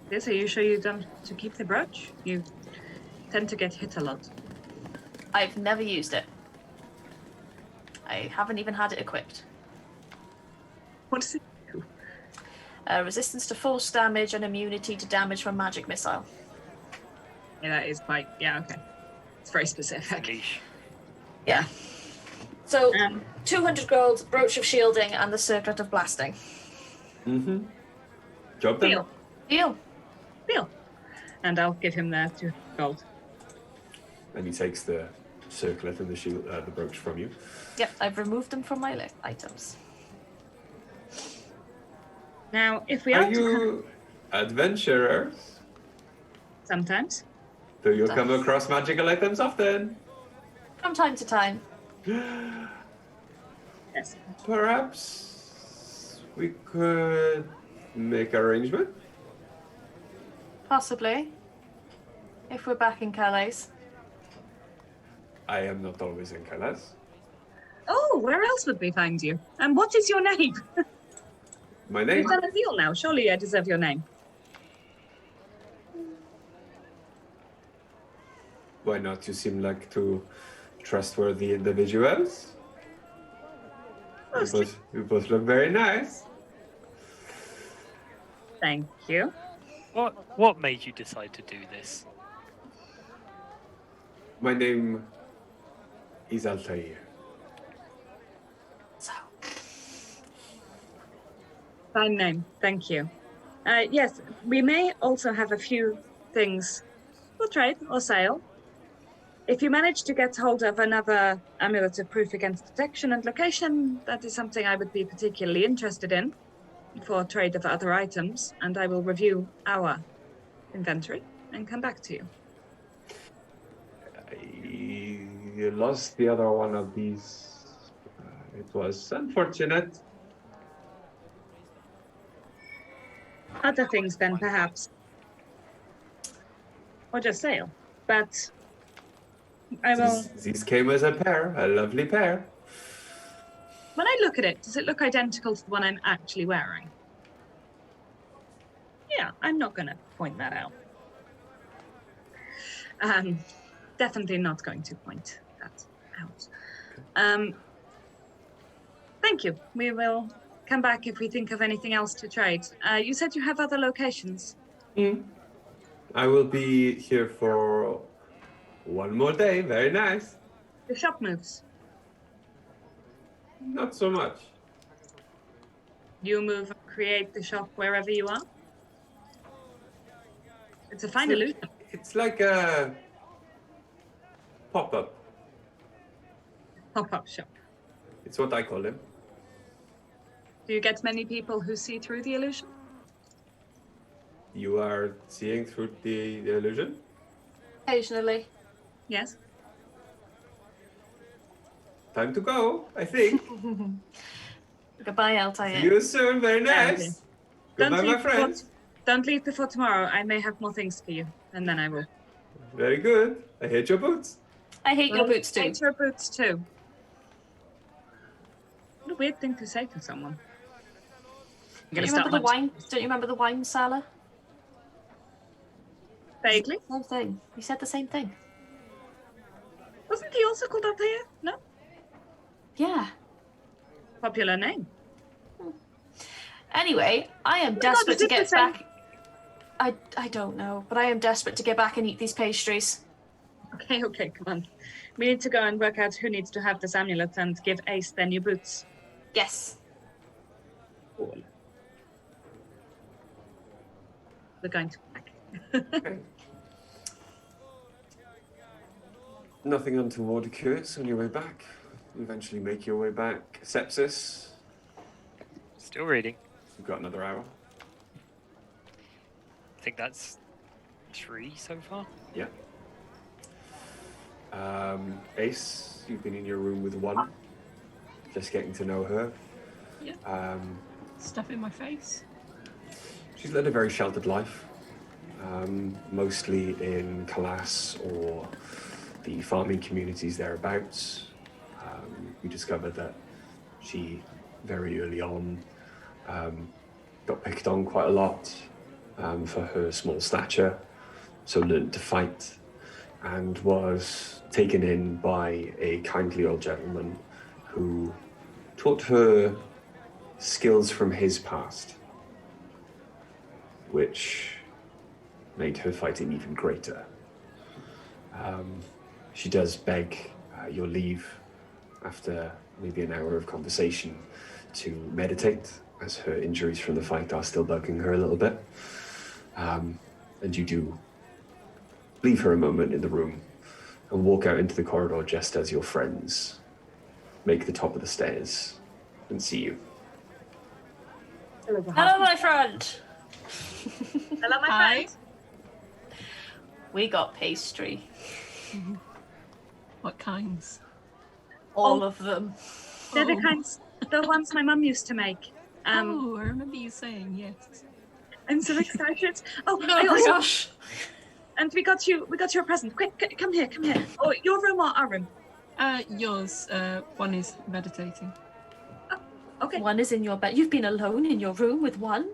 Liz, are you sure you don't to keep the brooch? You tend to get hit a lot. I've never used it. I haven't even had it equipped. What does it do? Resistance to force damage and immunity to damage from magic missile. Yeah, that is quite, okay. It's very specific. Leash. Yeah. So, 200 gold, brooch of shielding, and the circlet of blasting. Mm-hmm. Job done. Deal. And I'll give him the 2 gold. And he takes the circlet and the shield, the brooch from you. Yep, I've removed them from my items. Now, if we Are you adventurers? Sometimes. Do you come across magical items often? From time to time. Yes. Perhaps we could make arrangement? Possibly. If we're back in Calais. I am not always in Calais. Oh, where else would we find you? And what is your name? My name? We've done a deal now. Surely I deserve your name. Why not? You seem like two trustworthy individuals. You both look very nice. Thank you. What made you decide to do this? My name is Altair. So, Fine name. Thank you. Yes, we may also have a few things for trade or sale. If you manage to get hold of another amulet of proof against detection and location, that is something I would be particularly interested in for trade of other items, and I will review our inventory and come back to you. I lost the other one of these. It was unfortunate. Other things then, perhaps. Or just sale. But I will... These came as a pair, a lovely pair. When I look at it, does it look identical to the one I'm actually wearing? Yeah, I'm not going to point that out. Definitely not going to point that out. Thank you. We will come back if we think of anything else to trade. You said you have other locations. I will be here for one more day. Very nice. The shop moves. Not so much. You move and create the shop wherever you are? It's a fine illusion. It's like a pop-up. Pop-up shop. It's what I call them. Do you get many people who see through the illusion? You are seeing through the illusion? occasionally. Yes. Time to go, I think. Goodbye, Altair. See you soon. Very nice. Goodbye, my friends. Don't leave before tomorrow. I may have more things for you, and then I will. Very good. I hate your boots. I hate your boots too. I hate your boots too. What a weird thing to say to someone. Don't you remember the wine? Don't you remember the wine cellar? Vaguely. Same thing. You said the same thing. Wasn't he also called Altair? No. Yeah. Popular name. Anyway, I am desperate to get back. I don't know, but I am desperate to get back and eat these pastries. Okay, come on. We need to go and work out who needs to have this amulet and give Ace their new boots. Yes. Cool. we're going to back. Okay. Nothing untoward occurs on your way back. You eventually make your way back. Sepsis. Still reading. You've got another hour. I think that's 3 so far. Yeah. Ace, you've been in your room with one. Just getting to know her. Yeah. Stuff in my face. She's led a very sheltered life. Mostly in Calas or the farming communities thereabouts. We discovered that she, very early on, got picked on quite a lot for her small stature, so learned to fight, and was taken in by a kindly old gentleman who taught her skills from his past, which made her fighting even greater. She does beg your leave after maybe an hour of conversation to meditate, as her injuries from the fight are still bugging her a little bit. And you do leave her a moment in the room and walk out into the corridor just as your friends make the top of the stairs and see you. Hello, Hello, my friend. Hello, my Hi. friend. We got pastry. What kinds? All of them. They're the Oh. kinds, the ones my mum used to make. Oh, I remember you saying yes. I'm so excited. Oh, You got I a also, brioche. and we got you a present. Quick, come here. Oh, your room or our room? Yours. One is meditating. Okay. One is in your bed. You've been alone in your room with one?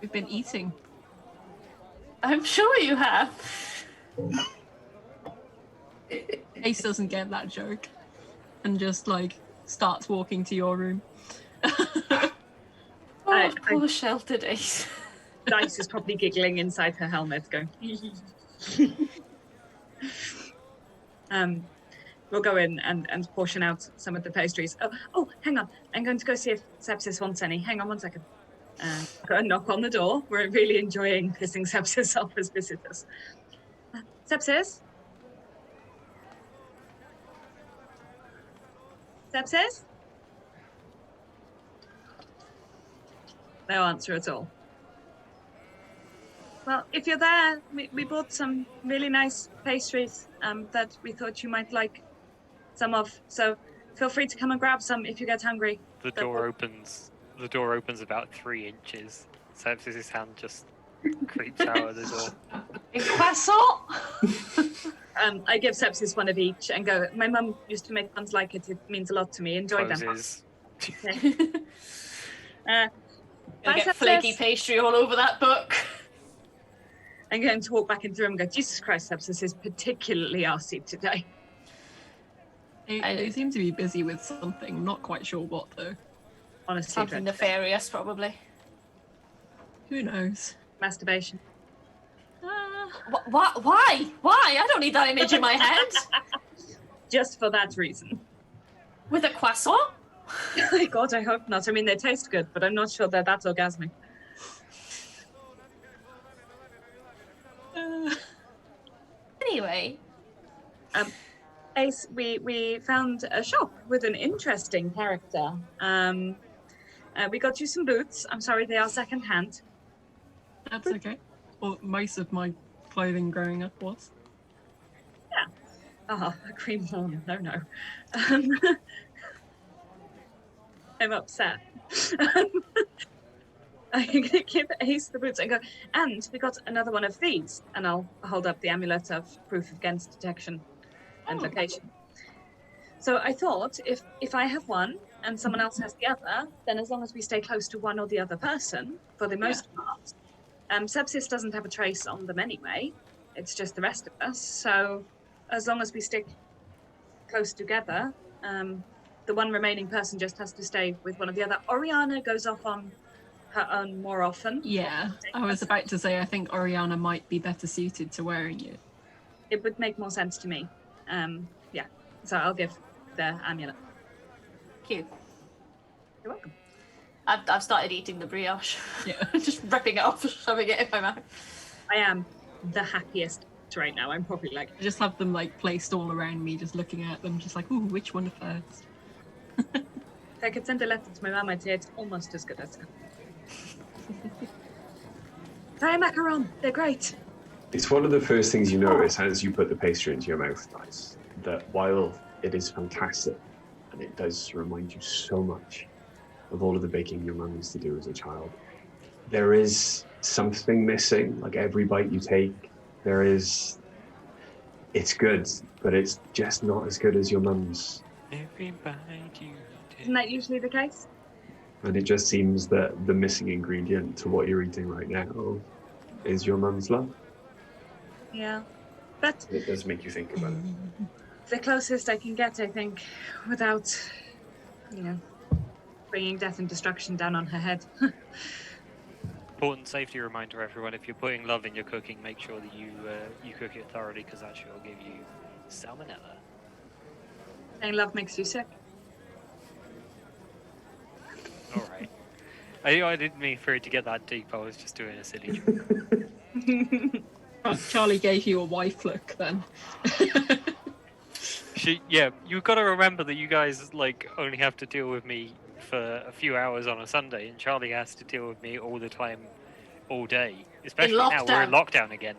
We've been eating. I'm sure you have. Ace doesn't get that joke, and just like starts walking to your room. Oh, I- poor sheltered Ace. Dice is probably giggling inside her helmet, going. We'll go in and portion out some of the pastries. Oh, hang on. I'm going to go see if Sepsis wants any. Hang on 1 second. Go and knock on the door. We're really enjoying pissing Sepsis off as visitors. Sepsis? Sepsis? No answer at all. Well, if you're there, we bought some really nice pastries that we thought you might like some of. So feel free to come and grab some if you get hungry. The door opens. The door opens about 3 inches. Sepsis' hand just creeps out of the door. A croissant? I give Sepsis one of each and go, my mum used to make ones like it. It means a lot to me. Enjoy them. Closes. Bye, Get flaky Sepsis. pastry all over that book. I'm going to walk back into the room and go, Jesus Christ, Sepsis is particularly arsey today. They seem to be busy with something. Not quite sure what though. Honestly, Something dreadful. nefarious, probably. Who knows? Masturbation. Why? Why? I don't need that image in my head. Just for that reason. With a croissant? My God, I hope not. I mean, they taste good, but I'm not sure they're that orgasmic. Anyway. Ace, we found a shop with an interesting character. We got you some boots. I'm sorry, they are secondhand. That's okay. Well, most of my clothing growing up was. Oh, a cream lawn. No. I'm upset. I'm going to give Ace the boots and go, and we got another one of these. And I'll hold up the amulet of proof against detection and location. So I thought if I have one and someone else has the other, then as long as we stay close to one or the other person, for the most part, Sepsis doesn't have a trace on them anyway. It's just the rest of us. So as long as we stick close together, the one remaining person just has to stay with one or the other. Oriana goes off on her own more often. Yeah, I was about to say I think Oriana might be better suited to wearing it. It would make more sense to me. Yeah, so I'll give the amulet. Cute. You're welcome. I've started eating the brioche. Yeah. Just ripping it off, shoving it in my mouth. I am the happiest right now. I'm probably like, I just have them like placed all around me, just looking at them, just like, ooh, which one first? if I could send a letter to my mum, I'd say it's almost as good as. Try macaron. They're great. It's one of the first things you notice as you put the pastry into your mouth, guys, that while it is fantastic and it does remind you so much of all of the baking your mum used to do as a child, there is something missing. Like every bite you take, it's good, but it's just not as good as your mum's. Every bite you take. Isn't that usually the case? And it just seems that the missing ingredient to what you're eating right now is your mum's love. Yeah. But It does make you think about it. the closest I can get, I think, without, bringing death and destruction down on her head. Important safety reminder, everyone: if you're putting love in your cooking, make sure that you cook it thoroughly, because that will give you salmonella. Saying love makes you sick. All right. I didn't mean for it to get that deep. I was just doing a silly joke. Charlie gave you a wife look then. You've got to remember that you guys only have to deal with me for a few hours on a Sunday, and Charlie has to deal with me all the time, all day. Especially now we're in lockdown again.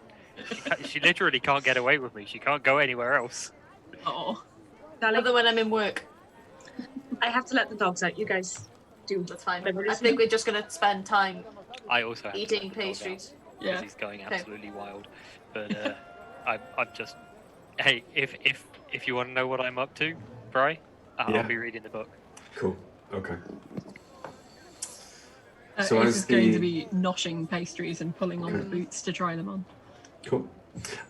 She literally can't get away with me. She can't go anywhere else. Oh, Other when I'm in work. I have to let the dogs out. You guys do. That's fine. whatever it I is. think we're just going to spend time I also have to eating let the dog out, pastries. because yeah. he's going Okay. absolutely wild. But I'm just, hey, if you want to know what I'm up to, Bri, Yeah. I'll be reading the book. Cool. Okay. So as Ace is going the- to be noshing pastries and pulling on the Okay. boots to try them on. Cool.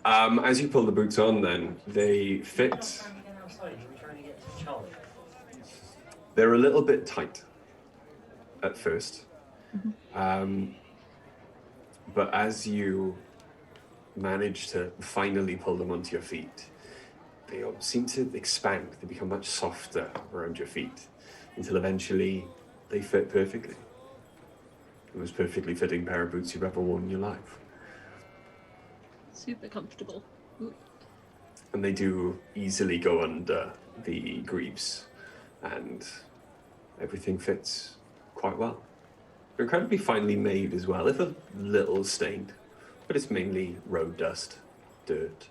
As you pull the boots on, then they fit. They're a little bit tight at first, but as you manage to finally pull them onto your feet, they seem to expand. They become much softer around your feet until eventually they fit perfectly. The most perfectly fitting pair of boots you've ever worn in your life. Super comfortable. Ooh. And they do easily go under the greaves, and everything fits quite well. They're incredibly finely made as well, if a little stained, but it's mainly road dust, dirt.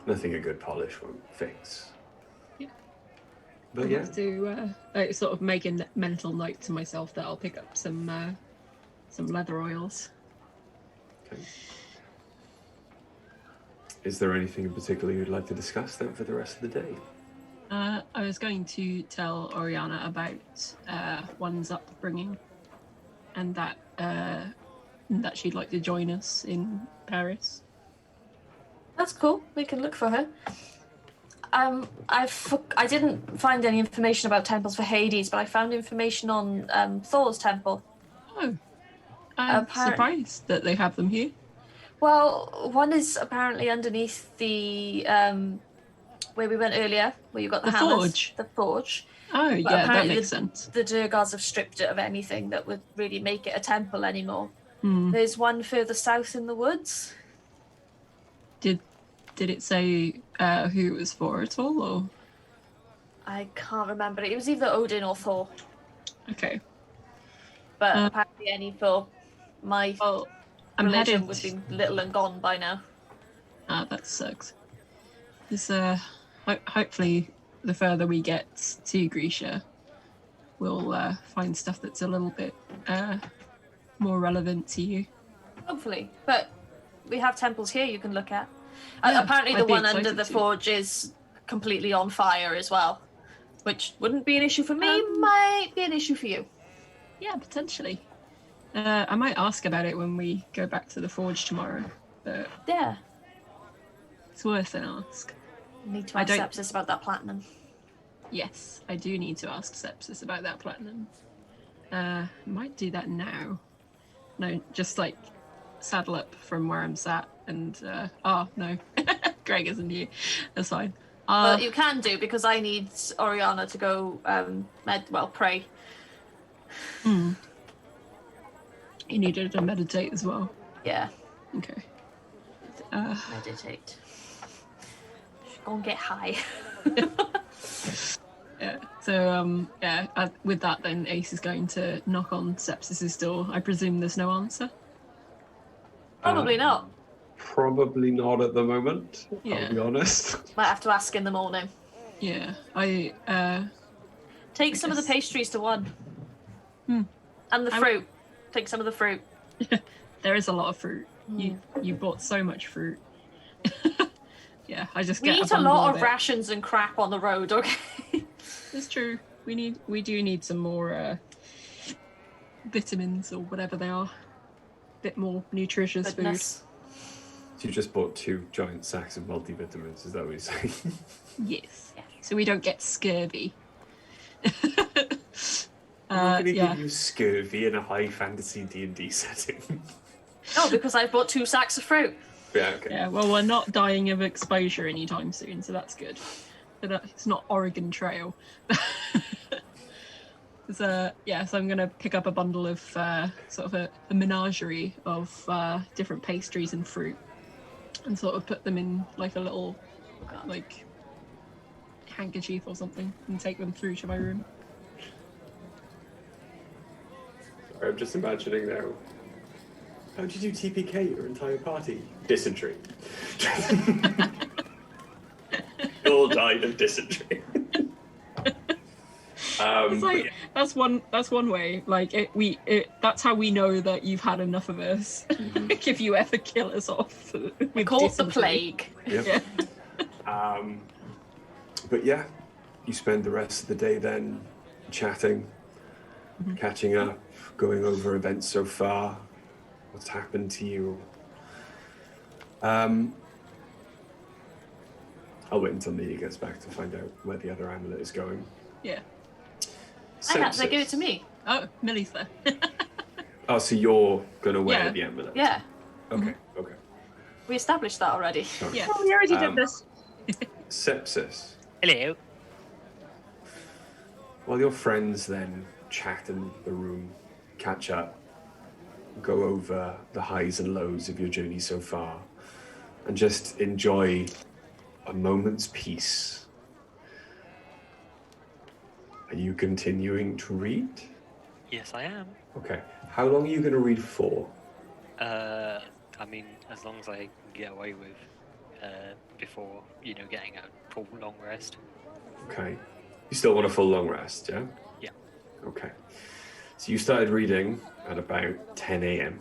Nothing a good polish won't fix. Yeah. But I'll yeah, have to sort of make a mental note to myself that I'll pick up some leather oils. okay. Is there anything in particular you'd like to discuss then for the rest of the day? I was going to tell Oriana about one's upbringing, and that she'd like to join us in Paris. That's cool. We can look for her. I didn't find any information about temples for Hades, but I found information on Thor's temple. Oh, I'm surprised that they have them here. Well, one is apparently underneath the where we went earlier, where you got the hammers. Forge. The forge. Oh, But yeah, that apparently makes sense. The Durgars have stripped it of anything that would really make it a temple anymore. Hmm. There's one further south in the woods. Did it say who it was for at all, or? I can't remember. It was either Odin or Thor. Okay. But apparently any for my Well, I'm religion headed. would be little and gone by now. Ah, that sucks. This hopefully the further we get to Grisha, we'll find stuff that's a little bit more relevant to you. Hopefully. But we have temples here you can look at. Yeah, Apparently I'd the be one under excited the to. forge is completely on fire as well. Which wouldn't be an issue for me, might be an issue for you. Yeah, potentially. I might ask about it when we go back to the forge tomorrow, but Yeah. it's worth an ask. Need to I ask don't- Sepsis about that platinum. Yes, I do need to ask Sepsis about that platinum. Might do that now. No, just saddle up from where I'm sat and no. Greg isn't you. That's fine. Well, you can do, because I need Oriana to go pray. You needed to meditate as well. Yeah, Okay. meditate. Should go and get high. Yeah. So with that, then Ace is going to knock on Sepsis's door. I presume there's no answer. Probably not. Probably not at the moment. Yeah. I'll be honest. Might have to ask in the morning. Yeah. Take some of the pastries to one. And the fruit. Take some of the fruit. There is a lot of fruit. You bought so much fruit. Yeah, I just We get eat a lot of it. rations and crap on the road, okay? It's true. We do need some more vitamins or whatever they are. Bit more nutritious Goodness. So you just bought 2 giant sacks of multivitamins, is that what you're saying? food. Yes. So we don't get scurvy. I'm not going to yeah. give you scurvy in a high fantasy D&D setting. No, because I've bought 2 sacks of fruit. Yeah, okay. Yeah, well, we're not dying of exposure anytime soon, so that's good. But it's not Oregon Trail. So I'm going to pick up a bundle of sort of a menagerie of different pastries and fruit and sort of put them in like a little like handkerchief or something and take them through to my room. Sorry, I'm just imagining now. How did you TPK your entire party? Dysentery. They all died of dysentery. It's like that's one way. Like that's how we know that you've had enough of us. Like if you ever kill us off, we Caught the plague. Yep. Yeah. But yeah, you spend the rest of the day then chatting, catching up, going over events so far, what's happened to you. I'll wait until Millie gets back to find out where the other amulet is going. Yeah. I had to give it to me. Oh, Millie's there. Oh, so you're gonna wear Yeah. the amulet? Yeah, Okay, okay. we established that already. Sorry. Yeah. Oh, we already did this. Sepsis. Hello. While your friends then chat in the room, catch up, go over the highs and lows of your journey so far, and just enjoy a moment's peace. Are you continuing to read? Yes, I am. Okay. How long are you going to read for? I mean, as long as I can get away with before, getting a full long rest. Okay. You still want a full long rest, yeah? Yeah. Okay. So you started reading at about 10 a.m.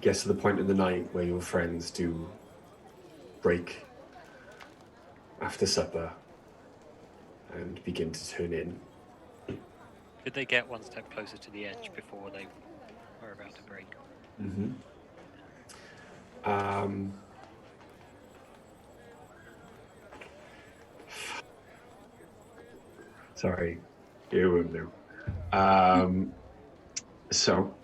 Gets to the point in the night where your friends do break after supper and begin to turn in. Did they get one step closer to the edge before they were about to break? Mm-hmm. Sorry, you wouldn't know. So,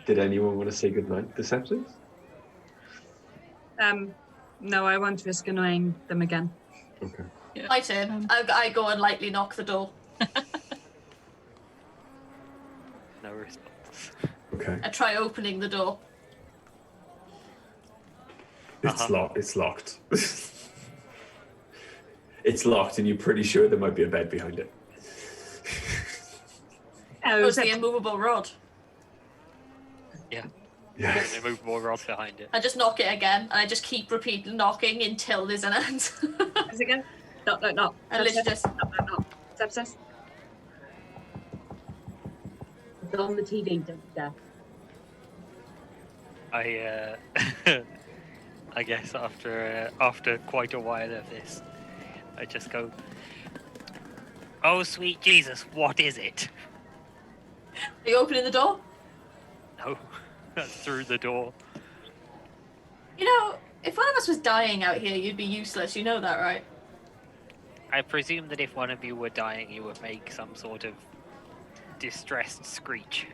did anyone want to say goodnight to Sepsis? No, I won't risk annoying them again. Okay. Yeah. My turn. I go and lightly knock the door. No response. Okay. I try opening the door. It's locked. It's locked. It's locked, and you're pretty sure there might be a bed behind it. Oh, it's the immovable rod. Yeah. Yeah. There's an immovable rod behind it. I just knock it again, and I just keep repeating knocking until there's an answer. Is it again? No. And literally just No. Sepsis. It's on the TV, don't I guess after quite a while of this, I just go, "Oh, sweet Jesus, what is it?" Are you opening the door? No, that's through the door. You know, if one of us was dying out here, you'd be useless. You know that, right? I presume that if one of you were dying, you would make some sort of distressed screech.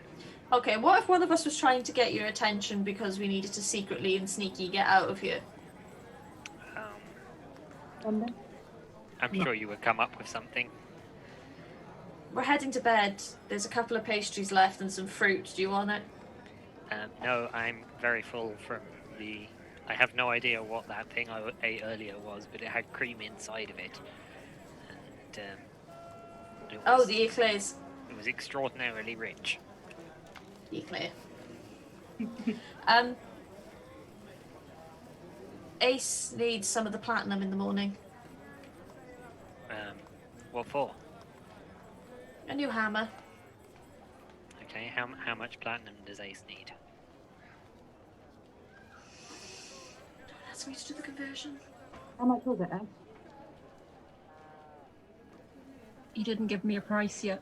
Okay, what if one of us was trying to get your attention because we needed to secretly and sneaky get out of here? I'm sure you would come up with something. we're heading to bed. There's a couple of pastries left and some fruit. Do you want it? No, I'm very full from the... I have no idea what that thing I ate earlier was, but it had cream inside of it. And it was, The eclairs. it was extraordinarily rich. Eclair. Ace needs some of the platinum in the morning. What for? A new hammer. Okay, how much platinum does Ace need? That's me to do the conversion. How much was it, eh? You didn't give me a price yet.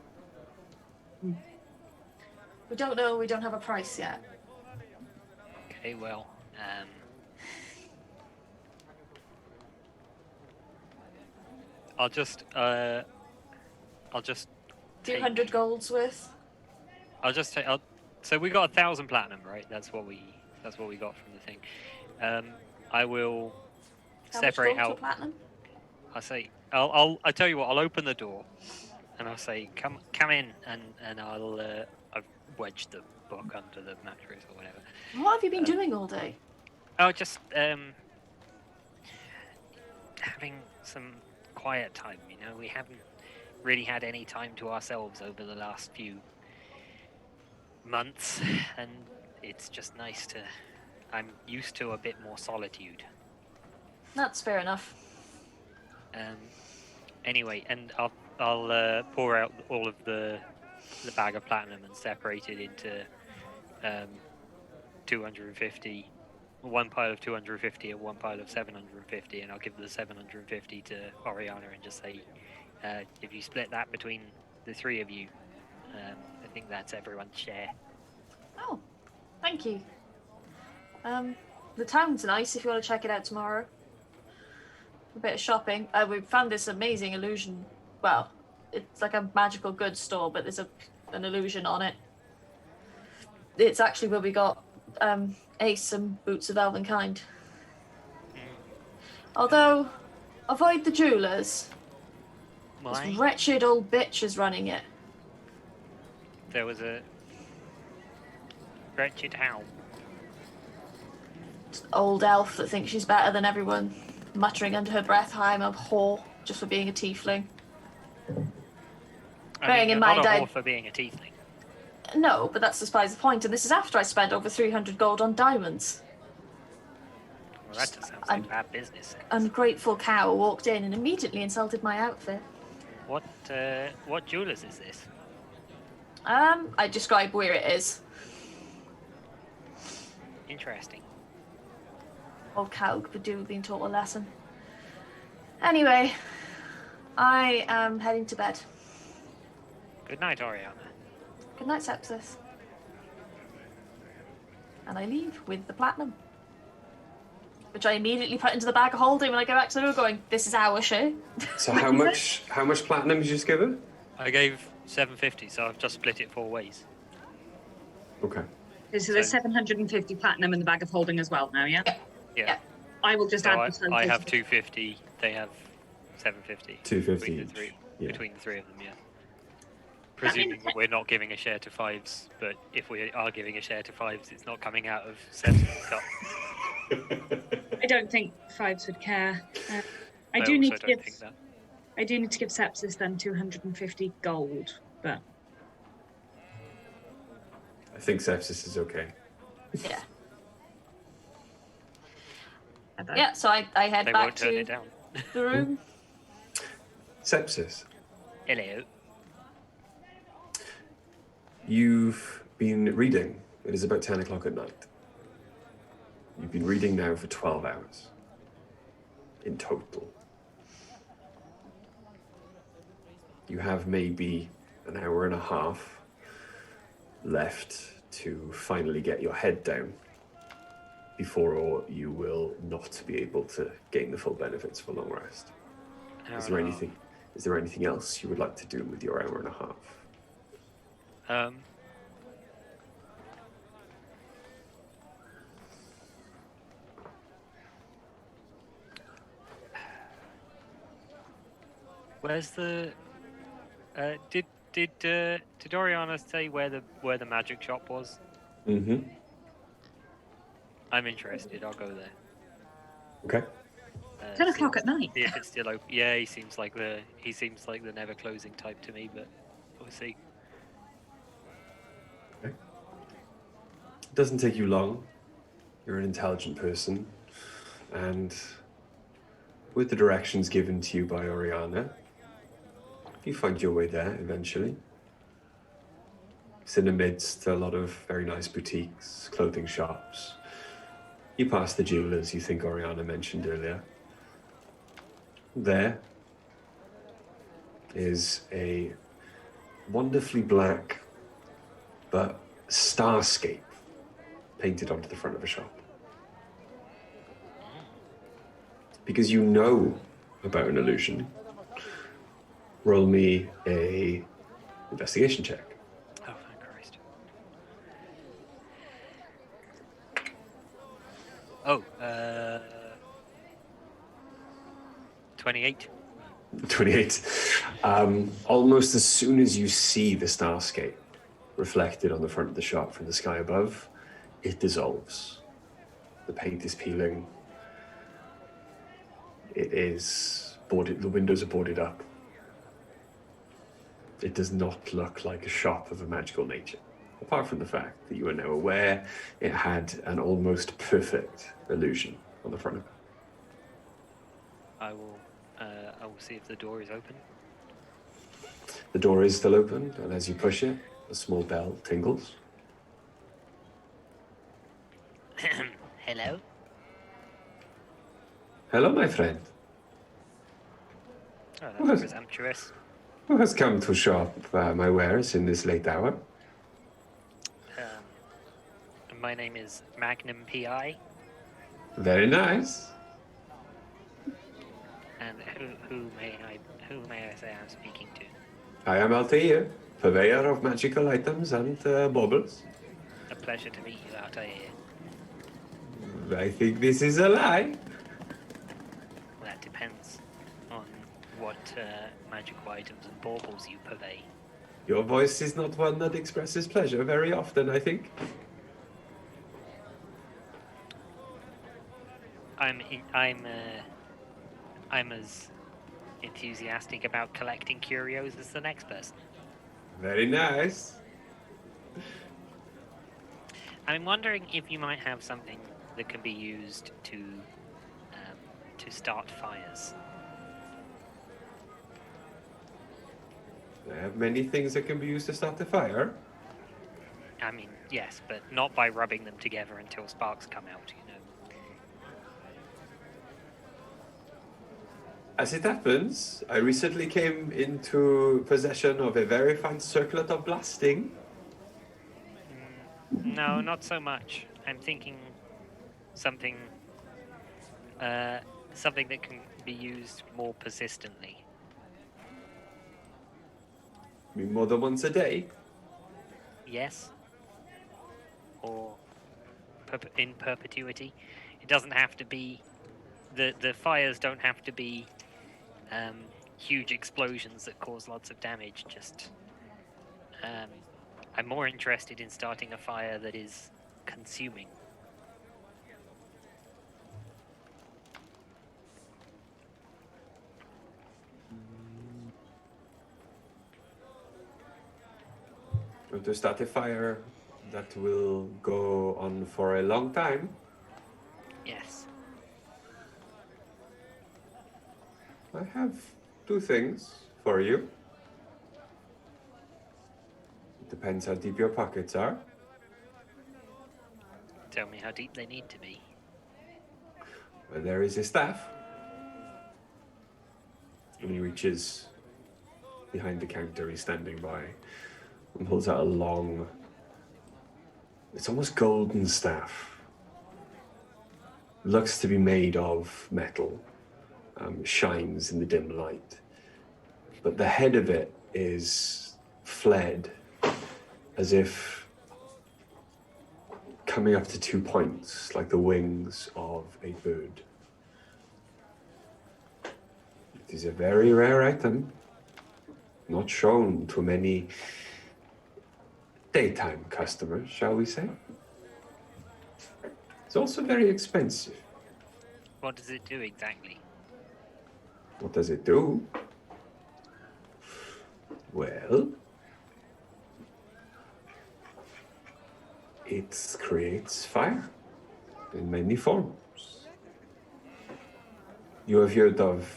We don't know. We don't have a price yet. Okay, well, I'll just 200 golds worth. I'll just take. So we got 1,000 platinum, right? That's what we got from the thing. I will How separate much gold out. for platinum? I say I tell you what. I'll open the door, and I'll say, "Come in," and I've wedged the book under the mattress or whatever. What have you been doing all day? Oh, just having some quiet time. You know, we haven't really had any time to ourselves over the last few months, and it's just nice to. I'm used to a bit more solitude. That's fair enough. Anyway, and I'll pour out all of the bag of platinum and separate it into 250. One pile of 250 and one pile of 750, and I'll give the 750 to Oriana and just say, if you split that between the three of you, I think that's everyone's share. Oh, thank you. The town's nice if you want to check it out tomorrow. A bit of shopping. We found this amazing illusion. Well, it's like a magical goods store, but there's an illusion on it. It's actually where we got Ace some boots of elven kind. Although, avoid the jewelers. Why? This wretched old bitch is running it. There was a wretched how? Old elf that thinks she's better than everyone, muttering under her breath, I'm a whore, just for being a tiefling. Bearing in mind, not a whore for being a tiefling. No, but that's besides the point, and this is after I spent over 300 gold on diamonds. Well, that just sounds like bad business. Ungrateful cow walked in and immediately insulted my outfit. What jewelers is this? I describe where it is. Interesting. Old cow could do with being taught a lesson. Anyway, I am heading to bed. Good night, Oriana. Good night, Sepsis. And I leave with the platinum, which I immediately put into the bag of holding when I go back to the room going, this is our share. So how much platinum did you just give her? I gave 750, so I've just split it 4 ways. Okay. So there's 750 platinum in the bag of holding as well now, yeah? Yeah. I will just So add the I have 250, they have 750. 250 between the three, each, yeah. Between the three of them, yeah. Presuming that we're not giving a share to fives, but if we are giving a share to fives, it's not coming out of Seb's cup. I don't think fives would care. I I do also need to don't give. think that. I do need to give Sepsis then 250 gold, but I think sepsis is okay. Yeah. I don't- Yeah, so I head They back won't turn to it down. the room. Sepsis. Hello. You've been reading. It is about 10 o'clock at night. You've been reading now for 12 hours in total. You have maybe an hour and a half left to finally get your head down before you will not be able to gain the full benefits of a long rest. Is there anything else you would like to do with your hour and a half? Where's the? Did Did Oriana say where the magic shop was? Mm-hmm. I'm interested. I'll go there. Okay. 10 See o'clock if- at night. See if it's still open. Yeah, he seems like the never closing type to me, but we'll see. It doesn't take you long. You're an intelligent person, and with the directions given to you by Oriana, you find your way there eventually. It's in amidst a lot of very nice boutiques, clothing shops. You pass the jewelers you think Oriana mentioned earlier. There is a wonderfully black but starscape painted onto the front of a shop. Because you know about an illusion, roll me a investigation check. Oh, thank Christ. Oh, 28. 28. Almost as soon as you see the starscape reflected on the front of the shop from the sky above, it dissolves. The paint is peeling. It is boarded, the windows are boarded up. It does not look like a shop of a magical nature, apart from the fact that you are now aware it had an almost perfect illusion on the front of it. I will see if the door is open. The door is still open, and as you push it, a small bell tingles. Hello. Hello, my friend. Oh, Well, that's presumptuous. Who has come to shop my wares in this late hour? My name is Magnum PI. Very nice. And who may I say I'm speaking to? I am Altair, purveyor of magical items and baubles. A pleasure to meet you, Altair. I think this is a lie. That depends on what magical items and baubles you purvey. Your voice is not one that expresses pleasure very often, I think. I'm as enthusiastic about collecting curios as the next person. Very nice. I'm wondering if you might have something that can be used to start fires. I have many things that can be used to start a fire. I mean, yes, but not by rubbing them together until sparks come out, you know. As it happens, I recently came into possession of a very fine circlet of blasting. No, not so much. I'm thinking something that can be used more persistently. I mean, more than once a day. Yes? Or in perpetuity. It doesn't have to be... The fires don't have to be huge explosions that cause lots of damage. Just... I'm more interested in starting a fire that is consuming. To start a fire that will go on for a long time. Yes. I have two things for you. It depends how deep your pockets are. Tell me how deep they need to be. Well, there is a staff. And he reaches behind the counter he's standing by and pulls out a long, it's almost golden staff. Looks to be made of metal, shines in the dim light. But the head of it is flared, as if coming up to 2 points, like the wings of a bird. It is a very rare item. not shown to many daytime customers, shall we say. It's also very expensive. What does it do exactly? What does it do? Well, it creates fire in many forms. You have heard of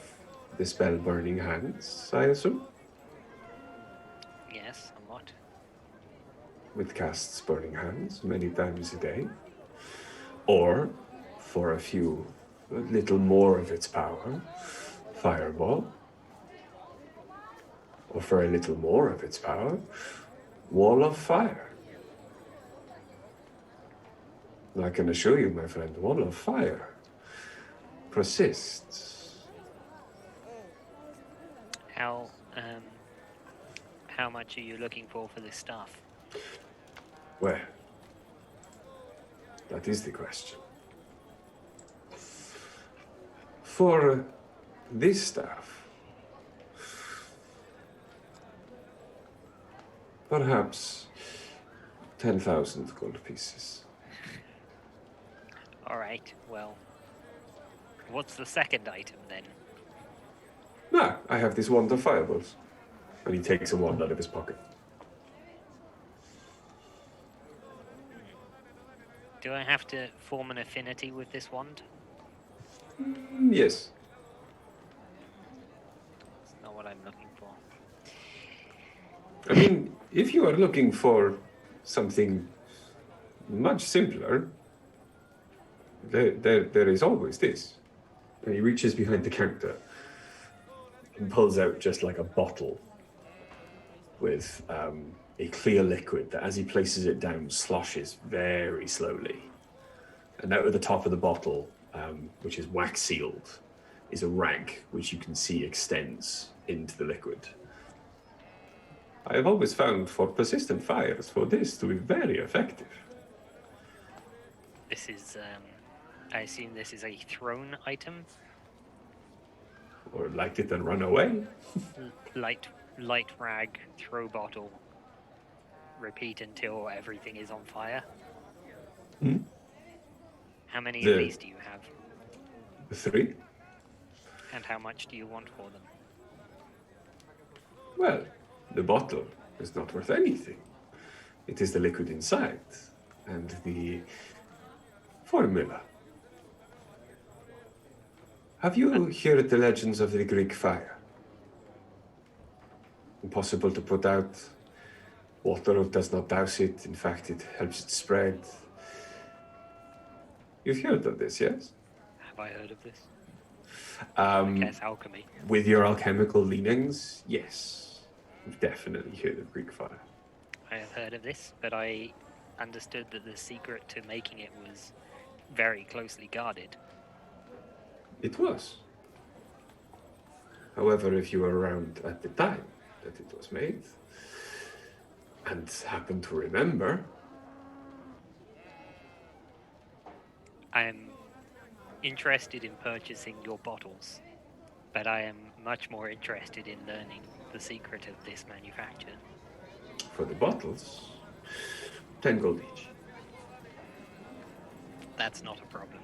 the spell Burning Hands, I assume? Yes, somewhat. It casts Burning Hands many times a day. Or, for a little more of its power, Fireball. Or for a little more of its power, Wall of Fire. I can assure you, my friend, Wall of Fire persists. How much are you looking for this stuff? Well, that is the question. For this stuff, perhaps 10,000 gold pieces. All right. Well, what's the second item then? Ah, I have this wand of fireballs. And he takes a wand out of his pocket. Do I have to form an affinity with this wand? Yes. That's not what I'm looking for. I mean, if you are looking for something much simpler, there is always this. And he reaches behind the counter and pulls out just like a bottle with a clear liquid that, as he places it down, sloshes very slowly. And out of the top of the bottle, which is wax sealed, is a rag which you can see extends into the liquid. I have always found for persistent fires for this to be very effective. This is, I assume this is a thrown item? Or light it and run away. Light rag, throw bottle, repeat until everything is on fire. Hmm? How many of these do you have? 3. And how much do you want for them? Well, the bottle is not worth anything. It is the liquid inside and the formula. Have you heard the legends of the Greek fire? Impossible to put out. Water does not douse it. In fact, it helps it spread. You've heard of this, yes? Have I heard of this? I guess alchemy. With your alchemical leanings, yes. You've definitely heard of Greek fire. I have heard of this, but I understood that the secret to making it was very closely guarded. It was. However, if you were around at the time that it was made, and happen to remember... I am interested in purchasing your bottles, but I am much more interested in learning the secret of this manufacture. For the bottles, 10 gold each. That's not a problem.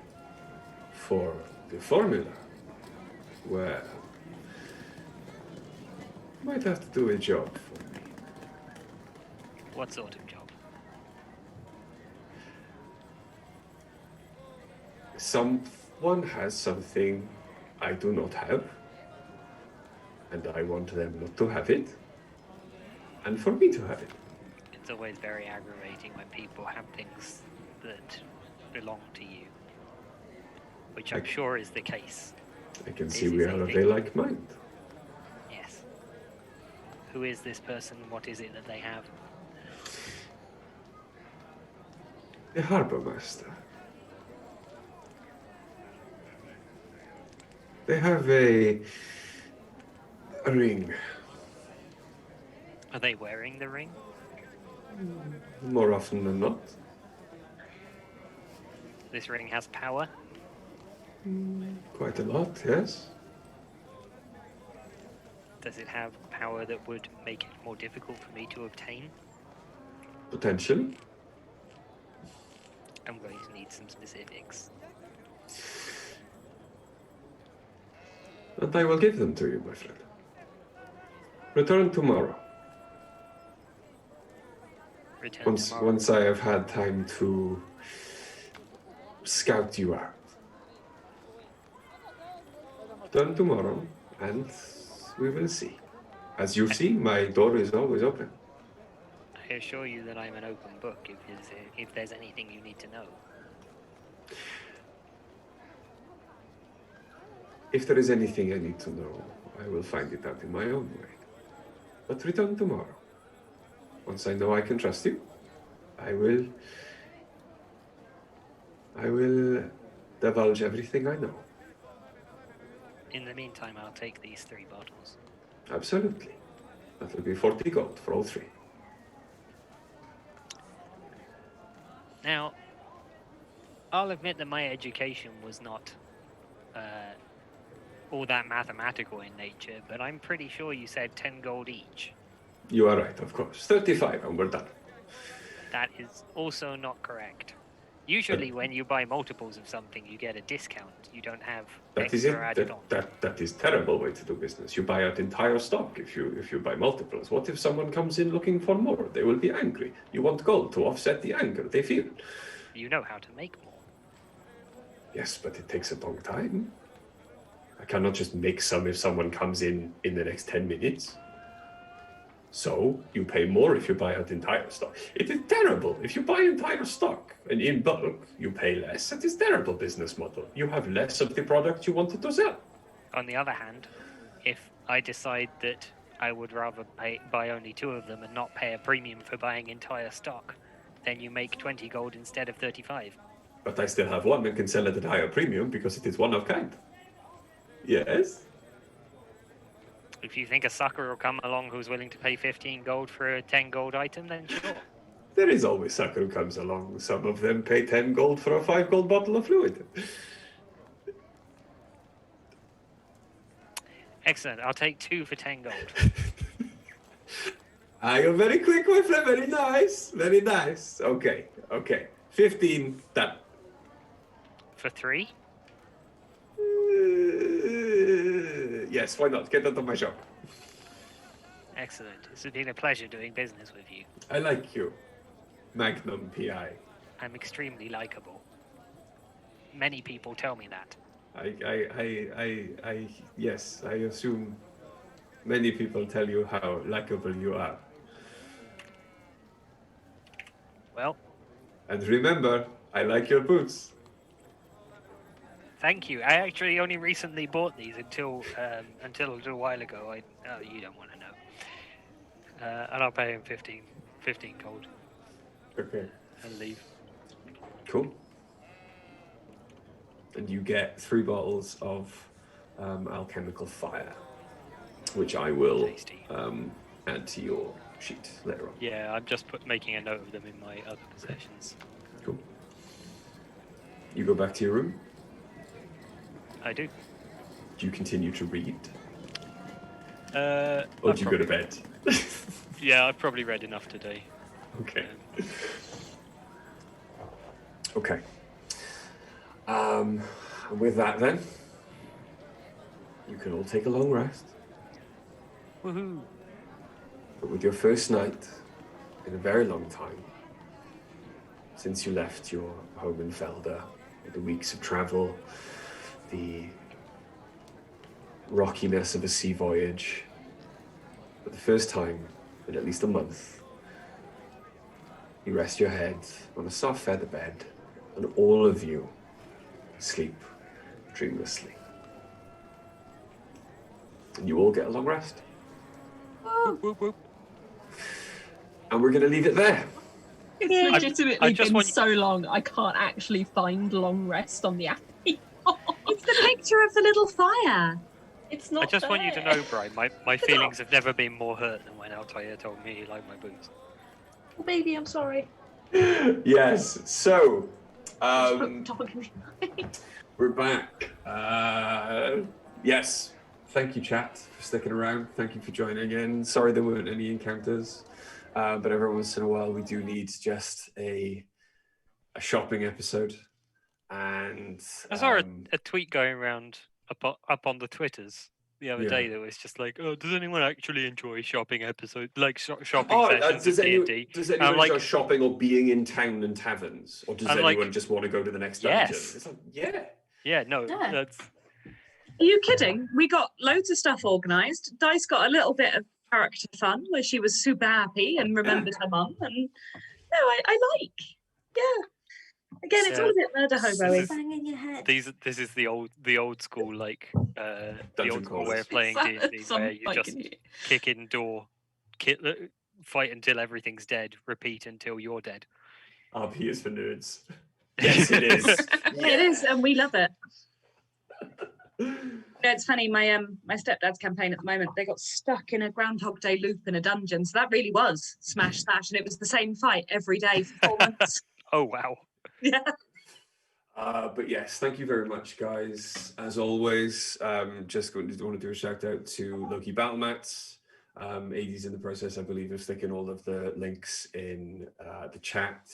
For the formula, well, you might have to do a job for me. What sort of job? Someone has something I do not have, and I want them not to have it, and for me to have it. It's always very aggravating when people have things that belong to you, which I'm sure is the case. I can This see is we a are of thing. a like mind. Yes. Who is this person? What is it that they have? The harbor master. They have a ring. Are they wearing the ring? More often than not. This ring has power? Quite a lot, yes. Does it have power that would make it more difficult for me to obtain? Potentially. I'm going to need some specifics. And I will give them to you, my friend. Return tomorrow. Return tomorrow. Once I have had time to scout you out. Return tomorrow, and we will see. As you see, my door is always open. I assure you that I'm an open book if there's anything you need to know. If there is anything I need to know, I will find it out in my own way. But return tomorrow. Once I know I can trust you, I will divulge everything I know. In the meantime, I'll take these 3 bottles. Absolutely. That will be 40 gold for all 3. Now, I'll admit that my education was not all that mathematical in nature, but I'm pretty sure you said 10 gold each. You are right, of course. 35 and we're done. That is also not correct. Usually when you buy multiples of something, you get a discount. You don't have That is it. extra added on. That is terrible way to do business. You buy out entire stock if you buy multiples. What if someone comes in looking for more? They will be angry. You want gold to offset the anger they feel. You know how to make more. Yes, but it takes a long time. I cannot just make some if someone comes in the next 10 minutes. So you pay more if you buy out entire stock. It is terrible. If you buy entire stock and in bulk, you pay less. That is terrible business model. You have less of the product you wanted to sell. On the other hand, if I decide that I would rather buy only 2 of them and not pay a premium for buying entire stock, then you make 20 gold instead of 35. But I still have one and can sell it at a higher premium because it is one of kind. Yes? If you think a sucker will come along who's willing to pay 15 gold for a 10 gold item, then sure. There is always sucker who comes along. Some of them pay 10 gold for a 5 gold bottle of fluid. Excellent. I'll take 2 for 10 gold. You're very quick, my friend. Very nice. Very nice. Okay. 15, done. For 3? Yes, why not? Get out of my shop. Excellent. It's been a pleasure doing business with you. I like you. Magnum PI. I'm extremely likable. Many people tell me that. Yes, I assume many people tell you how likable you are. Well, And remember, I like your boots. thank you. I actually only recently bought these until a little while ago. You don't want to know. And I'll pay him 15 gold Okay. and leave. Cool. And you get 3 bottles of alchemical fire, which I will Tasty. add to your sheet later on. Yeah, I'm just making a note of them in my other possessions. Cool. You go back to your room. I do. Do you continue to read? Or Or do you go to bed? Yeah, I've probably read enough today. Okay. Um, Okay. With that then, you can all take a long rest. Woohoo! But with your first night in a very long time, since you left your home in Felder, with the weeks of travel, the rockiness of a sea voyage, for the first time in at least a month, you rest your head on a soft feather bed, and all of you sleep dreamlessly. And you all get a long rest. Whoop, whoop, whoop. And we're going to leave it there. It's Yeah. legitimately I just been want- so long, I can't actually find long rest on the app. It's the picture of the little fire. It's not I just want you to there. know, Brian, my feelings have never been more hurt than when Altair told me he liked my boots. Oh, baby, I'm sorry. Yes, so Talking. we're back. Yes, Thank you, chat, for sticking around. Thank you for joining in. Sorry there weren't any encounters, but every once in a while we do need just a shopping episode. And I saw a tweet going around up on the Twitters the other day that was just like, "Oh, does anyone actually enjoy shopping episode like shopping sessions does of D&D?" Does anyone enjoy shopping or being in town and taverns, or does anyone just want to go to the next dungeon? Yes. It's like, That's. Are you kidding? We got loads of stuff organised. Dice got a little bit of character fun where she was super happy and remembered her mum. And no, I like. Yeah. Again, it's all a bit murder hobo-y. Banging your head. This is the old school like the old school way of playing D&D where you just kick in door, fight until everything's dead, repeat until you're dead. RP is for nerds. Yes, it is. It is, and we love it. It's funny. My stepdad's campaign at the moment, they got stuck in a Groundhog Day loop in a dungeon. So that really was smash, and it was the same fight every day for 4 months. Oh wow. Yeah. But yes, thank you very much, guys. As always, just want to do a shout out to Loki Battle Mats. AD's in the process, I believe, of sticking all of the links in the chat.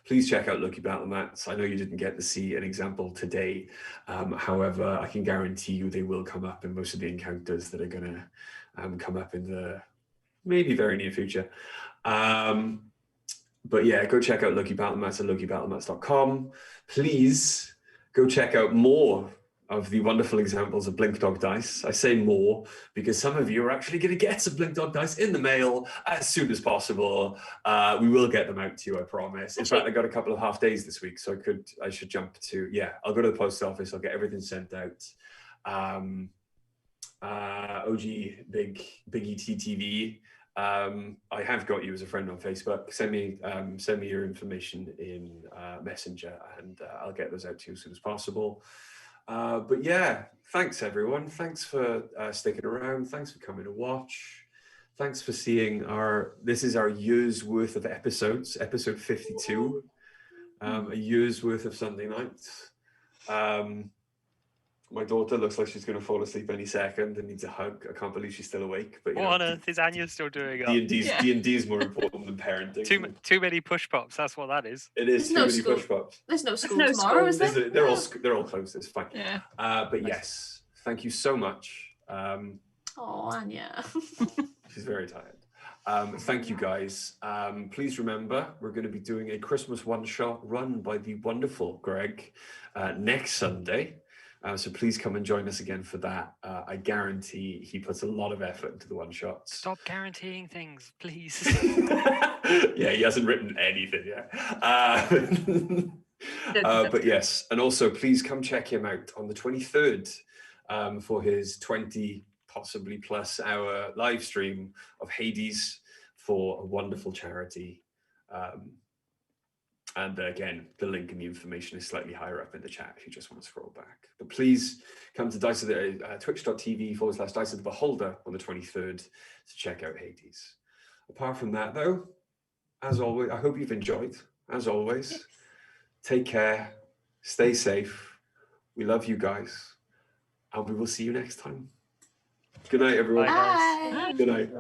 Please check out Loki Battle Mats. I know you didn't get to see an example today. However, I can guarantee you they will come up in most of the encounters that are going to come up in the maybe very near future. But yeah, go check out Loki Battle Mats at lokibattlemats.com. Please go check out more of the wonderful examples of Blink Dog dice. I say more because some of you are actually going to get some Blink Dog dice in the mail as soon as possible. We will get them out to you, I promise. In fact, I got a couple of half days this week, so I should jump to, I'll go to the post office. I'll get everything sent out. OG Big ET TV. I have got you as a friend on Facebook. Send me your information in Messenger, and I'll get those out to you as soon as possible. But yeah, thanks everyone. Thanks for sticking around. Thanks for coming to watch. Thanks for seeing this is our year's worth of episodes, episode 52. A year's worth of Sunday nights. My daughter looks like she's going to fall asleep any second and needs a hug. I can't believe she's still awake. But what on earth is Anya still doing up? D&D is more important than parenting. Too many push pops. That's what that is. It is too many push pops. There's no school tomorrow, is there? They're all closed. It's fine. Yeah. But yes, thank you so much. Oh, Anya. She's very tired. Thank you guys. Please remember, we're going to be doing a Christmas one-shot run by the wonderful Greg next Sunday. So please come and join us again for that. I guarantee he puts a lot of effort into the one-shots. Stop guaranteeing things, please. Yeah, he hasn't written anything yet. But yes, and also please come check him out on the 23rd for his 20, possibly plus hour live stream of Hades for a wonderful charity. And again, the link and the information is slightly higher up in the chat if you just want to scroll back. But please come to twitch.tv/Dice of the Beholder on the 23rd to check out Hades. Apart from that, though, as always, I hope you've enjoyed. As always, take care, stay safe. We love you guys, and we will see you next time. Good night, everyone. Bye. Good night.